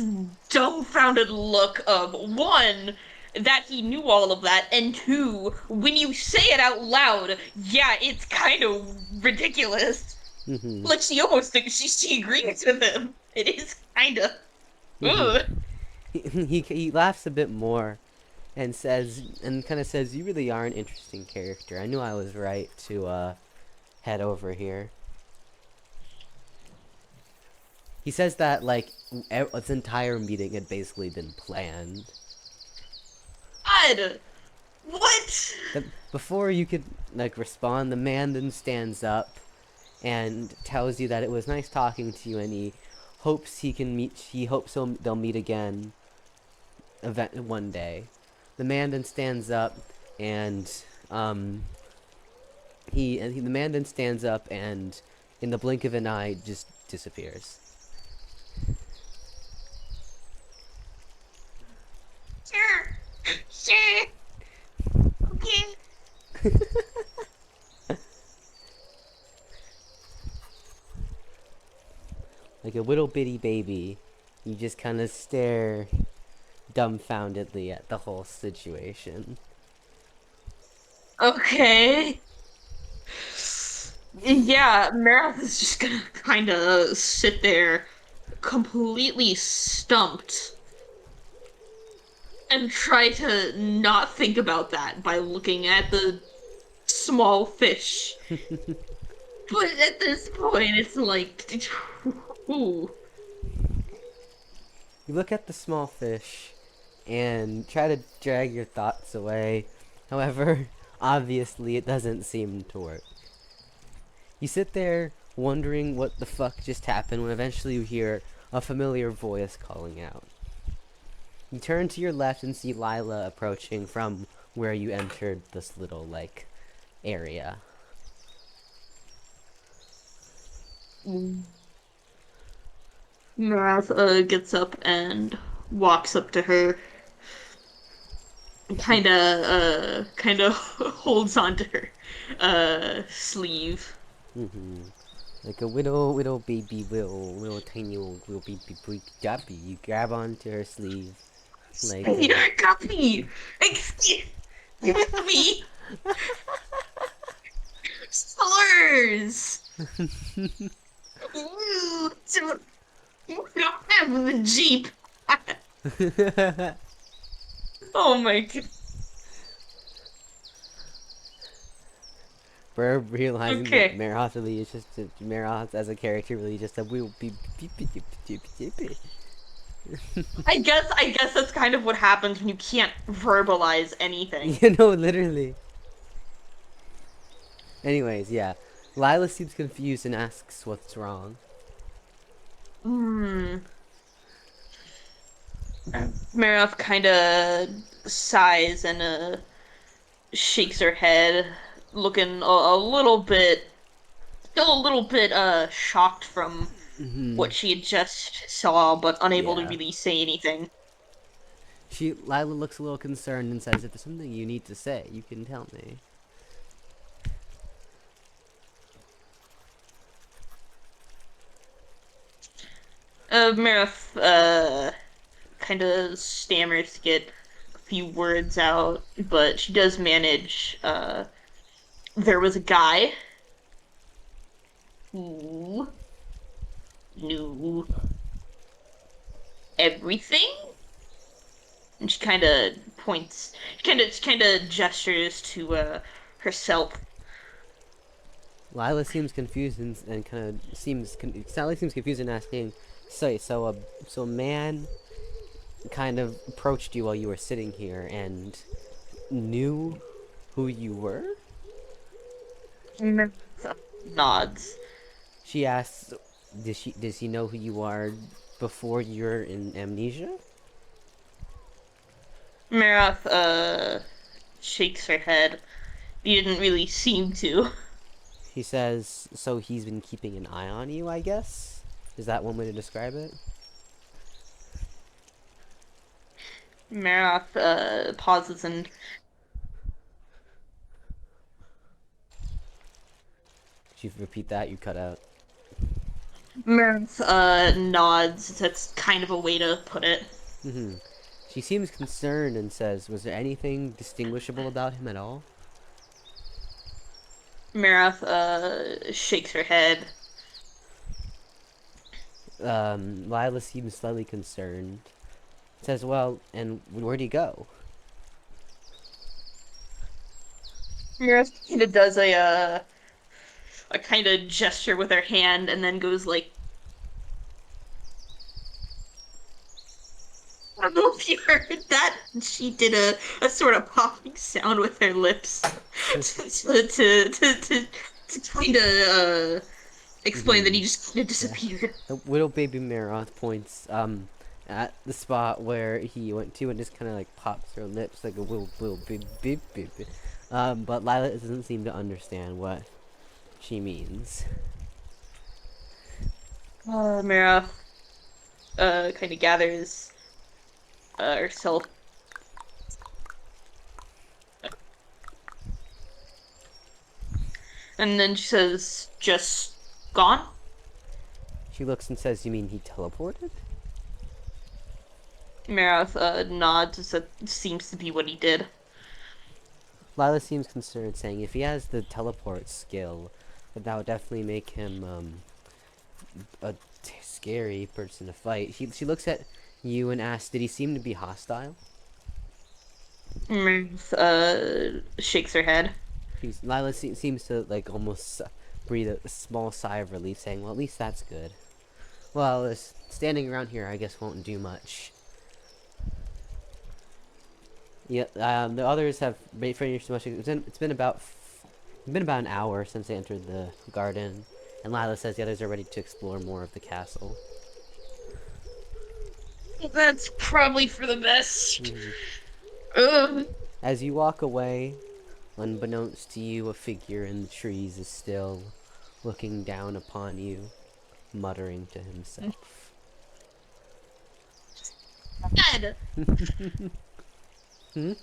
dumbfounded look of, one, that he knew all of that, and two, when you say it out loud, yeah, it's kind of ridiculous. Like, she almost thinks she agrees with him. It is kind of. Ugh. He laughs a bit more and kind of says, "You really are an interesting character. I knew I was right to head over here." He says that like this entire meeting had basically been planned. God! What? But before you could like respond, the man then stands up and tells you that it was nice talking to you, and he hopes they'll meet again one day. The man then stands up and the man then stands up and in the blink of an eye just disappears. Sure. Sure. Okay. Like a little bitty baby, you just kind of stare dumbfoundedly at the whole situation. Okay. Yeah, Maroth is just gonna kind of sit there, completely stumped, and try to not think about that by looking at the small fish. But at this point, it's like, ooh. You look at the small fish and try to drag your thoughts away. However, obviously it doesn't seem to work. You sit there wondering what the fuck just happened when eventually you hear a familiar voice calling out. You turn to your left and see Lila approaching from where you entered this little, like, area. Maroth gets up and walks up to her. Kinda holds onto her sleeve. Like a little baby, little tiny little baby guppy. You grab onto her sleeve. Like You're a guppy! Excuse me! Slurs! Ooh, don't have the Jeep. Oh my god. we're realizing Okay. that Maroth really is just Maroth as a character really just a will be I guess that's kind of what happens when you can't verbalize anything. You know, literally. Anyways, yeah. Lila seems confused and asks what's wrong. Hmm. Maroth kind of sighs and shakes her head, looking a little bit, still a little bit shocked from Hmm. what she had just saw, but unable to Yeah. really say anything. Lila looks a little concerned and says, if there's something you need to say, you can tell me. Maroth kind of stammers to get a few words out, but she does manage. There was a guy who knew everything, and she kind of points. She kind of gestures to herself. Lila seems confused and kind of Sally seems confused and asking, so a man kind of approached you while you were sitting here and knew who you were? Nods. She asks, does he know who you are before you're in amnesia? Maroth shakes her head. He didn't really seem to. He says, so he's been keeping an eye on you, I guess? Is that one way to describe it? Maroth pauses and If you repeat that, you cut out. Maroth nods. That's kind of a way to put it. Hmm. She seems concerned and says, was there anything distinguishable about him at all? Maroth shakes her head. Lila seems slightly concerned. Says, well, and where'd he go? Maroth kind of does a kind of gesture with her hand and then goes like, I don't know if you heard that. She did a sort of popping sound with her lips to kind of explain that he just kind of disappeared. The widow baby Maroth points at the spot where he went to and just kind of like pops her lips like a little bit. But Lila doesn't seem to understand what she means. Maroth kind of gathers herself. And then she says, just gone? She looks and says, you mean he teleported? Maroth nods as that seems to be what he did. Lila seems concerned, saying if he has the teleport skill, that would definitely make him a scary person to fight. She looks at you and asks, did he seem to be hostile? Maroth shakes her head. Lila seems to like almost breathe a small sigh of relief, saying, well, at least that's good. Well, standing around here, I guess, won't do much. Yeah, the others have finished much. It's been about an hour since they entered the garden, and Lila says the others are ready to explore more of the castle. That's probably for the best. As you walk away, unbeknownst to you, a figure in the trees is still looking down upon you, muttering to himself. Dad. Hmm?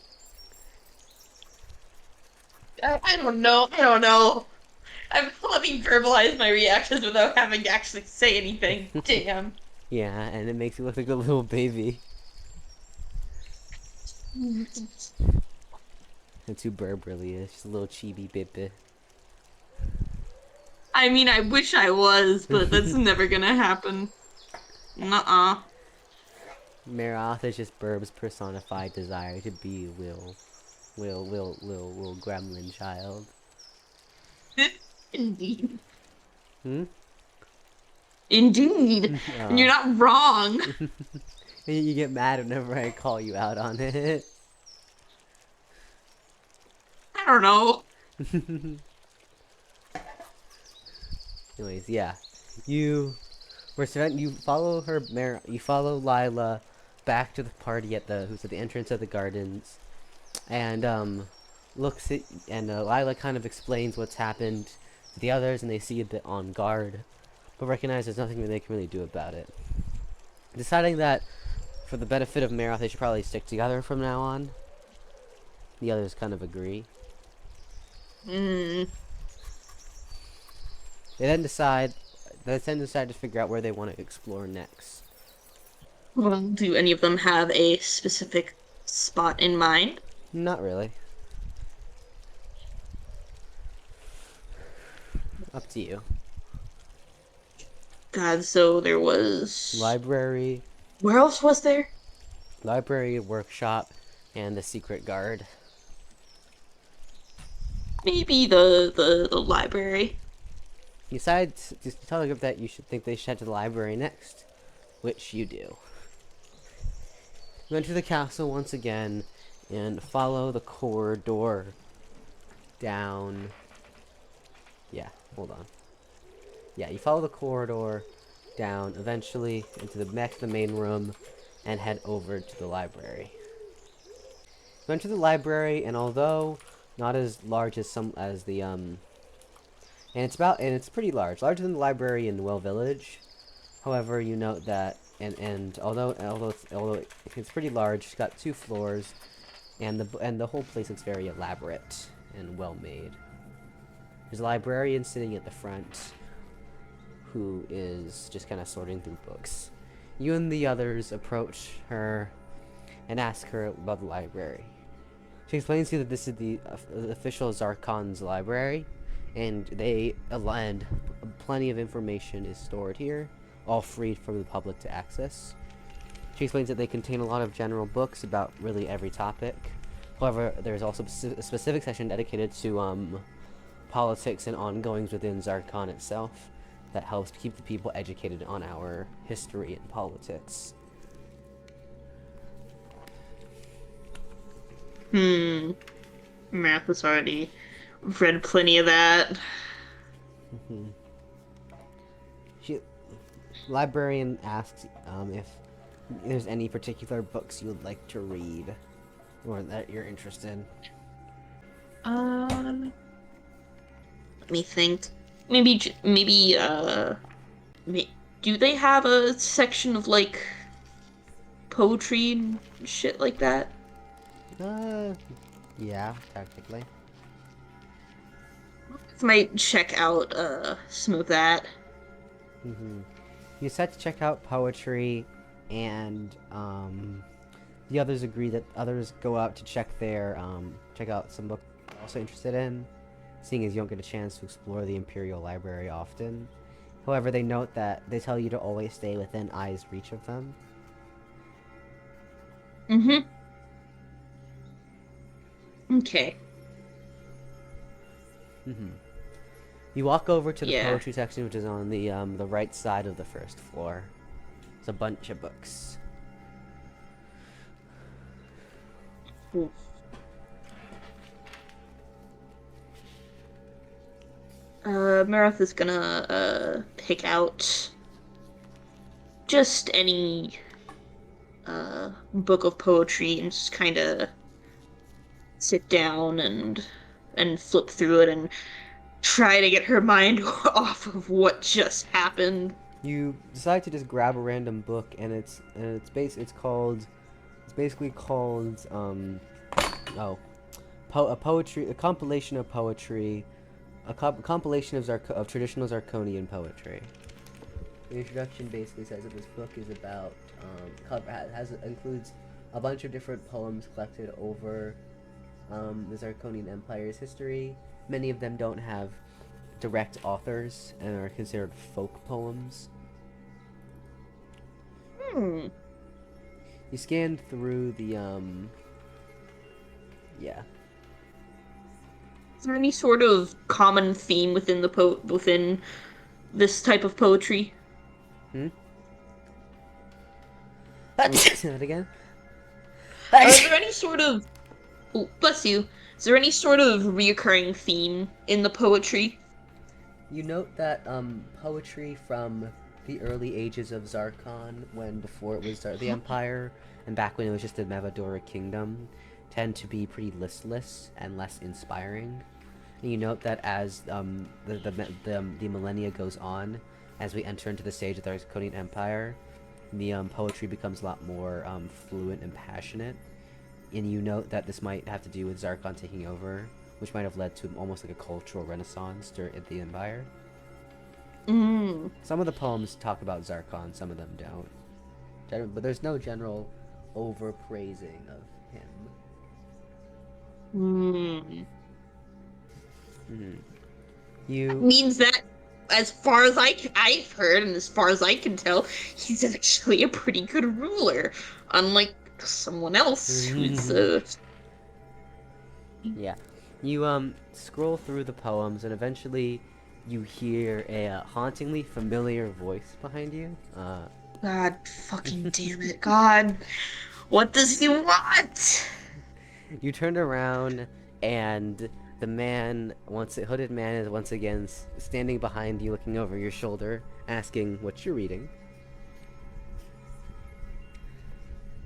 I don't know. I don't know. I'm letting verbalize my reactions without having to actually say anything. Damn. Yeah, and it makes you look like a little baby. That's who Burb really is. She's a little chibi baby. I mean, I wish I was, but that's never gonna happen. Nuh-uh. Maroth is just Burb's personified desire to be a little gremlin child. Indeed. Hmm? Indeed. And you're not wrong. You get mad whenever I call you out on it. I don't know. Anyways, yeah. You follow you follow Lila back to the party who's at the entrance of the gardens, and Lila kind of explains what's happened to the others, and they see a bit on guard, but recognize there's nothing they can really do about it. Deciding that for the benefit of Maroth, they should probably stick together from now on. The others kind of agree. Hmm. They then decide to figure out where they want to explore next. Well, do any of them have a specific spot in mind? Not really. Up to you. God, so there was... Library, Where else was there? workshop, and the secret guard. Maybe the library. You decide to tell the group that they should head to the library next, which you do. You enter the castle once again and follow the corridor down. Yeah, hold on. Yeah, you follow the corridor down, eventually into the main room, and head over to the library. You enter the library, and although not as large as and it's pretty larger than the library in Well Village. However, you note that although it's pretty large, it's got 2 floors, and the whole place looks very elaborate and well made. There's a librarian sitting at the front, who is just kind of sorting through books. You and the others approach her and ask her about the library. She explains to you that this is the official Zarcon's library, and plenty of information is stored here, all free for the public to access. She explains that they contain a lot of general books about really every topic. However, there's also a specific section dedicated to politics and ongoings within Zarcon itself that helps keep the people educated on our history and politics. Math has already read plenty of that. Librarian asks if there's any particular books you would like to read or that you're interested in. Let me think. Maybe, do they have a section of, like, poetry and shit like that? Yeah, technically. Might check out, some of that. You decide to check out poetry, and, the others agree that others go out to check out some books they're also interested in, seeing as you don't get a chance to explore the Imperial Library often. However, they note that they tell you to always stay within eye's reach of them. Okay. You walk over to the poetry section, which is on the right side of the first floor. It's a bunch of books. Oof. Maroth is gonna pick out just any book of poetry and just kind of sit down and flip through it and try to get her mind off of what just happened. You decide to just grab a random book, and it's basically called a compilation of poetry, a compilation of traditional Zarconian poetry. The introduction basically says that this book is about includes a bunch of different poems collected over the Zarconian Empire's history. Many of them don't have direct authors and are considered folk poems. You scan through the Is there any sort of common theme within within this type of poetry? Say that again? Is there any sort of... Oh, bless you. Is there any sort of reoccurring theme in the poetry? You note that poetry from the early ages of Zarkon, when before it was the Empire, and back when it was just the Mavadora Kingdom, tend to be pretty listless and less inspiring. And you note that as the millennia goes on, as we enter into the stage of the Zarconian Empire, the poetry becomes a lot more fluent and passionate. And you note that this might have to do with Zarkon taking over, which might have led to almost like a cultural renaissance at the Empire. Some of the poems talk about Zarkon, some of them don't. But there's no general overpraising of him. You Means that, as far as I've heard, and as far as I can tell, he's actually a pretty good ruler, unlike someone else who's Yeah. You scroll through the poems, and eventually you hear a hauntingly familiar voice behind you. God fucking damn it, God. What does he want? You turn around, and the hooded man is once again standing behind you, looking over your shoulder, asking what you're reading.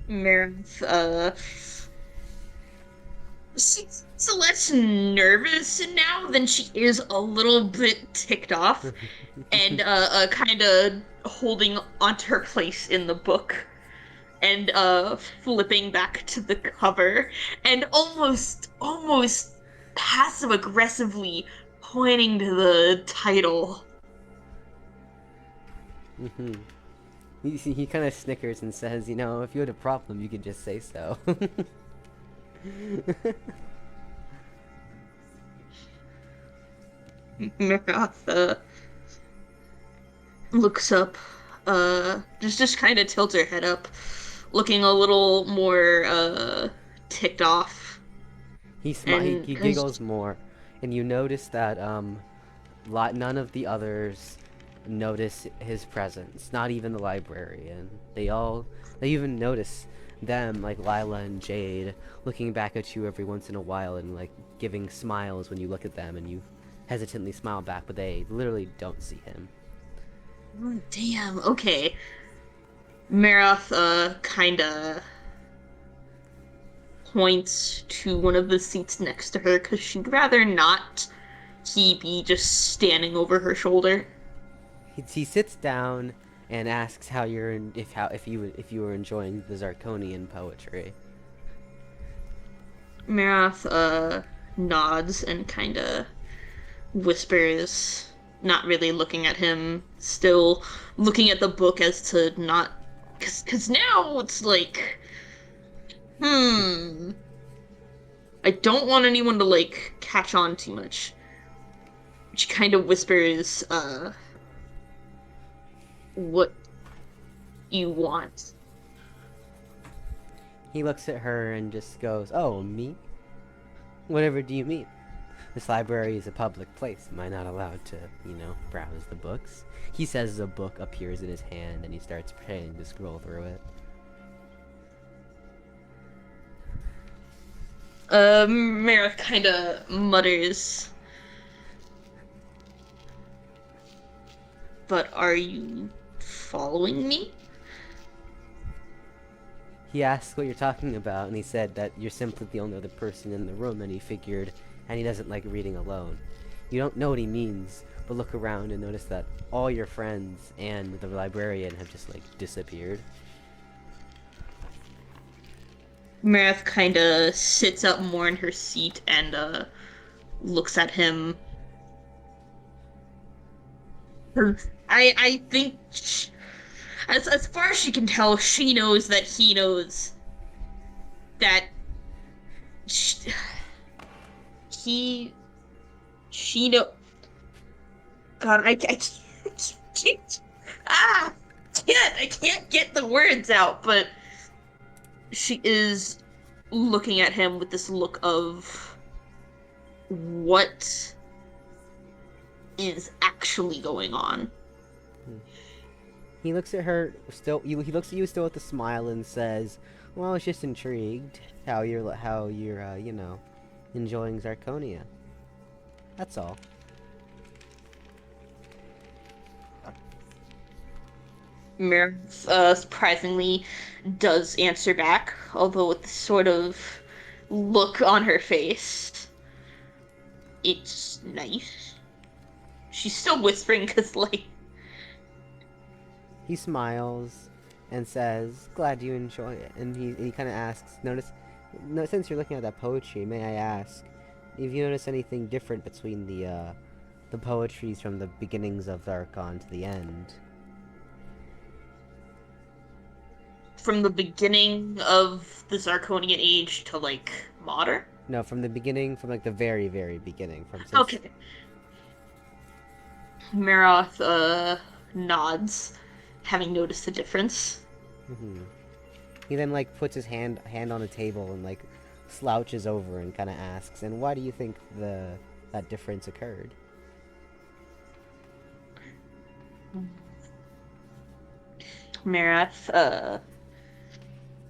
Maroth, she's less nervous now than she is a little bit ticked off, and kind of holding onto her place in the book, and flipping back to the cover, and almost passive aggressively pointing to the title. He kind of snickers and says, if you had a problem, you could just say so. Maroth looks up, just kind of tilts her head up, looking a little more ticked off. He giggles more, and you notice that none of the others notice his presence, not even the librarian. They even notice them, like Lila and Jade, looking back at you every once in a while and like giving smiles when you look at them, and you hesitantly smile back, but they literally don't see him. Oh, damn, okay. Maroth kinda points to one of the seats next to her, because she'd rather not he be just standing over her shoulder. He sits down and asks if you were enjoying the Zarconian poetry. Maroth nods and kinda whispers, not really looking at him, still looking at the book as to not... Cause now it's like... I don't want anyone to, like, catch on too much. She kind of whispers, what you want. He looks at her and just goes, "Oh, me? Whatever do you mean? This library is a public place. Am I not allowed to, browse the books?" He says a book appears in his hand, and he starts pretending to scroll through it. Maroth kinda mutters, "But are you following me?" He asks what you're talking about, and he said that you're simply the only other person in the room, and he doesn't like reading alone. You don't know what he means, but look around and notice that all your friends and the librarian have just, disappeared. Maroth kinda sits up more in her seat and, looks at him. I think, as far as she can tell, she knows that he knows that she know. God, I can't. I can't get the words out, but she is looking at him with this look of what is actually going on. He looks at her still. He looks at you still with a smile and says, "Well, I was just intrigued how you're enjoying Zarconia. That's all." Maroth, surprisingly does answer back, although with this sort of look on her face. It's nice. She's still whispering because, like, He smiles and says, "Glad you enjoy it." And he kind of asks, since you're looking at that poetry, may I ask if you notice anything different between the poetries from the beginnings of Zarkon to the end? from the beginning of the Zarconian age to, like, modern? No, from the beginning, from like the very, very beginning. Okay. Maroth, nods, having noticed the difference. Mm-hmm. He then like puts his hand on a table and like slouches over and kind of asks, "And why do you think that difference occurred?"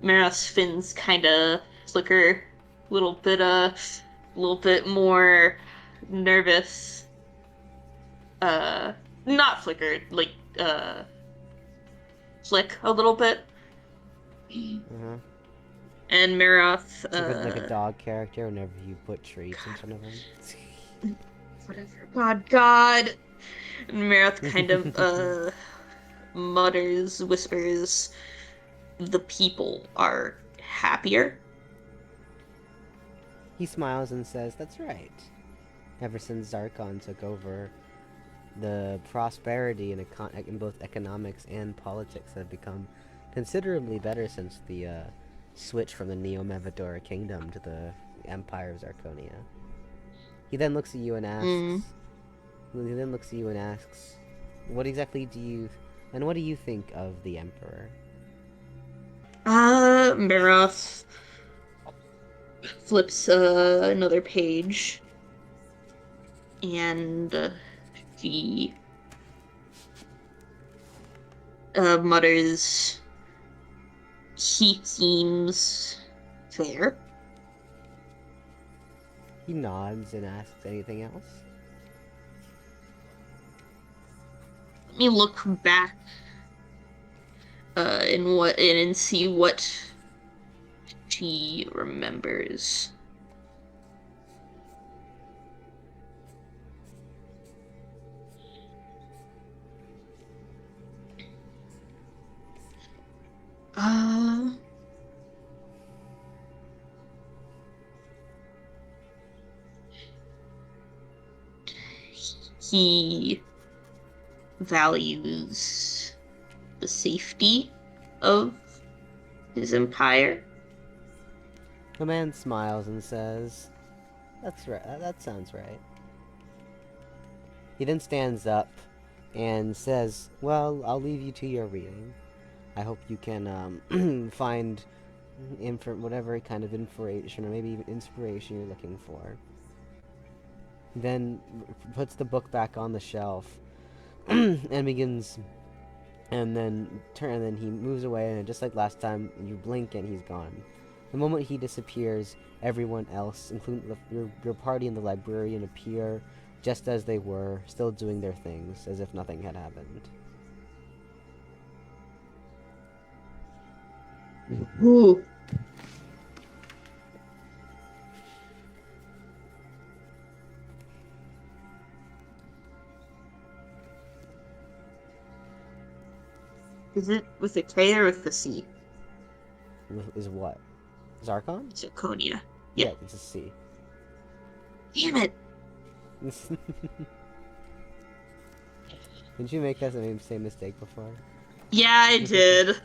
Maroth's fins kind of flicker, a little bit more nervous. Not flicker, like flick a little bit. Uh-huh. And Maroth, Like a dog character whenever you put treats in front of him. whatever. God. And Maroth kind of whispers, the people are happier. He smiles and says, "That's right. Ever since Zarkon took over, the prosperity in both economics and politics have become considerably better since the switch from the Neo-Mevadora kingdom to the Empire of Zarconia." He then looks at you and asks, "What exactly do you think of the Emperor?" Maroth flips another page, and he mutters, "He seems fair." He nods and asks, "Anything else?" Let me look back and see what she remembers. He values the safety of his empire. The man smiles and says, "That's right. That sounds right." He then stands up and says, "Well, I'll leave you to your reading. I hope you can find whatever kind of information or maybe even inspiration you're looking for." Then puts the book back on the shelf and begins, and then he moves away, and just like last time, you blink and he's gone. The moment he disappears, everyone else, including your party and the librarian, appear just as they were, still doing their things, as if nothing had happened. Ooh. Is it with a K or with a C? Is what? Zarkon? Zarconia. Yeah, it's a C. Damn it! Didn't you make that same mistake before? Yeah, I did.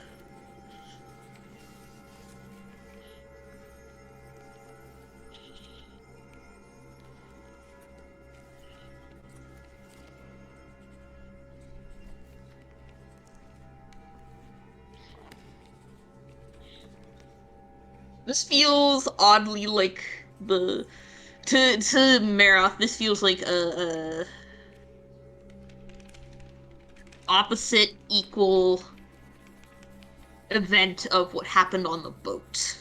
This feels oddly like to Maroth. This feels like a opposite equal event of what happened on the boat.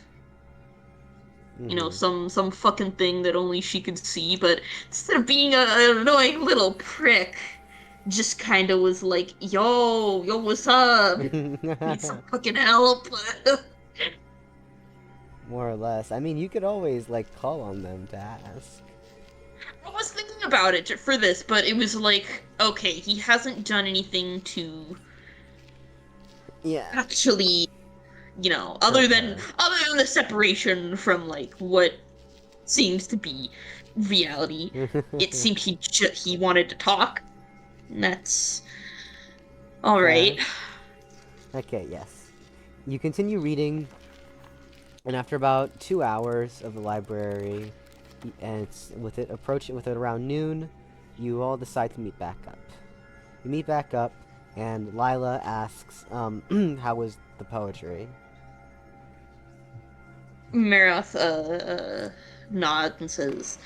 You know, some fucking thing that only she could see, but instead of being an annoying little prick, just kind of was like, yo, what's up? Need some fucking help? More or less. I mean, you could always, like, call on them to ask. I was thinking about it for this, but it was like, okay, he hasn't done anything to Yeah. actually, you know, Hurt other than the separation from like what seems to be reality. It seemed he wanted to talk. And that's all right. Okay, yes. You continue reading, and after about 2 hours of the library, and it's approaching with it around noon, you all decide to meet back up. You meet back up, and Lila asks, how was the poetry? Maroth nods and says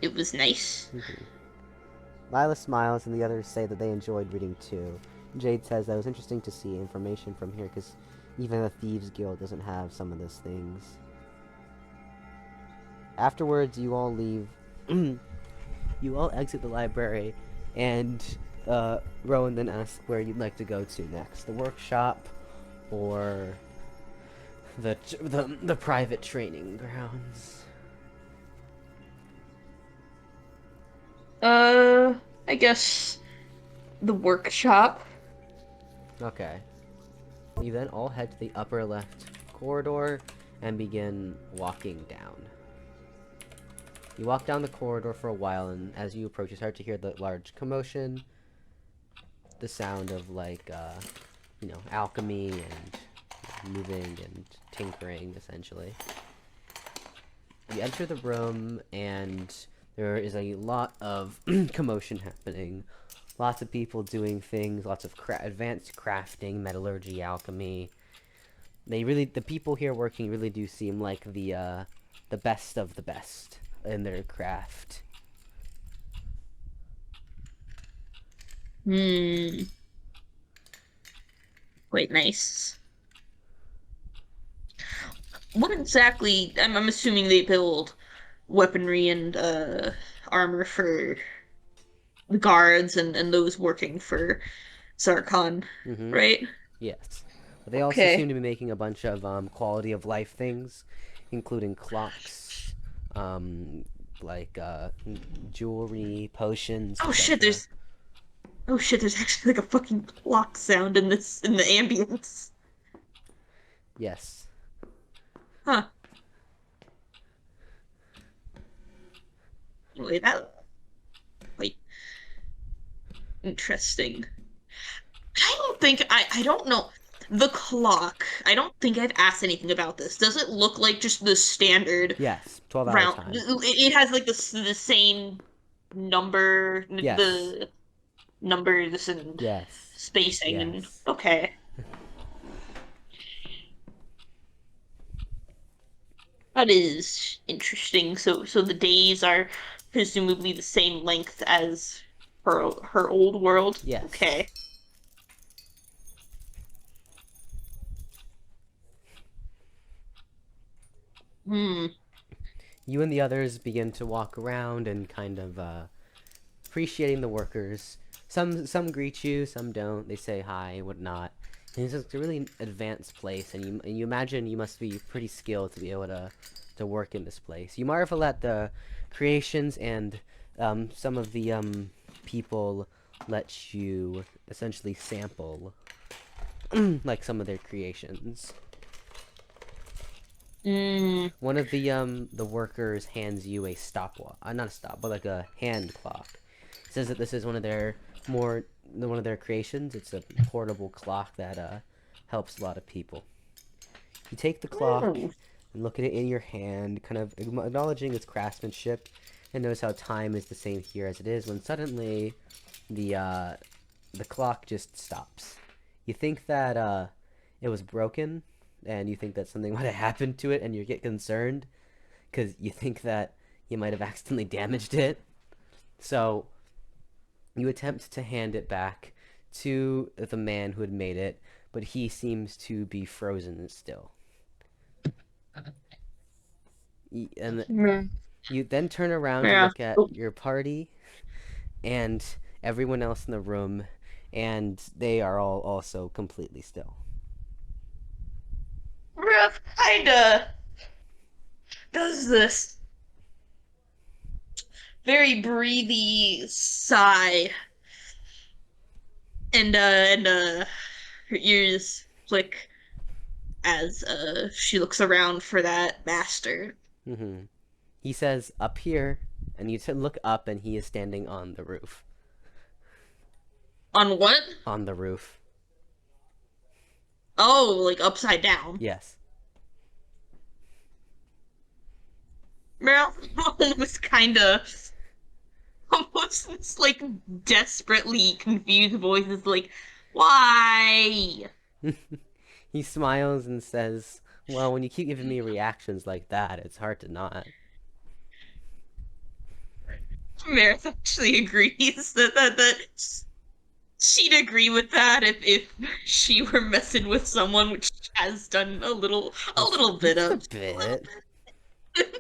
it was nice. Lila smiles, and the others say that they enjoyed reading too. Jade says that it was interesting to see information from here, because even the Thieves Guild doesn't have some of those things. Afterwards, you all leave. You all exit the library, and Rowan then asks where you'd like to go to next: the workshop, or the private training grounds. I guess the workshop. Okay. You then all head to the upper left corridor and begin walking down. You walk down the corridor for a while, and as you approach, you start to hear the large commotion, the sound of, like, you know, alchemy and moving and tinkering, essentially. You enter the room, and there is a lot of commotion happening. Lots of people doing things, lots of advanced crafting, metallurgy, alchemy. The people here working really do seem like the best of the best in their craft. Quite nice. What exactly? I'm assuming they build weaponry and armor for the guards and those working for Zarcon, right? Yes. But they also Okay. seem to be making a bunch of quality of life things, including clocks, like jewelry, potions. Oh shit, etc. there's actually like a fucking clock sound in the ambience. Yes. Huh. Anyway, that quite interesting. I don't know. The clock. I don't think I've asked anything about this. Does it look like just the standard Yes. 12-hour round? time. It has like the same number, Yes. the numbers and Yes. spacing and Yes. okay. That is interesting. So the days are presumably the same length as her old world. Yes. Okay. You and the others begin to walk around and kind of appreciating the workers. Some greet you, some don't. They say hi, whatnot. And it's a really advanced place, and you imagine you must be pretty skilled to be able to work in this place. You marvel at the creations, and some of the people let you essentially sample like some of their creations. One of the workers hands you a stopwatch, not a stop, but like a hand clock. It says that this is one of their creations. It's a portable clock that helps a lot of people. You take the clock and look at it in your hand, kind of acknowledging its craftsmanship, and notice how time is the same here as it is. When suddenly the clock just stops. You think that it was broken, and you think that something might have happened to it, and you get concerned because you think that you might have accidentally damaged it. So you attempt to hand it back to the man who had made it, but he seems to be frozen still. And you then turn around to Yeah. look at your party and everyone else in the room, and they are all also completely still. Maroth kinda does this very breathy sigh, and her ears flick as she looks around for that master. Mm-hmm. He says, "Up here," and you look up, and he is standing on the roof. On what? On the roof. Oh, like upside down. Yes. Meryl almost almost this like desperately confused voice is like, why? He smiles and says, "Well, when you keep giving me reactions like that, it's hard to not." Meredith actually agrees that she'd agree with that if she were messing with someone, which she has done a little bit Just a of. bit.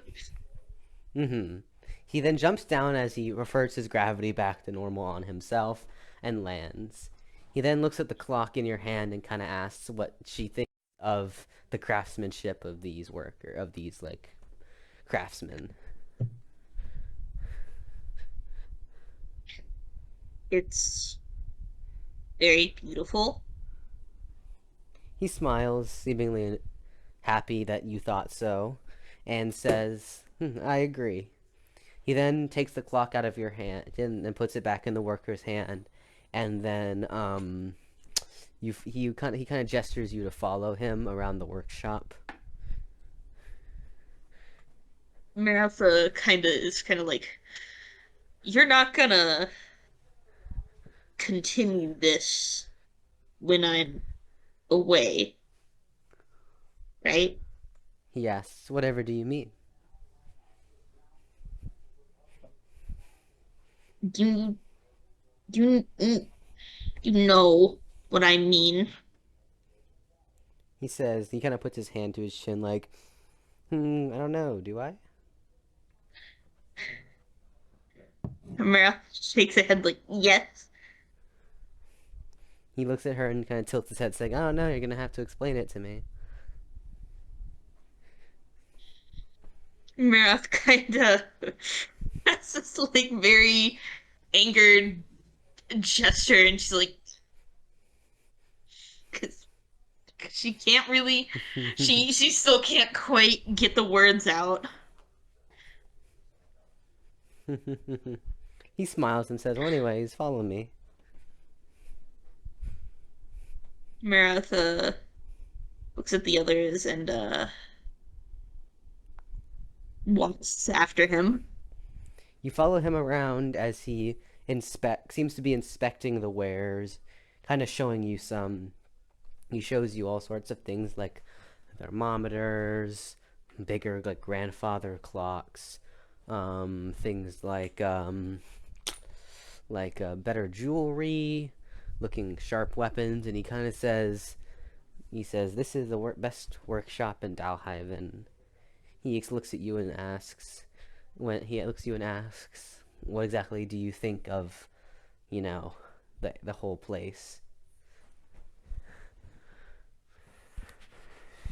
Mm-hmm. He then jumps down as he reverts his gravity back to normal on himself and lands. He then looks at the clock in your hand and kind of asks what she thinks of the craftsmanship of these like craftsmen. It's very beautiful. He smiles, seemingly happy that you thought so, and says, "I agree." He then takes the clock out of your hand and puts it back in the worker's hand, and then he kind of gestures you to follow him around the workshop. Martha is kind of like, you're not gonna continue this when I'm away, right? He asks, "Whatever do you mean?" Do you know what I mean? He says, he kind of puts his hand to his chin like, I don't know, do I? Mara shakes her head like, yes. He looks at her and kind of tilts his head saying, "I don't know, you're going to have to explain it to me." Marath kinda has this like very angered gesture, and she's like, because she can't really, she still can't quite get the words out. He smiles and says, "Well, anyways, follow me." Marath looks at the others and walks after him. You follow him around as he seems to be inspecting the wares, kind of showing you some. He shows you all sorts of things like thermometers, bigger like grandfather clocks, things like better jewelry, looking sharp weapons, and he says, "This is the best workshop in Dalhaven." He looks at you and asks, "What exactly do you think of, the whole place?"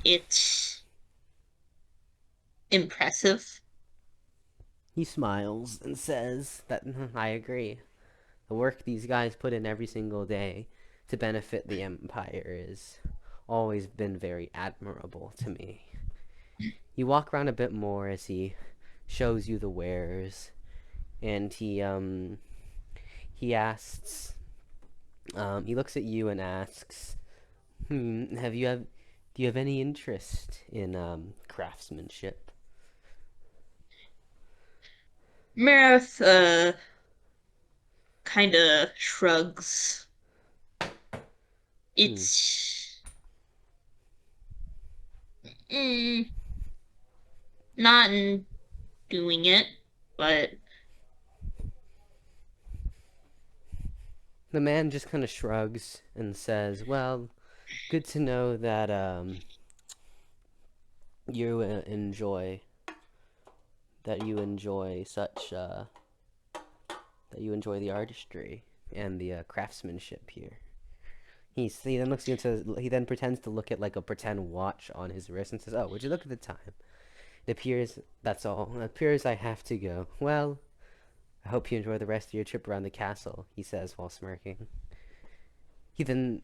It's impressive. He smiles and says that I agree. The work these guys put in every single day to benefit the Empire is always been very admirable to me. You walk around a bit more as he shows you the wares, and he asks, he looks at you and asks, do you have any interest in craftsmanship?" Marath kinda shrugs. It's not in doing it, but The man just kind of shrugs and says, "Well, good to know that you enjoy such that you enjoy the artistry and the craftsmanship here." He then looks into he then pretends to look at like a pretend watch on his wrist and says, "Oh, would you look at the time? It appears that's all. It appears I have to go. Well, I hope you enjoy the rest of your trip around the castle," he says while smirking. He then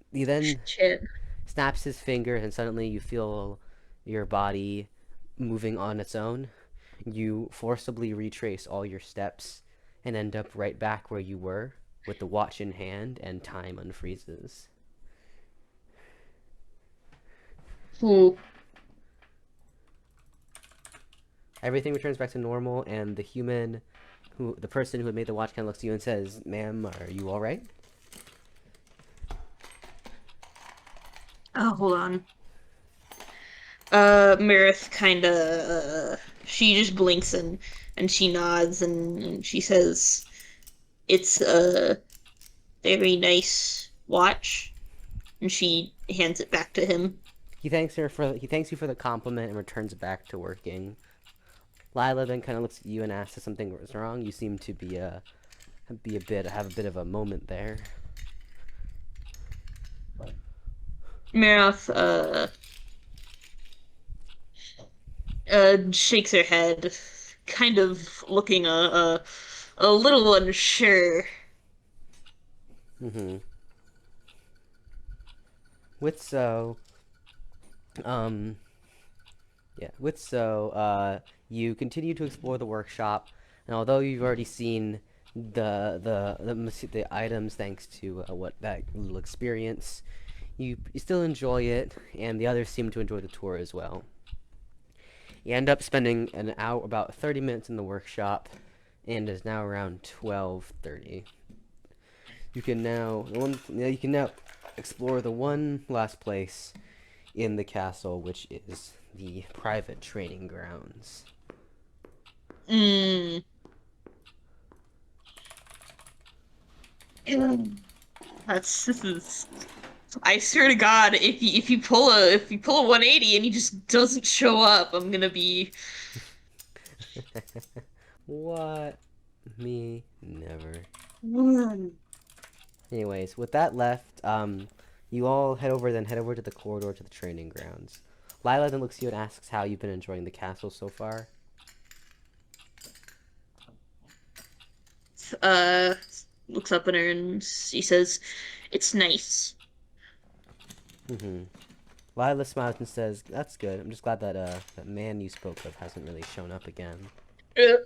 Shit. snaps his fingers, and suddenly you feel your body moving on its own. You forcibly retrace all your steps and end up right back where you were with the watch in hand, and time unfreezes. Ooh. Everything returns back to normal, and the person who had made the watch, kind of looks at you and says, "Ma'am, are you all right?" Oh, hold on. Maroth kinda, she just blinks and she nods and she says, "It's a very nice watch," and she hands it back to him. He thanks you for the compliment and returns back to working. Lila then kind of looks at you and asks if something was wrong. You seem to have a bit of a moment there. Maroth, shakes her head, kind of looking a little unsure. Mm-hmm. With so, um, yeah, with so, you continue to explore the workshop, and although you've already seen the items thanks to what that little experience, you still enjoy it, and the others seem to enjoy the tour as well. You end up spending an hour, about 30 minutes in the workshop, and it's now around 12:30. You can now explore the one last place in the castle, which is the private training grounds. Mm. This is. I swear to God, if you pull a 180 and he just doesn't show up, I'm gonna be. What? Me? Never. Mm. Anyways, with that left, you all head over to the corridor to the training grounds. Lila then looks at you and asks how you've been enjoying the castle so far. Uh, Looks up at her and he says, "It's nice." Mm-hmm. Lila smiles and says, "That's good. I'm just glad that that man you spoke of hasn't really shown up again." Yeah,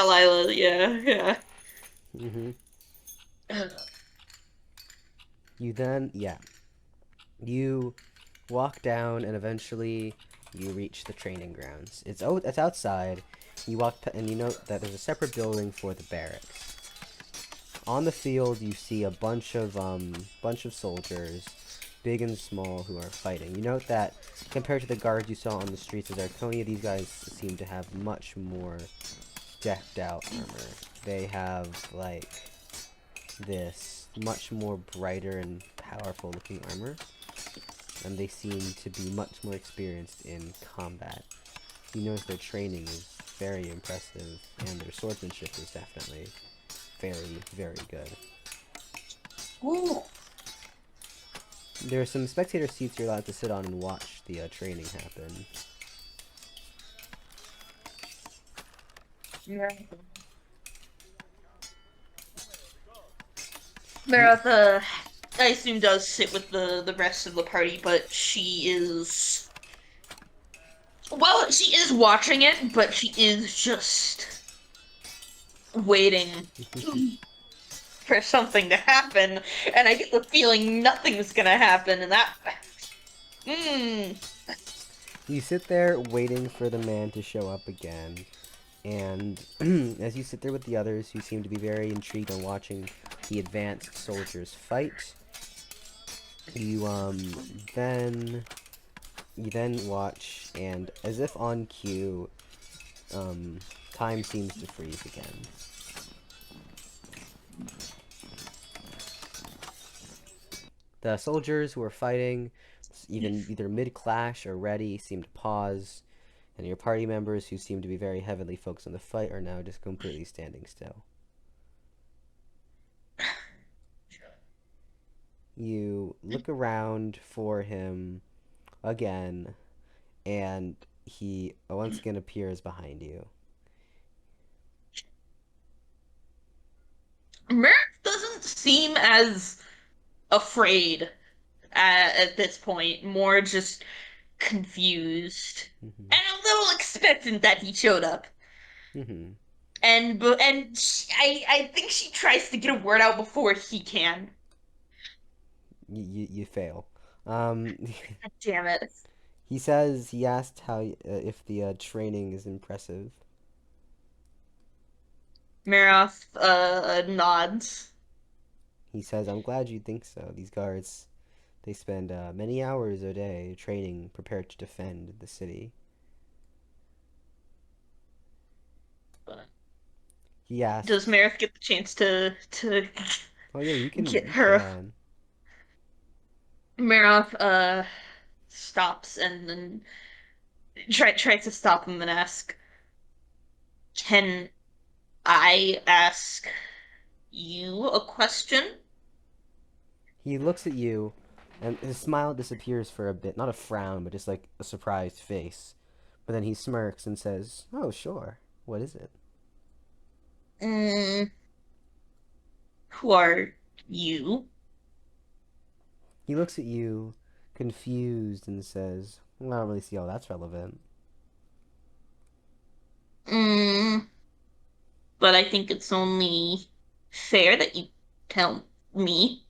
Lila. Yeah, Mm-hmm. yeah. Yeah. You walk down and eventually you reach the training grounds. It's outside. You and you note that there's a separate building for the barracks. On the field, you see a bunch of soldiers, big and small, who are fighting. You note that compared to the guards you saw on the streets of Zarconia, these guys seem to have much more decked out armor. They have like this much more brighter and powerful looking armor, and they seem to be much more experienced in combat. You notice their training is very impressive, and their swordsmanship is definitely very, very good. Ooh. There are some spectator seats you're allowed to sit on and watch the training happen. Maroth, I assume does sit with the rest of the party, but she is. Well, she is watching it, but she is just waiting for something to happen, and I get the feeling nothing's gonna happen, and that. Hmm. You sit there waiting for the man to show up again, and as you sit there with the others who seem to be very intrigued on watching the advanced soldiers fight, you then watch, and as if on cue, time seems to freeze again. The soldiers who are fighting, even either mid-clash or ready, seem to pause, and your party members, who seem to be very heavily focused on the fight, are now just completely standing still. You look around for him again, and he once again appears behind you. Merrick doesn't seem as afraid at this point, more just confused Mm-hmm. and a little expectant that he showed up. Mm-hmm. I think she tries to get a word out before he can. You fail. Um, God damn it. he asked how if the training is impressive. Maroth nods. He says, "I'm glad you think so. These guards, they spend many hours a day training, prepared to defend the city." He Does asked, Maroth get the chance to "Oh yeah, get you her? can." Maroth stops and then tries to stop him and ask, "Can I ask you a question?" He looks at you, and his smile disappears for a bit. Not a frown, but just like a surprised face. But then he smirks and says, "Oh, sure. What is it?" Mm, who are you? He looks at you, confused, and says, "Well, I don't really see how that's relevant." Mm, but I think it's only fair that you tell me.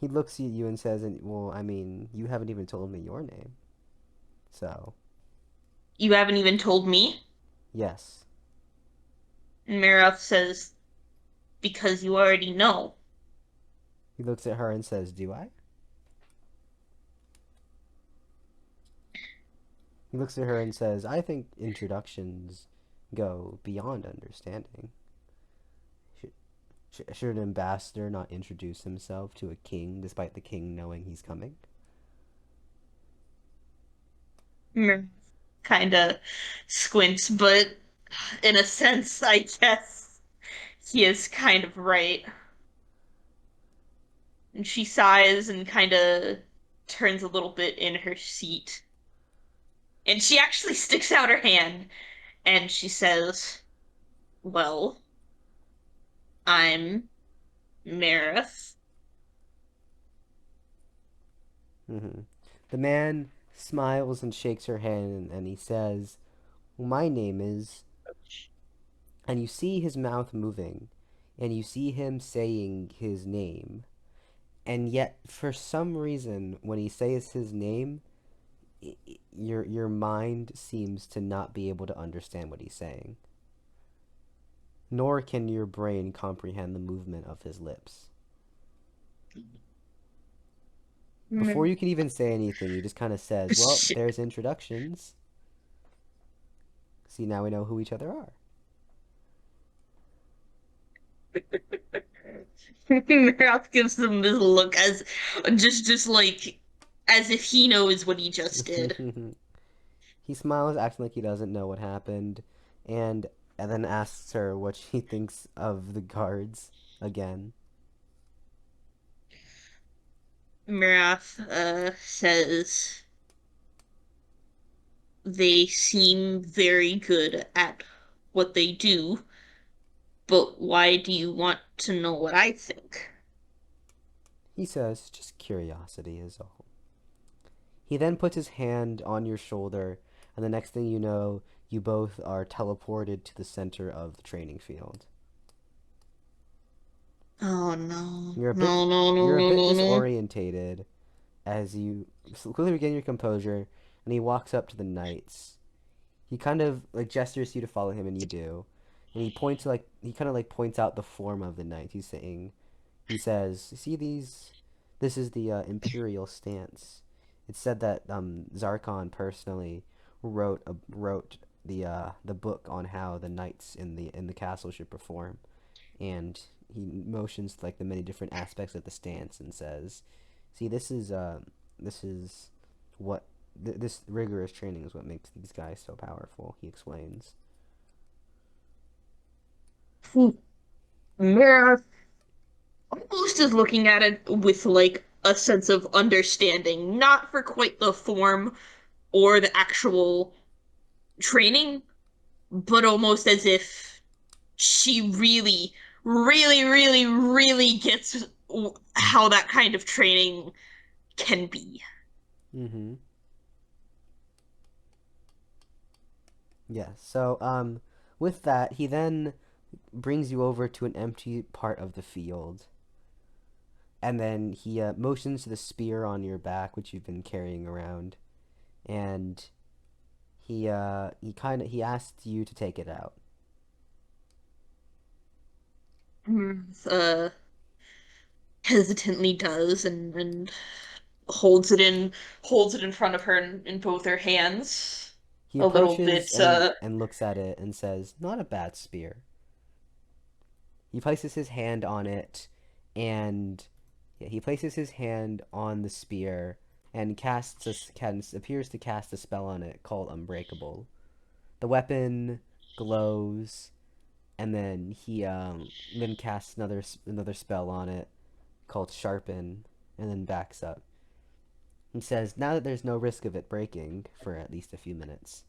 He looks at you and says, "Well, I mean, you haven't even told me your name. So, You haven't even told me. yes." And Maroth says, because you already know. He looks at her and says, "Do I?" He looks at her and says, "I think introductions go beyond understanding. Should an ambassador not introduce himself to a king despite the king knowing he's coming?" Maroth kind of squints, but in a sense, I guess he is kind of right. And she sighs and kind of turns a little bit in her seat. And she actually sticks out her hand and she says, well, I'm Maroth. Mm-hmm. The man smiles and shakes her hand, and he says, "Well, my name is..." And you see his mouth moving, and you see him saying his name. And yet, for some reason, when he says his name, your mind seems to not be able to understand what he's saying. Nor can your brain comprehend the movement of his lips. Before you can even say anything, he just kind of says, "Well, there's introductions. See, now we know who each other are." Maroth gives him this look as just like as if he knows what he just did. He smiles, acting like he doesn't know what happened, and then asks her what she thinks of the guards again. Maroth says they seem very good at what they do, but why do you want to know what I think? He says, "Just curiosity is all." He then puts his hand on your shoulder, and the next thing you know, you both are teleported to the center of the training field. Oh no. You're a bit No, no, no, you're a no, bit no, no. disorientated as you quickly regain your composure, and he walks up to the knights. He kind of like gestures to you to follow him, and you do. And he kind of like points out the form of the knight. He says, "See these? This is the imperial stance." It's said that Zarkon personally wrote the book on how the knights in the castle should perform, and he motions to, like, the many different aspects of the stance and says, "See, this is what this rigorous training is what makes these guys so powerful." He explains. Mara almost is looking at it with like a sense of understanding, not for quite the form or the actual training, but almost as if she really, really, really, really gets how that kind of training can be. Mm-hmm. Yeah. So, with that, he then brings you over to an empty part of the field, and then he motions to the spear on your back, which you've been carrying around, and he asks you to take it out. Uh, Hesitantly does and holds it in front of her in both her hands. He A little approaches bit and looks at it and says, "Not a bad spear." He places his hand on it, and yeah, he places his hand on the spear and appears to cast a spell on it called Unbreakable. The weapon glows, and then he then casts another spell on it called Sharpen, and then backs up. He says, "Now that there's no risk of it breaking for at least a few minutes,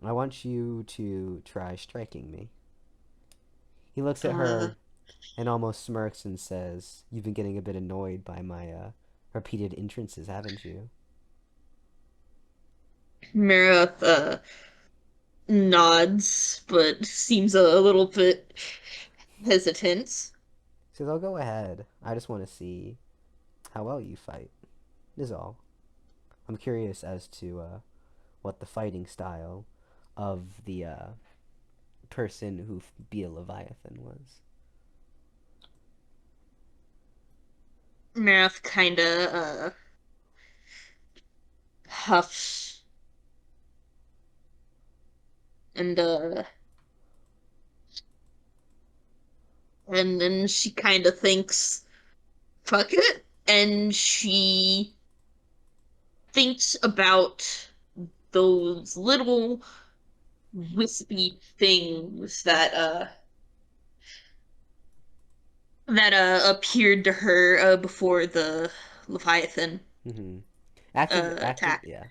I want you to try striking me." He looks at uh her and almost smirks and says, "You've been getting a bit annoyed by my repeated entrances, haven't you?" Maroth nods, but seems a little bit hesitant. He says, "I'll go ahead. I just want to see how well you fight, is all. I'm curious as to what the fighting style of the person who beat a Leviathan was." Maroth kinda huffs and and then she kinda thinks, fuck it, and she thinks about those little wispy things that appeared to her before the Leviathan Mm-hmm. Active, attack. yeah.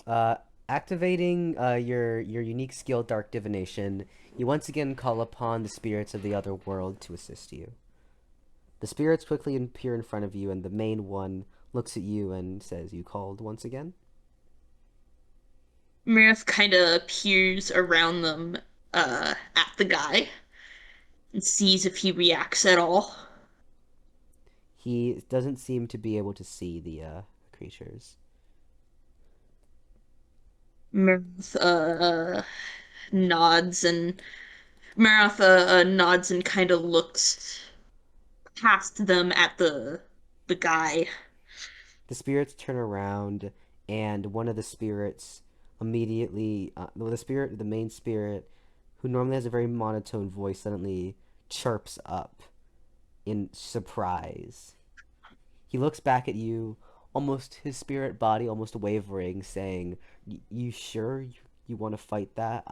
Uh, Activating your unique skill, Dark Divination, you once again call upon the spirits of the other world to assist you. The spirits quickly appear in front of you, and the main one looks at you and says, "You called once again?" Mirth kind of peers around them at the guy and sees if he reacts at all. He doesn't seem to be able to see the creatures. Mirth nods and Marath nods and kind of looks past them at the guy. The spirits turn around, and one of the spirits immediately, the main spirit, who normally has a very monotone voice, suddenly chirps up in surprise. He looks back at you, almost his spirit body almost wavering, saying, "You sure you want to fight that?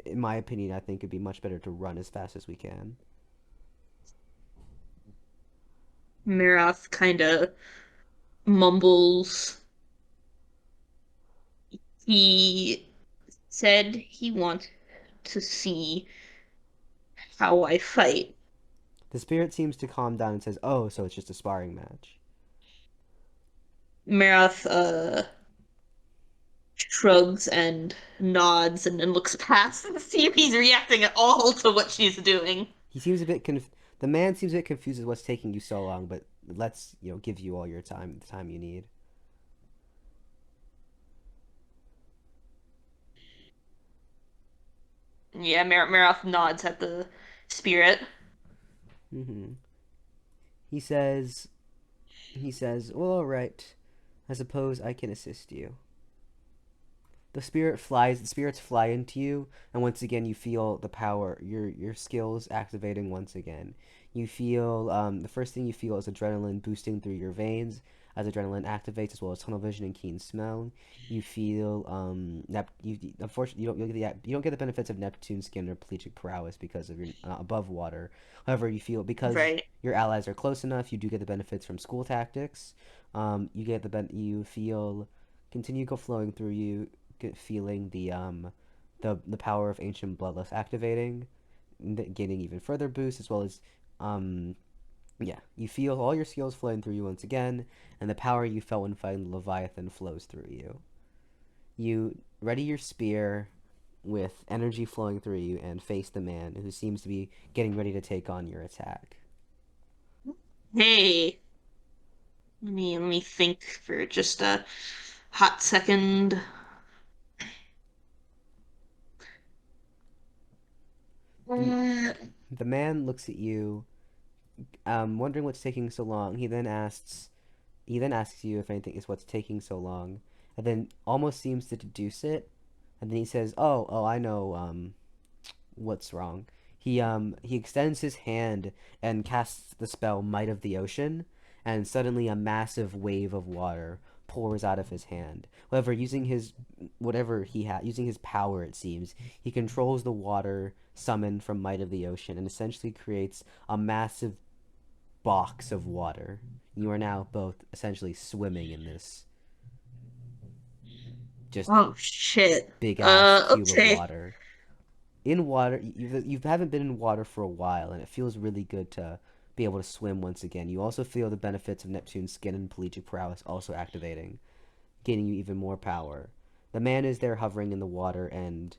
In my opinion, I think it'd be much better to run as fast as we can." Marath kind of mumbles. He said he wants to see how I fight. The spirit seems to calm down and says, "Oh, so it's just a sparring match." Marath shrugs and nods and looks past to see if he's reacting at all to what she's doing. He seems a bit the man seems a bit confused as what's taking you so long, but let's, give you all your time, the time you need. Yeah, Marath nods at the spirit. Mm-hmm. He says, "Well, all right. I suppose I can assist you." The spirits fly into you, and once again you feel the power, your skills activating once again. You feel, the first thing you feel is adrenaline boosting through your veins as adrenaline activates, as well as tunnel vision and keen smell. You feel, unfortunately, you don't get the benefits of Neptune's skin or pelagic prowess because of your above water. However, you feel, because Right. your allies are close enough, you do get the benefits from school tactics. You feel continue go flowing through you, feeling the power of ancient bloodlust activating, gaining even further boost, as well as um yeah, you feel all your skills flowing through you once again, and the power you felt when fighting the Leviathan flows through you. You ready your spear with energy flowing through you and face the man who seems to be getting ready to take on your attack. Hey, let me think for just a hot second. The Uh, the man looks at you, wondering what's taking so long. He then asks you if anything is what's taking so long, and then almost seems to deduce it, and then he says, "Oh, I know. What's wrong?" He extends his hand and casts the spell Might of the Ocean, and suddenly a massive wave of water pours out of his hand. However, using his power, it seems, he controls the water summoned from Might of the Ocean and essentially creates a massive box of water. You are now both essentially swimming in this just oh shit. big ass cube of Okay. water. In water, you haven't been in water for a while, and it feels really good to be able to swim once again. You also feel the benefits of Neptune's skin and pelagic prowess also activating, gaining you even more power. The man is there hovering in the water and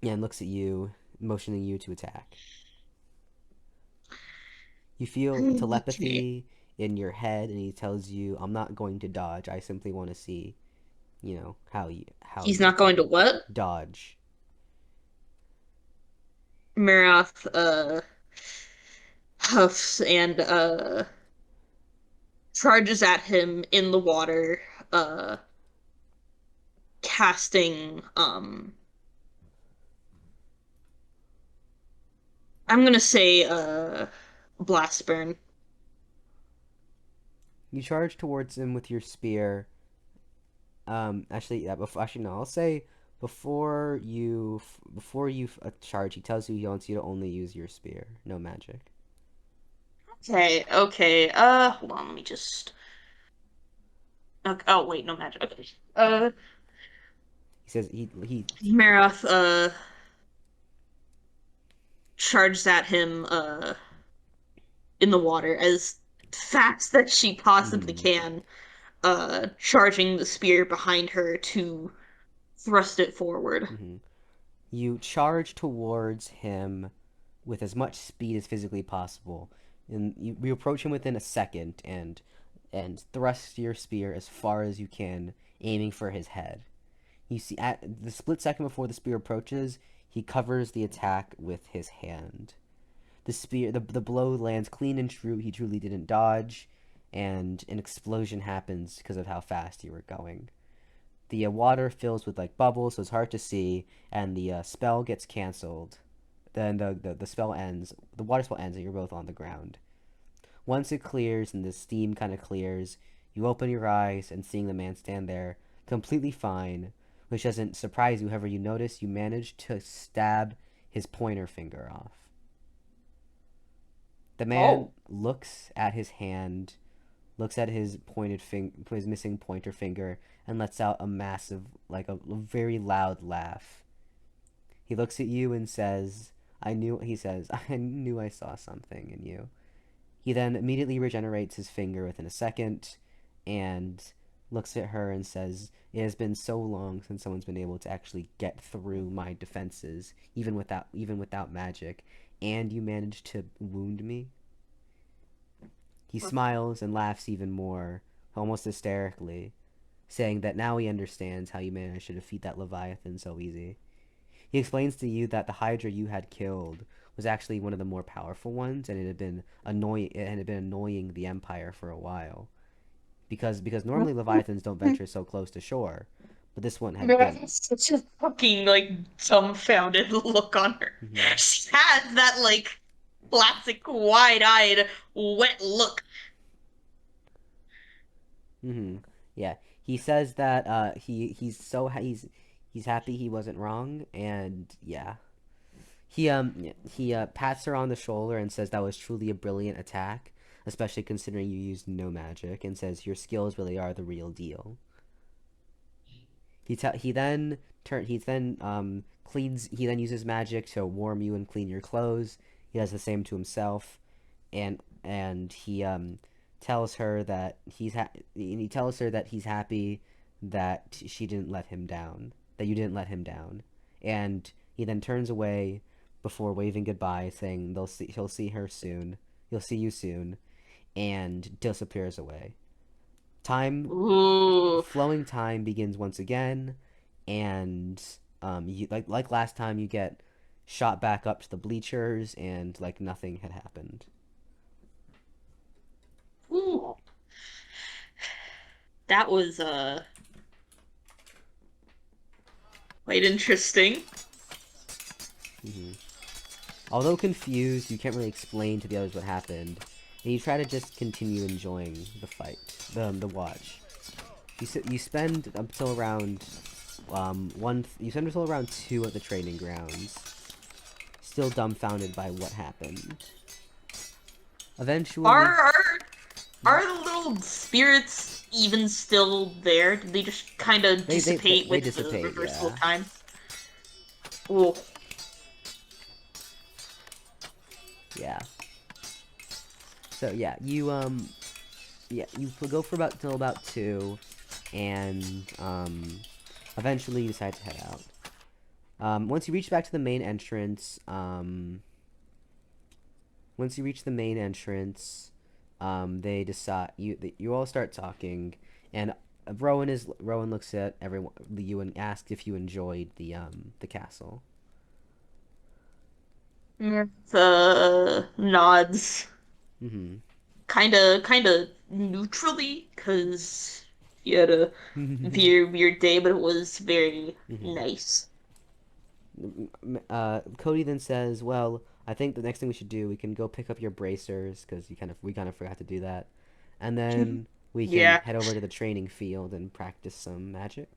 looks at you, motioning you to attack. You feel Okay. telepathy in your head, and he tells you, "I'm not going to dodge. I simply want to see, how He's you not going to feel." what? Dodge. Maroth huffs and charges at him in the water, uh casting I'm gonna say blast burn. You charge towards him with your spear. Actually, yeah, actually, no. I'll say before you charge, he tells you he wants you to only use your spear, no magic. Okay, okay. Hold on, let me just. Okay, oh wait, no magic. Okay. He says he Maroth charges at him in the water as fast as she possibly mm-hmm, can, charging the spear behind her to thrust it forward. mm-hmm. You charge towards him with as much speed as physically possible, and you approach him within a second and thrust your spear as far as you can, aiming for his head. You see, at the split second before the spear approaches, he covers the attack with his hand. The blow lands clean and true. He truly didn't dodge, and an explosion happens because of how fast you were going. The water fills with like bubbles, so it's hard to see, and the spell gets canceled. Then the spell ends. The water spell ends, and you're both on the ground. Once it clears and the steam kind of clears, you open your eyes and seeing the man stand there, completely fine, which doesn't surprise you. However, you notice you managed to stab his pointer finger off. The man Oh. looks at his hand, looks at his missing pointer finger, and lets out a massive, like a very loud laugh. He looks at you and says, he says, "I knew I saw something in you." He then immediately regenerates his finger within a second and looks at her and says, "It has been so long since someone's been able to actually get through my defenses, even without magic, and you managed to wound me." He smiles and laughs even more, almost hysterically, saying that now he understands how you managed to defeat that Leviathan so easy. He explains to you that the Hydra you had killed was actually one of the more powerful ones, and it had been annoying the Empire for a while. Because normally Leviathans don't venture so close to shore, but this one had Man, been. such a fucking like dumbfounded look on her. Mhm. She has that like classic wide-eyed, wet look. Yeah, he says that he's happy he wasn't wrong, and yeah, he pats her on the shoulder and says that was truly a brilliant attack, especially considering you used no magic, and says your skills really are the real deal. He then uses magic to warm you and clean your clothes. He does the same to himself, and he tells her that he tells her that he's happy that she didn't let him down, that you didn't let him down, and he then turns away before waving goodbye, saying he'll see her soon, he'll see you soon, and disappears away. Time Ooh. Flowing time begins once again, and like last time, you get shot back up to the bleachers, and like nothing had happened. Ooh. That was quite interesting. hmm Although confused, you can't really explain to the others what happened, and you try to just continue enjoying the fight, the watch. You spend until around you spend until around 2 at the training grounds, still dumbfounded by what happened. Are Eventually, are are the little spirits even still there? Did they just kind of dissipate they with the dissipate, reversal yeah. of time? Ooh. Yeah. So yeah, you go for about till about 2, and eventually you decide to head out. Once you reach back to the main entrance, they decide you all start talking, and Rowan looks at everyone you and asks if you enjoyed the castle. Nods. Mm-hmm. Kinda neutrally, because he had a weird day, but it was very mm-hmm. nice. Cody then says, "Well, I think the next thing we should do, we can go pick up your bracers because we kind of forgot to do that, and then we can Yeah. head over to the training field and practice some magic."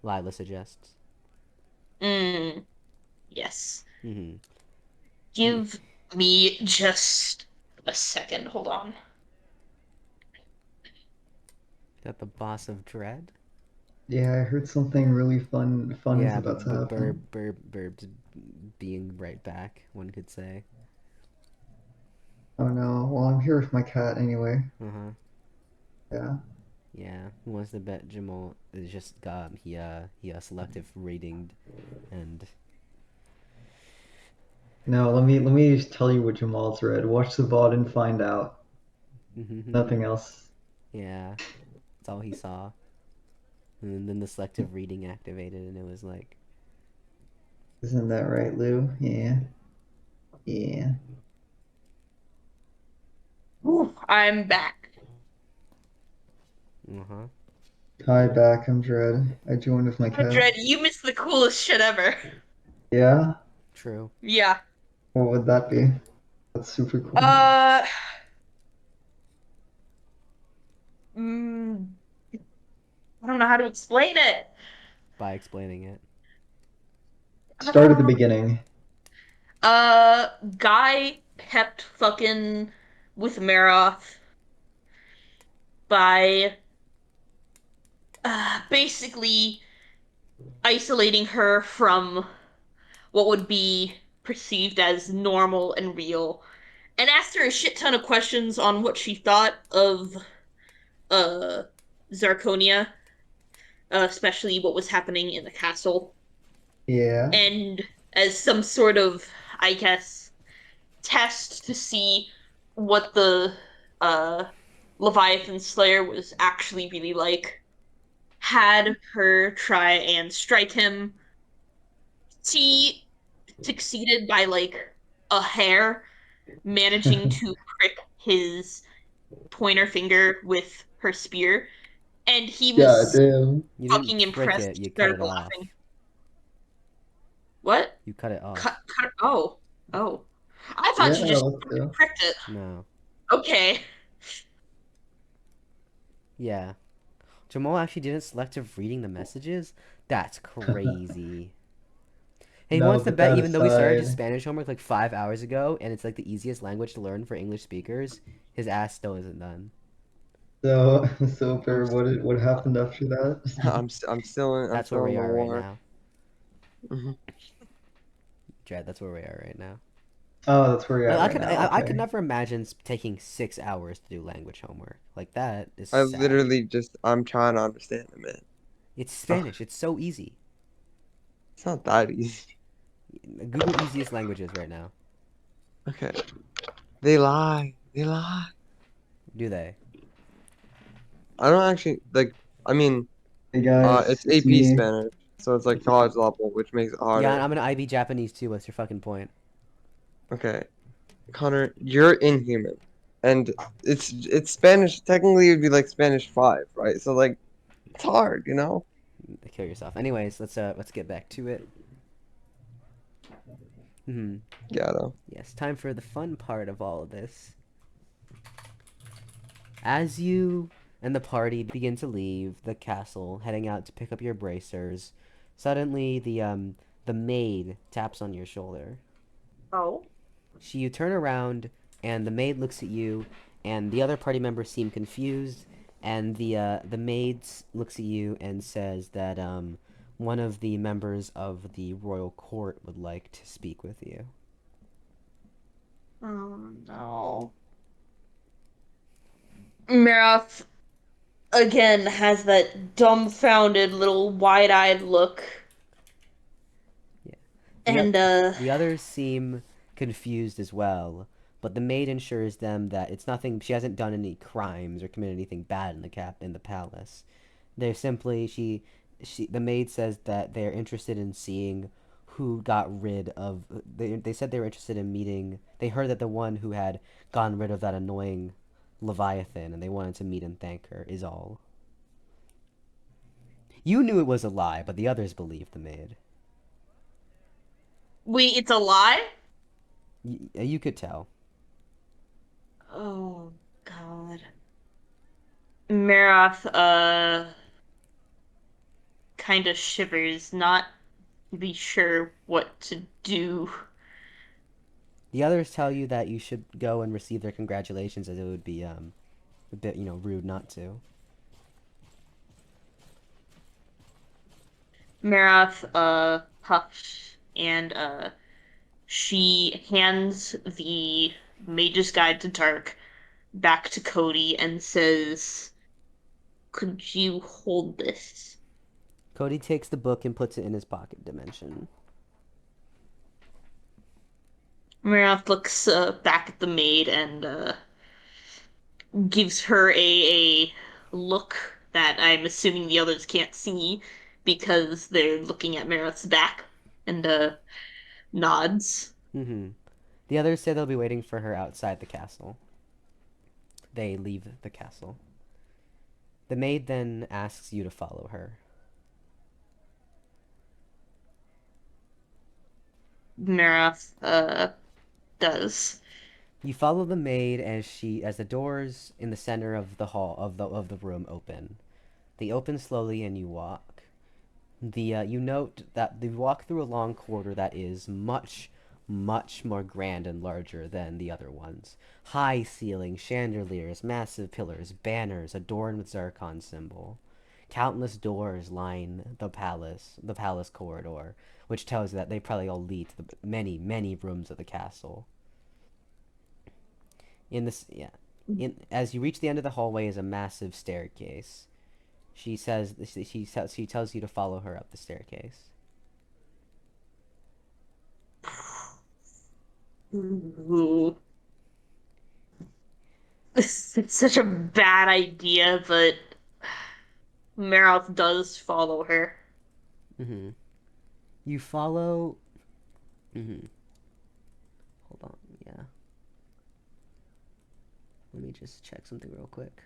Lila suggests. Mm, yes. Mm-hmm. Give me just a second. Hold on. That the boss of Dread? Yeah, I heard something really fun is Yeah, about to happen. Burb's being right back, one could say. Oh no, well I'm here with my cat anyway. Uh-huh. Yeah. Yeah, who wants to bet Jamal is just he selective rating, and No, let me just tell you what Jamal's read. Watch the VOD and find out. Nothing else. yeah, that's all he saw. And then the selective reading activated, and it was like, Isn't that right, Lou? Yeah. Yeah. Ooh, I'm back. uh-huh. Hi back, I'm Dread. I joined with my cat. Dread, you missed the coolest shit ever. Yeah? True. Yeah. What would that be? That's super cool. Uh, mm, I don't know how to explain it. By explaining it. Start at the beginning. Guy kept fucking with Maroth by basically isolating her from what would be perceived as normal and real, and asked her a shit ton of questions on what she thought of uh Zarconia, especially what was happening in the castle. Yeah. And as some sort of, I guess, test to see what the uh Leviathan Slayer was actually really like, had her try and strike him. She succeeded by like a hair, managing to prick his pointer finger with her spear, and he God was damn. You fucking didn't prick impressed. it. He You cut started it off. laughing. What? You cut it off. Cut. Oh, oh. I thought Yeah, you just let's go. pricked it. No. Okay. Yeah. Jamal actually didn't selective reading the messages? That's crazy. Hey, he No, wants to but bet that even though we started his aside, Spanish homework like 5 hours ago and it's like the easiest language to learn for English speakers, his ass still isn't done. so I'm, for what happened after that? I'm That's where still in we the are right war. now. Hmm. Dread, that's where we are right now. Oh, that's where you're Like at I right could now. I could Okay. never imagine taking 6 hours to do language homework. Like that is I sad. literally just I'm trying to understand it, man. It's Ugh, Spanish. It's so easy. it's not that easy. Google easiest languages right now. Okay. They lie. They lie. Do they? I don't actually like I mean, Hey guys, it's it's AP me. Spanish, so it's like college level, which makes it Yeah, harder. I'm an IB Japanese too. What's your fucking point? Okay. Connor, you're inhuman. And it's Spanish technically it'd be like Spanish 5, right? So like it's hard, you know? Kill yourself. Anyways, let's get back to it. Hmm. Yeah, though. Yes, time for the fun part of all of this. As you and the party begin to leave the castle, heading out to pick up your bracers, suddenly the maid taps on your shoulder. Oh. You turn around, and the maid looks at you, and the other party members seem confused, and the maid looks at you and says that one of the members of the royal court would like to speak with you. Oh no. Maroth again has that dumbfounded little wide-eyed look. Yeah. And The others seem confused as well, but the maid ensures them that it's nothing. She hasn't done any crimes or committed anything bad in the palace. They're simply the maid says that they're interested in seeing who got rid of. They said they were interested in meeting. They heard that the one who had gotten rid of that annoying Leviathan, and they wanted to meet and thank her. Is all. You knew it was a lie, but the others believed the maid. wait, it's a lie? You could tell. Oh God. Maroth kind of shivers, not be sure what to do. The others tell you that you should go and receive their congratulations, as it would be a bit rude not to. Maroth huffs and she hands the Mage's Guide to Dark back to Cody and says, "Could you hold this?" Cody takes the book and puts it in his pocket dimension. Maroth looks back at the maid and gives her a look that I'm assuming the others can't see because they're looking at Maroth's back and nods. Mm-hmm. The others say they'll be waiting for her outside the castle. They leave the castle. The maid then asks you to follow her. Maroth does. You follow the maid as the doors in the center of the hall of the room open. They open slowly and you walk. You note that they walk through a long corridor that is much, much more grand and larger than the other ones. High ceiling, chandeliers, massive pillars, banners adorned with Zarkon symbol. Countless doors line the palace corridor, which tells you that they probably all lead to the many, many rooms of the castle. As you reach the end of the hallway is a massive staircase. She tells you to follow her up the staircase. Ooh. It's such a bad idea, but Maroth does follow her. Mm-hmm. You follow. Mm-hmm. Hold on. Yeah. Let me just check something real quick.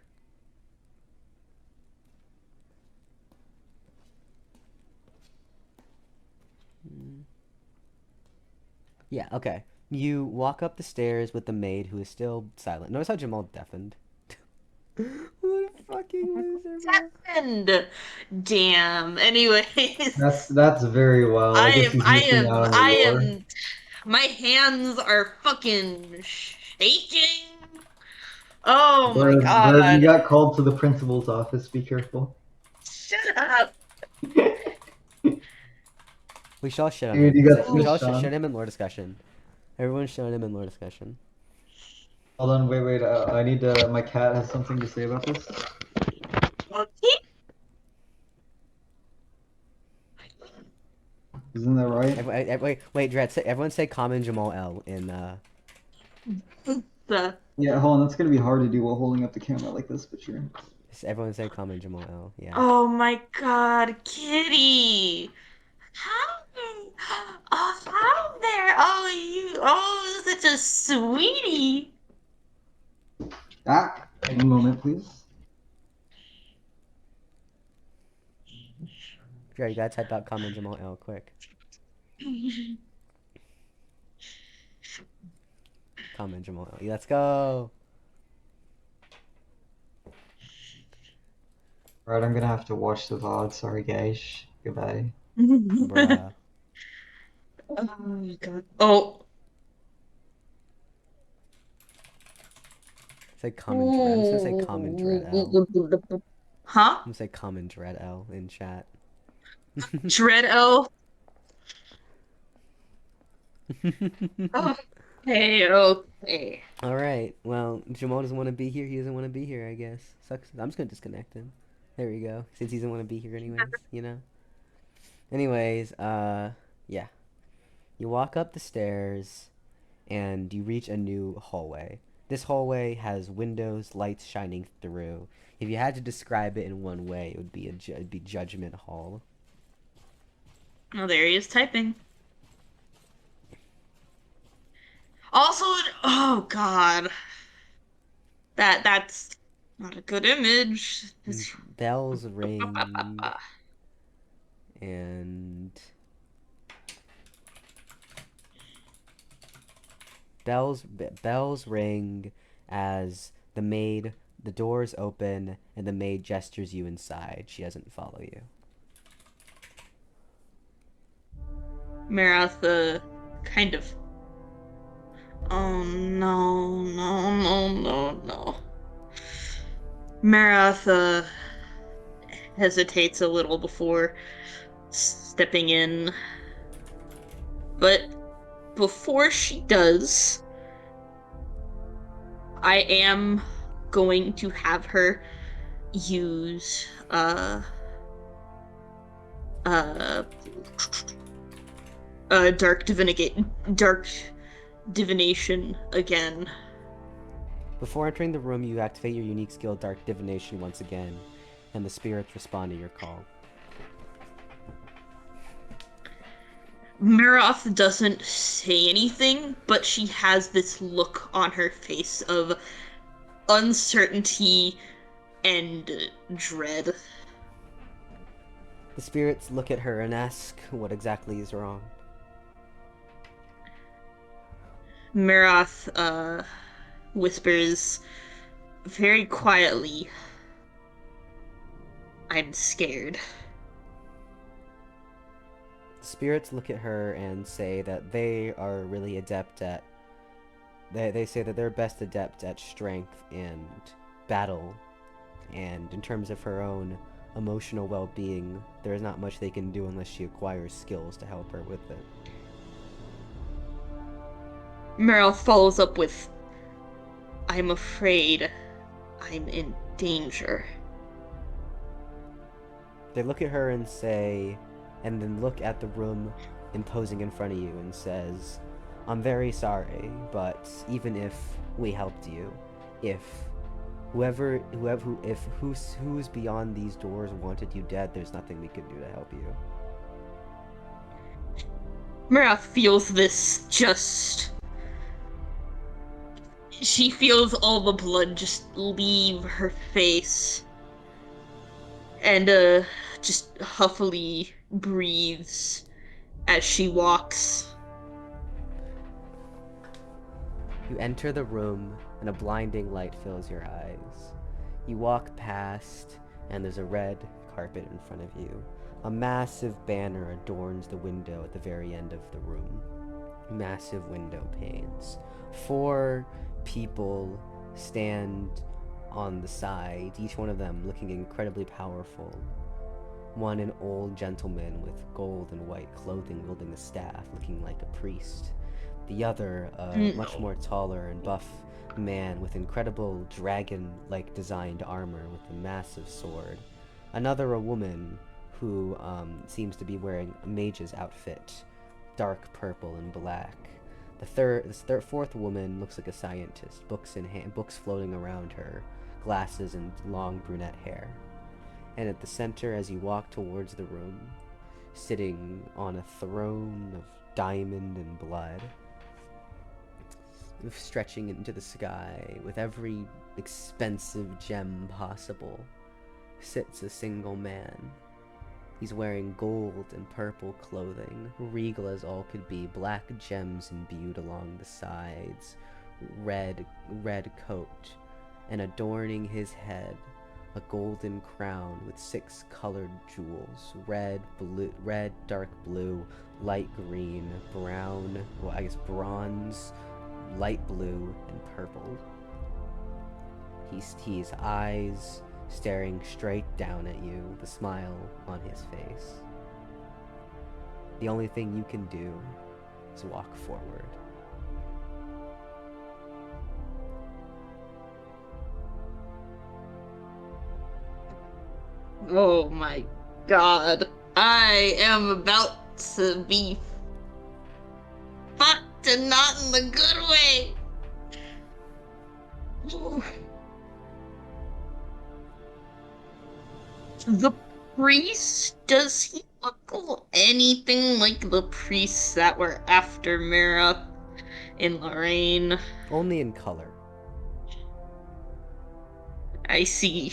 Yeah, okay. You walk up the stairs with the maid who is still silent. Notice how Jamal deafened. What a fucking loser, bro. And damn. Anyways, That's very wild. I guess he's missing out on the I lore. am. My hands are fucking shaking. Oh my Bird, you god. got called to the principal's office. Be careful. Shut up. We should all shit on Dude, him. you got We should all snitched on. shit him in lore discussion. Everyone's showing him in lore discussion. Hold on, wait. I need my cat has something to say about this. Isn't that right? Wait, Dred, everyone say common Jamal L in The Yeah, hold on. That's gonna be hard to do while holding up the camera like this, but sure. everyone say common Jamal L. Yeah. Oh my god, Kitty! How? Oh, how there? Oh, such a sweetie. Ah, one moment, please. Dred, you gotta type out common Jamal L quick. Common Jamal L. Let's go. Alright, I'm gonna have to watch the VOD. Sorry, guys. Goodbye. Bruh. Oh my god. Oh. Say common Dred. I'm just gonna say common Dred L. Huh? I'm gonna say common Dred L in chat. Dread L. Okay. Alright, well, Jamal doesn't want to be here. He doesn't want to be here, I guess. Sucks. I'm just gonna disconnect him. There we go. Since he doesn't want to be here anyways, you know? Anyways, yeah. You walk up the stairs, and you reach a new hallway. This hallway has windows, lights shining through. If you had to describe it in one way, it would be it'd be Judgment Hall. Oh, there he is typing. Also, oh god. That's not a good image. Bells ring, and bells ring as the doors open, and the maid gestures you inside. She doesn't follow you. Maroth, kind of. Oh no. Maroth, hesitates a little before stepping in. But before she does, I am going to have her use dark divination again. Before entering the room, you activate your unique skill, Dark Divination, once again, and the spirits respond to your call. Maroth doesn't say anything, but she has this look on her face of uncertainty and dread. The spirits look at her and ask what exactly is wrong. Maroth, whispers very quietly, "I'm scared." The spirits look at her and say that they are really adept at... They say that they're best adept at strength and battle, and in terms of her own emotional well-being, there is not much they can do unless she acquires skills to help her with it. Maroth follows up with, "I'm afraid I'm in danger." They look at her and say, and then look at the room imposing in front of you and says, "I'm very sorry, but even if we helped you, if who's beyond these doors wanted you dead, there's nothing we could do to help you." Maroth feels this she feels all the blood just leave her face. And, just huffily breathes as she walks. You enter the room, and a blinding light fills your eyes. You walk past, and there's a red carpet in front of you. A massive banner adorns the window at the very end of the room. Massive window panes. 4 people stand on the side, each one of them looking incredibly powerful. One an old gentleman with gold and white clothing wielding a staff, looking like a priest. The other, much more taller and buff man with incredible dragon-like designed armor with a massive sword. Another a woman who seems to be wearing a mage's outfit, dark purple and black. The fourth woman looks like a scientist, books in hand, books floating around her, glasses and long brunette hair. And at the center, as you walk towards the room, sitting on a throne of diamond and blood, stretching into the sky with every expensive gem possible, sits a single man. He's wearing gold and purple clothing, regal as all could be, black gems imbued along the sides, red coat, and adorning his head, a golden crown with 6 colored jewels, red, dark blue, light green, brown, well, I guess bronze, light blue, and purple. His eyes staring straight down at you with a smile on his face. The only thing you can do is walk forward. Oh my god. I am about to be fucked and not in the good way. The priest, does he look anything like the priests that were after Maroth in Lorraine? Only in color. I see.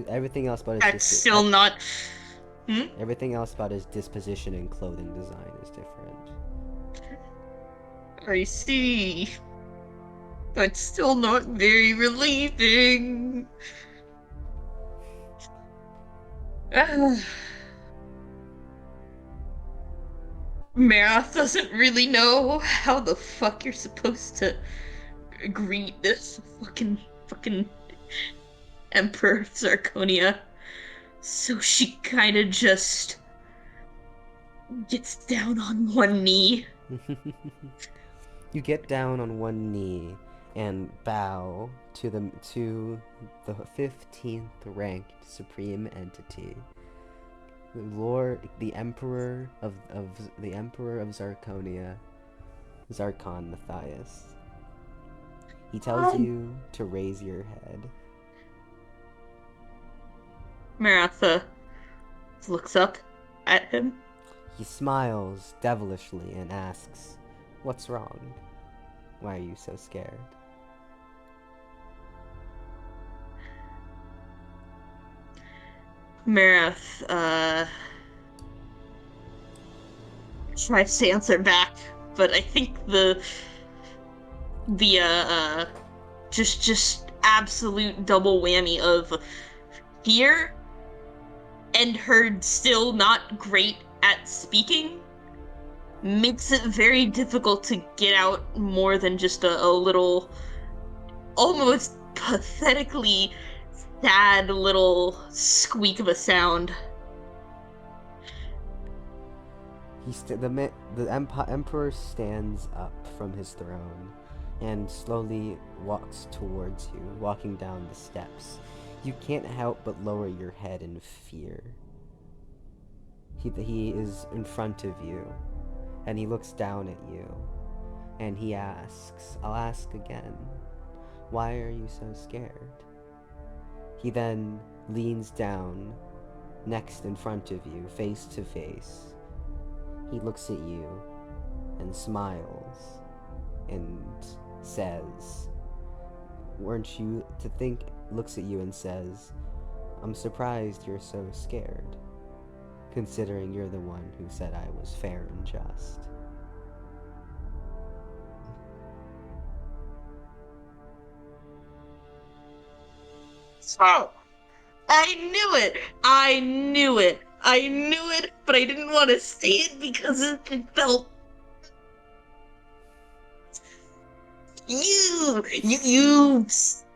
Everything else about his That's still not... Everything else about his disposition and clothing design is different. I see. That's still not very relieving. Maroth doesn't really know how the fuck you're supposed to greet this fucking Emperor of Zarconia. So she kinda just gets down on one knee. You get down on one knee and bow to the 15th ranked supreme entity, the Emperor of Zarconia, Zarkon Matthias. He tells you to raise your head. Maroth looks up at him. He smiles devilishly and asks, "What's wrong? Why are you so scared?" Maroth tries to answer back, but I think the just absolute double whammy of fear and her still not great at speaking makes it very difficult to get out more than just a little, almost pathetically sad little squeak of a sound. The Emperor stands up from his throne and slowly walks towards you, walking down the steps. You can't help but lower your head in fear. He is in front of you, and he looks down at you, and he asks, "I'll ask again, why are you so scared?" He then leans down, next in front of you, face to face. He looks at you and smiles and says, "Weren't you to think," looks at you and says, "I'm surprised you're so scared, considering you're the one who said I was fair and just." Oh, I knew it! I knew it! I knew it, but I didn't want to say it because it felt... You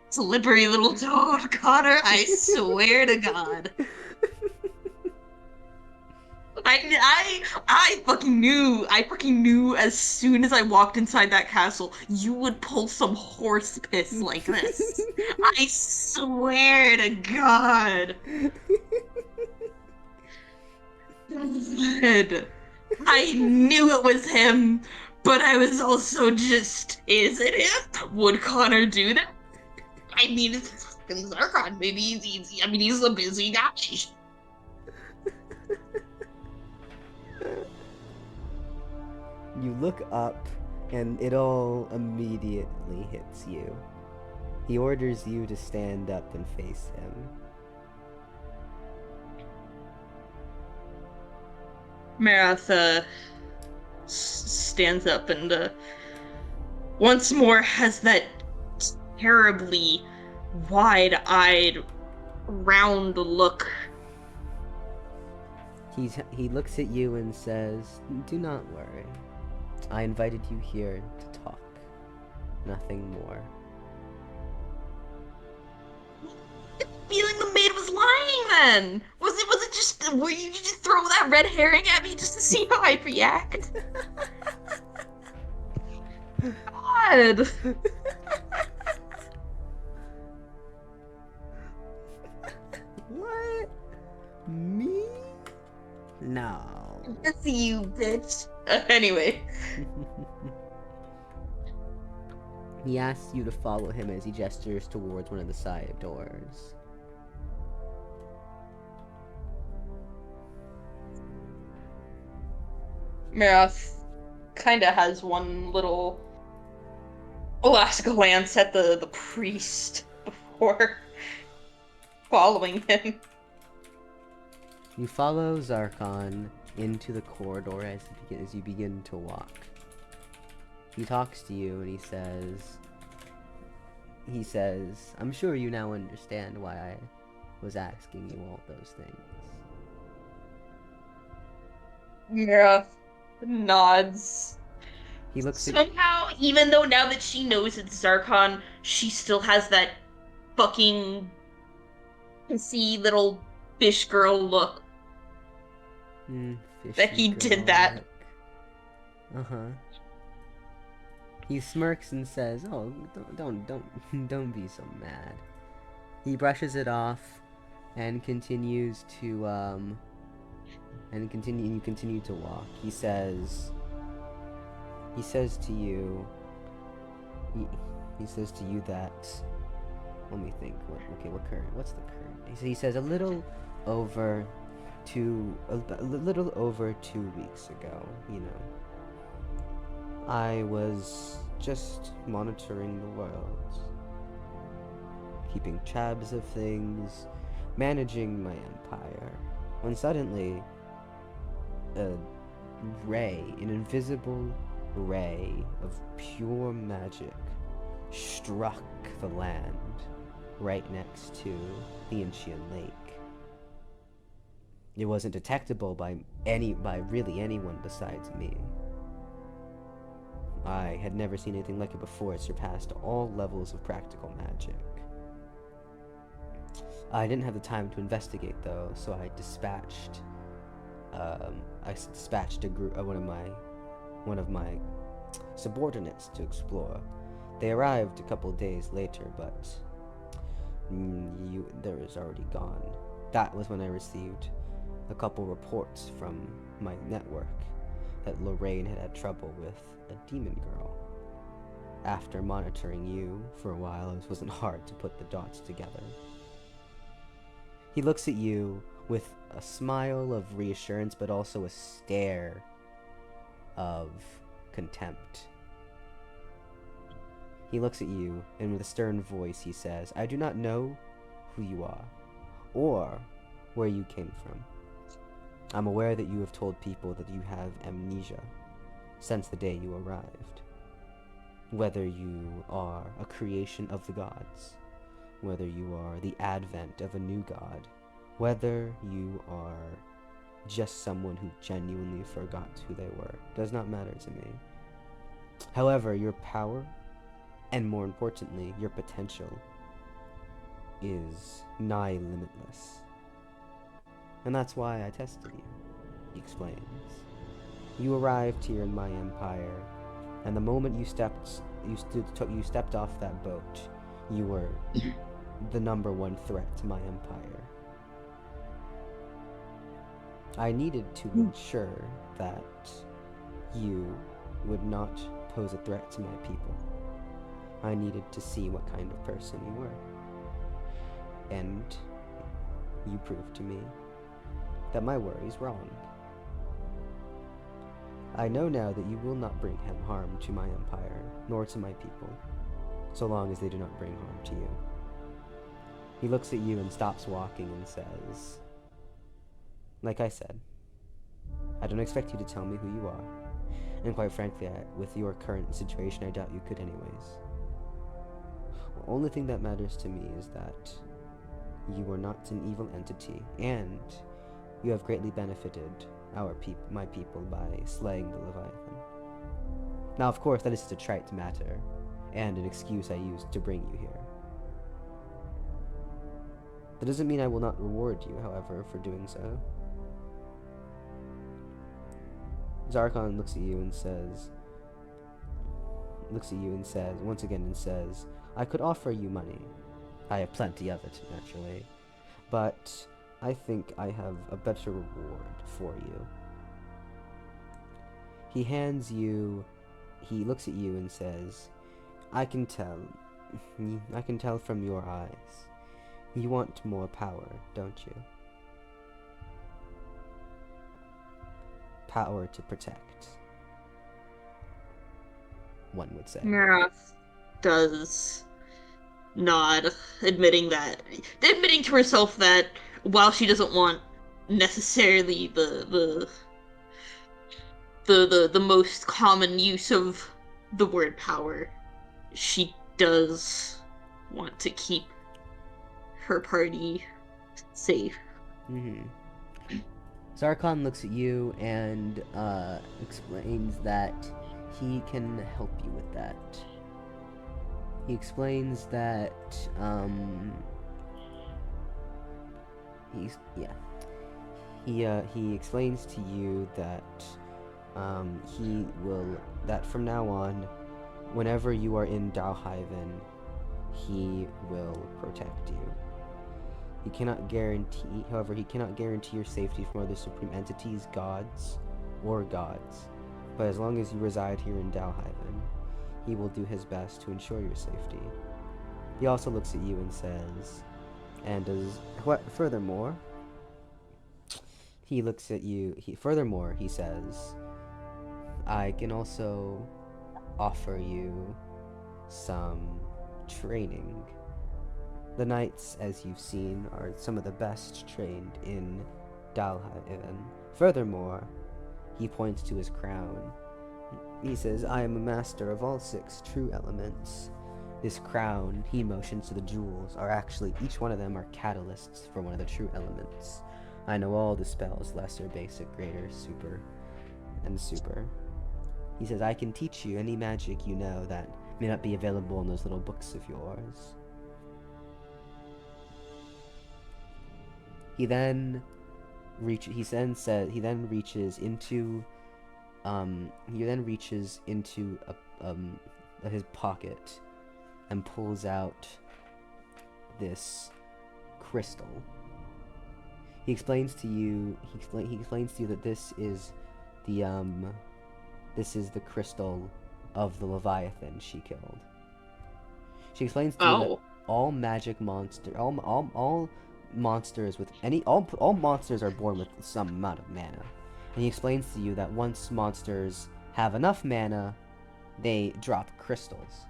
slippery little toad, Connor, I swear to God. I fucking knew. I fucking knew as soon as I walked inside that castle, you would pull some horse piss like this. I swear to God. God. I knew it was him, but I was also just, is it him? Would Connor do that? I mean, it's fucking Zarkon. Maybe he's a busy guy. You look up, and it all immediately hits you. He orders you to stand up and face him. Maroth, stands up and, once more has that terribly wide-eyed, round look. He looks at you and says, "Do not worry. I invited you here to talk. Nothing more." Feeling the maid was lying then? Was it just, were you just throw that red herring at me just to see how I react? God. What? Me? No. It's you, bitch. Anyway. He asks you to follow him as he gestures towards one of the side doors. Maroth kinda has one little last glance at the priest before following him. You follow Zarkon into the corridor as you begin to walk. He talks to you and he says, "I'm sure you now understand why I was asking you all those things." Maroth nods. He looks at Somehow, even though now that she knows it's Zarkon, she still has that fucking pissy little fish girl look. That he did that. Uh-huh. He smirks and says, "Oh, don't be so mad." He brushes it off and continues to you continue to walk. He says to you that, let me think, what's the current? He says a little over 2 weeks ago, I was just monitoring the world, keeping tabs of things, managing my empire, when suddenly an invisible ray of pure magic struck the land right next to the Ancient Lake. It wasn't detectable by really anyone besides me. I had never seen anything like it before. It surpassed all levels of practical magic. I didn't have the time to investigate though, so I dispatched one of my subordinates to explore. They arrived a couple days later, but there was already gone. That was when I received a couple reports from my network that Lorraine had trouble with a demon girl. After monitoring you for a while, it wasn't hard to put the dots together. He looks at you with a smile of reassurance, but also a stare of contempt. He looks at you, and with a stern voice he says, "I do not know who you are, or where you came from. I'm aware that you have told people that you have amnesia since the day you arrived. Whether you are a creation of the gods, whether you are the advent of a new god, whether you are just someone who genuinely forgot who they were, does not matter to me. However, your power, and more importantly, your potential, is nigh limitless. And that's why I tested you, he explains. You arrived here in my empire, and the moment you stepped off that boat, you were the #1 threat to my empire. I needed to ensure that you would not pose a threat to my people. I needed to see what kind of person you were. And you proved to me that my worries were wrong. I know now that you will not bring him harm to my empire, nor to my people, so long as they do not bring harm to you. He looks at you and stops walking and says, like I said, I don't expect you to tell me who you are, and quite frankly, with your current situation, I doubt you could anyways. The only thing that matters to me is that you are not an evil entity, and you have greatly benefited my people by slaying the Leviathan. Now, of course, that is just a trite matter, and an excuse I used to bring you here. That doesn't mean I will not reward you, however, for doing so. Zarkon looks at you and says, once again, I could offer you money. I have plenty of it, naturally. But I think I have a better reward for you. He looks at you and says, I can tell from your eyes. You want more power, don't you? Power to protect, one would say. Maroth does nod, admitting to herself that while she doesn't want necessarily the most common use of the word power, she does want to keep her party safe. Mm-hmm. Zarkon looks at you and explains that he can help you with that. He explains that he explains to you that that from now on, whenever you are in Dalhaven, he will protect you. He cannot guarantee your safety from other supreme entities, gods, but as long as you reside here in Dalhaven, he will do his best to ensure your safety. He also looks at you and says, furthermore, he says, I can also offer you some training. The knights, as you've seen, are some of the best trained in Dalhaven. Furthermore, he points to his crown. He says, I am a master of all 6 true elements. This crown, he motions to the jewels, are actually, each one of them are catalysts for one of the true elements. I know all the spells, lesser, basic, greater, super, and super. He says, I can teach you any magic you know that may not be available in those little books of yours. He then reaches into his pocket and pulls out this crystal. He explains to you that this is the crystal of the Leviathan she killed. She explains to you that all magic all monsters are born with some amount of mana. And he explains to you that once monsters have enough mana, they drop crystals.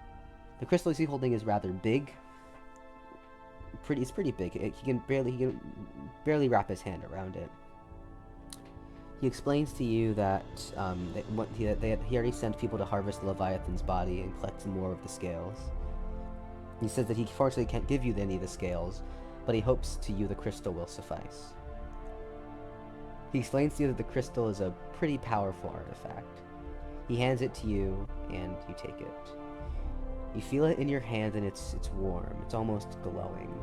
The crystal he's holding is rather big. It's pretty big. He can barely wrap his hand around it. He explains to you that he already sent people to harvest the Leviathan's body and collect some more of the scales. He says that he fortunately can't give you any of the scales, but he hopes to you the crystal will suffice. He explains to you that the crystal is a pretty powerful artifact. He hands it to you, and you take it. You feel it in your hand, and it's warm. It's almost glowing.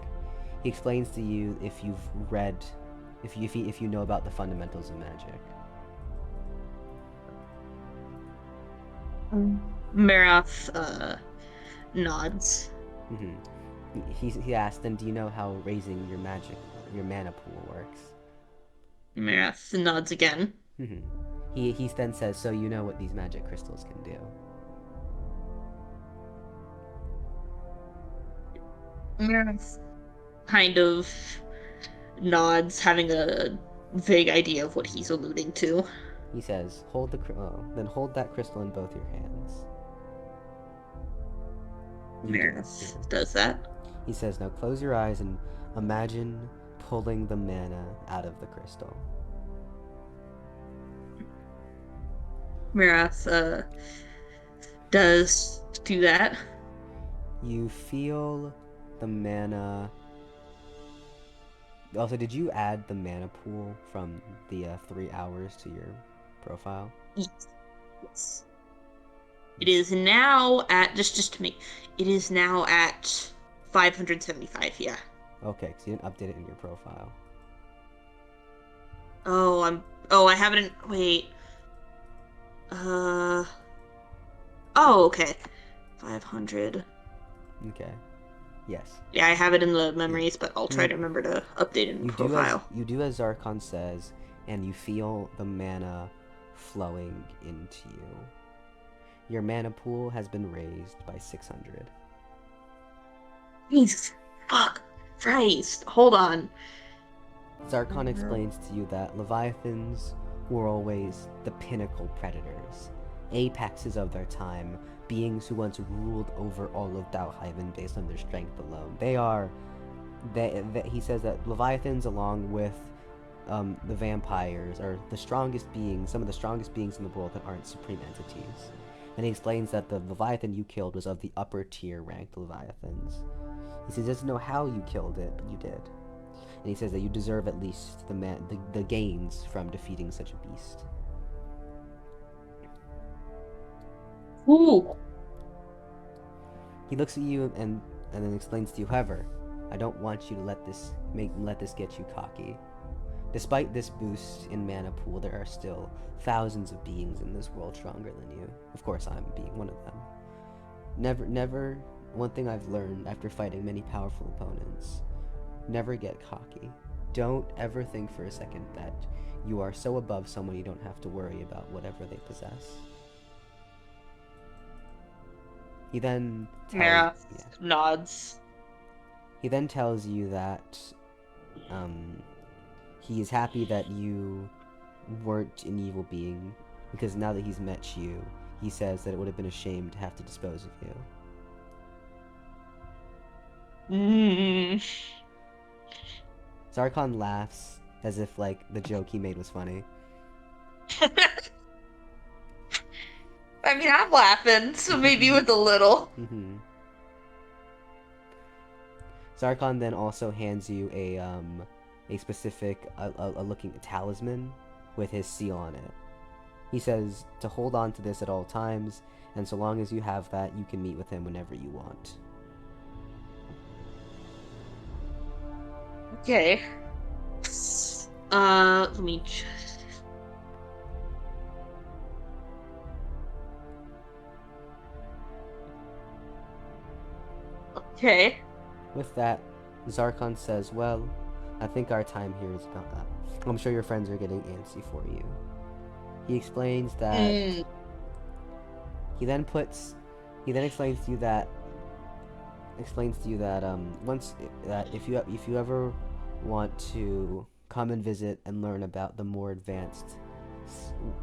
He explains to you if you've read, if you know about the fundamentals of magic. Maroth nods. He asked, then do you know how raising your mana pool works? Maroth nods again. He then says, so you know what these magic crystals can do. Maroth kind of nods, having a vague idea of what he's alluding to. He says, then hold that crystal in both your hands. Maroth does that. He says, now close your eyes and imagine pulling the mana out of the crystal. Maroth does do that. You feel the mana. Also, did you add the mana pool from the 3 hours to your profile? Yes. It is now at it is now at 575. Yeah. Okay, so you didn't update it in your profile. I have it in. Wait. Oh, okay. 500. Okay. Yes. Yeah, I have it in the memories, but I'll try to remember to update it in the profile. You do as Zarcon says, and you feel the mana flowing into you. Your mana pool has been raised by 600. Jesus. Fuck. Christ. Hold on. Zarcon explains to you that Leviathans were always the pinnacle predators, apexes of their time, beings who once ruled over all of Althvinhaim based on their strength alone. He says that Leviathans, along with the vampires, are the strongest beings, some of the strongest beings in the world that aren't supreme entities. And he explains that the Leviathan you killed was of the upper tier ranked Leviathans. He says he doesn't know how you killed it, but you did. And he says that you deserve at least the gains from defeating such a beast. Ooh. He looks at you and then explains to you, however, I don't want you to let this get you cocky. Despite this boost in mana pool, there are still thousands of beings in this world stronger than you. Of course, I'm being one of them. Never, one thing I've learned after fighting many powerful opponents, never get cocky. Don't ever think for a second that you are so above someone you don't have to worry about whatever they possess. He then nods. He then tells you that he is happy that you weren't an evil being, because now that he's met you, he says that it would have been a shame to have to dispose of you. Zarcon laughs as if, like, the joke he made was funny. I mean, I'm laughing, so maybe with a little. Zarcon then also hands you a specific looking talisman with his seal on it. He says to hold on to this at all times, and so long as you have that, you can meet with him whenever you want. Okay. Let me just... Okay. With that, Zarcon says, well, I think our time here is about up. I'm sure your friends are getting antsy for you. He explains that... He then explains to you that if you ever want to come and visit and learn about the more advanced,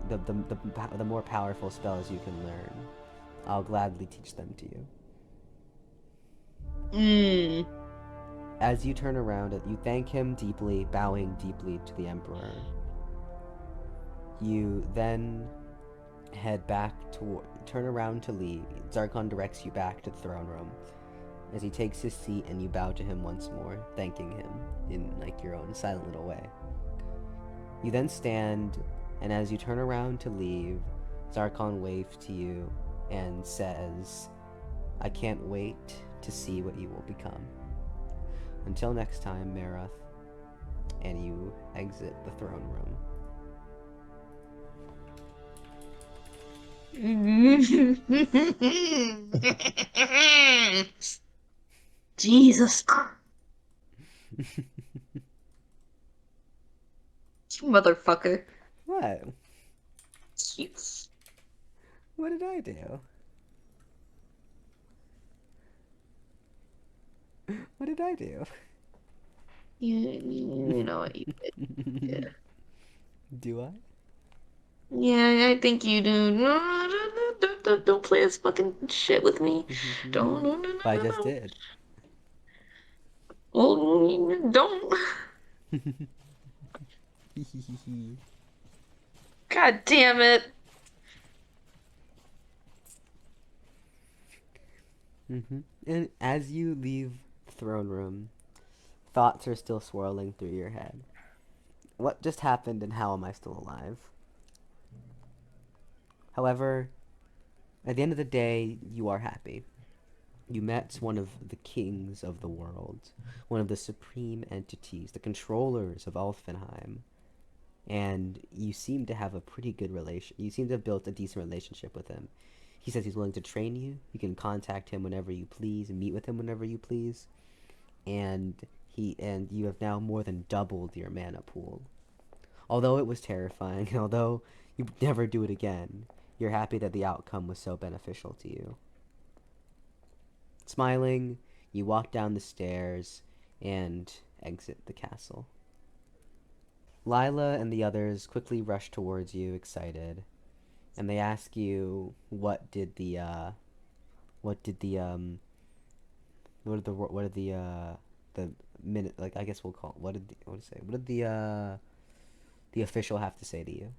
the more powerful spells you can learn, I'll gladly teach them to you. As you turn around, you thank him deeply, bowing deeply to the Emperor. You then turn around to leave. Zarcon directs you back to the throne room. as he takes his seat and you bow to him once more, thanking him in like your own silent little way. You then stand, and as you turn around to leave, Zarkon waves to you and says, "I can't wait to see what you will become." Until next time, Maroth, and you exit the throne room. Jesus. Motherfucker. What? Jeez. What did I do? What did I do? You know what you did. Yeah. Do I? Yeah, I think you do. No, don't play this fucking shit with me. Don't. No, no, no, I no, just no. did. Well, don't. God damn it. And as you leave the throne room, thoughts are still swirling through your head. What just happened and how am I still alive? However, at the end of the day, you are happy. You met one of the kings of the world, one of the supreme entities, the controllers of Althvinhaim, and you seem to have a pretty good relation. You seem to have built a decent relationship with him. He says he's willing to train you. You can contact him whenever you please and meet with him whenever you please. And you have now more than doubled your mana pool. Although it was terrifying, although you would never do it again, you're happy that the outcome was so beneficial to you. Smiling, you walk down the stairs and exit the castle. Lila and the others quickly rush towards you, excited, and they ask you what did the minute, like, I guess we'll call it, what did the official have to say to you?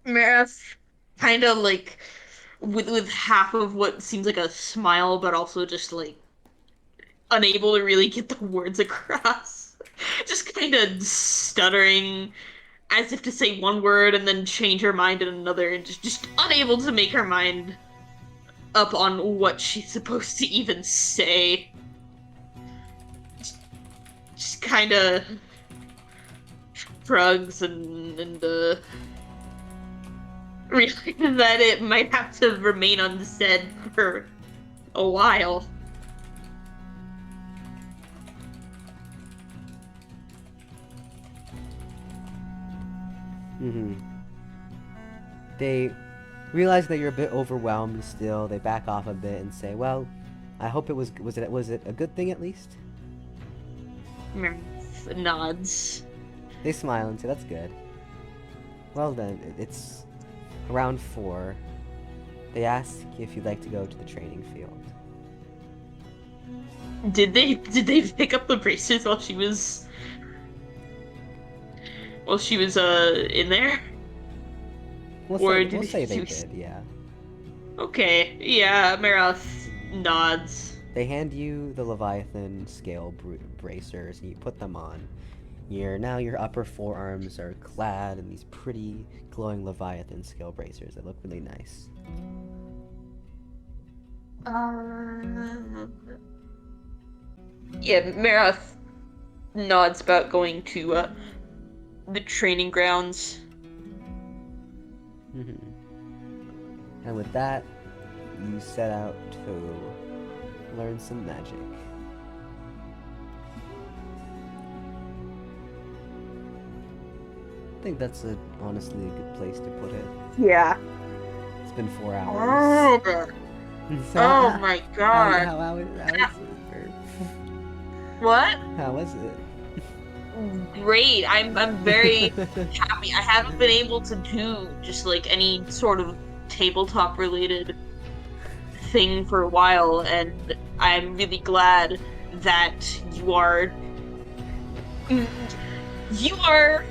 Maroth kind of like with half of what seems like a smile, but also just like unable to really get the words across. Just kind of stuttering as if to say one word and then change her mind in another, and just unable to make her mind up on what she's supposed to even say. Just kind of shrugs and realizes that it might have to remain unsaid for a while. They realize that you're a bit overwhelmed still. They back off a bit and say, "Well, I hope it was it a good thing at least?" Nods. They smile and say, "That's good." Well then, it's round 4. They ask if you'd like to go to the training field. Did they pick up the braces while she was in there? We'll say they did, yeah. Okay, yeah, Maroth nods. They hand you the Leviathan scale bracers, and you put them on. Now your upper forearms are clad in these pretty glowing Leviathan scale bracers that look really nice. Yeah, Maroth nods about going to the training grounds. And with that, you set out to learn some magic. I think that's honestly a good place to put it. Yeah. It's been 4 hours. So Oh my god. How was it? What? How was it? Great. I'm very happy. I haven't been able to do just like any sort of tabletop related thing for a while, and I'm really glad that you are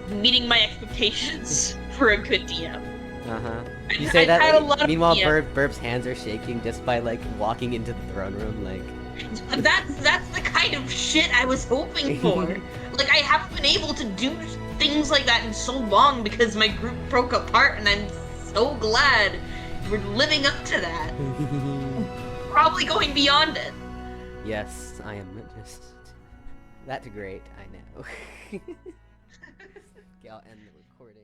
meeting my expectations for a good DM. Uh-huh. I- You say I that, had a like, lot of meanwhile PM. Burb's hands are shaking just by, like, walking into the throne room, like... That's the kind of shit I was hoping for. Like, I haven't been able to do things like that in so long because my group broke apart, and I'm so glad we're living up to that. Probably going beyond it. Yes, I am just... That's great, I know. Okay, I'll end the recording.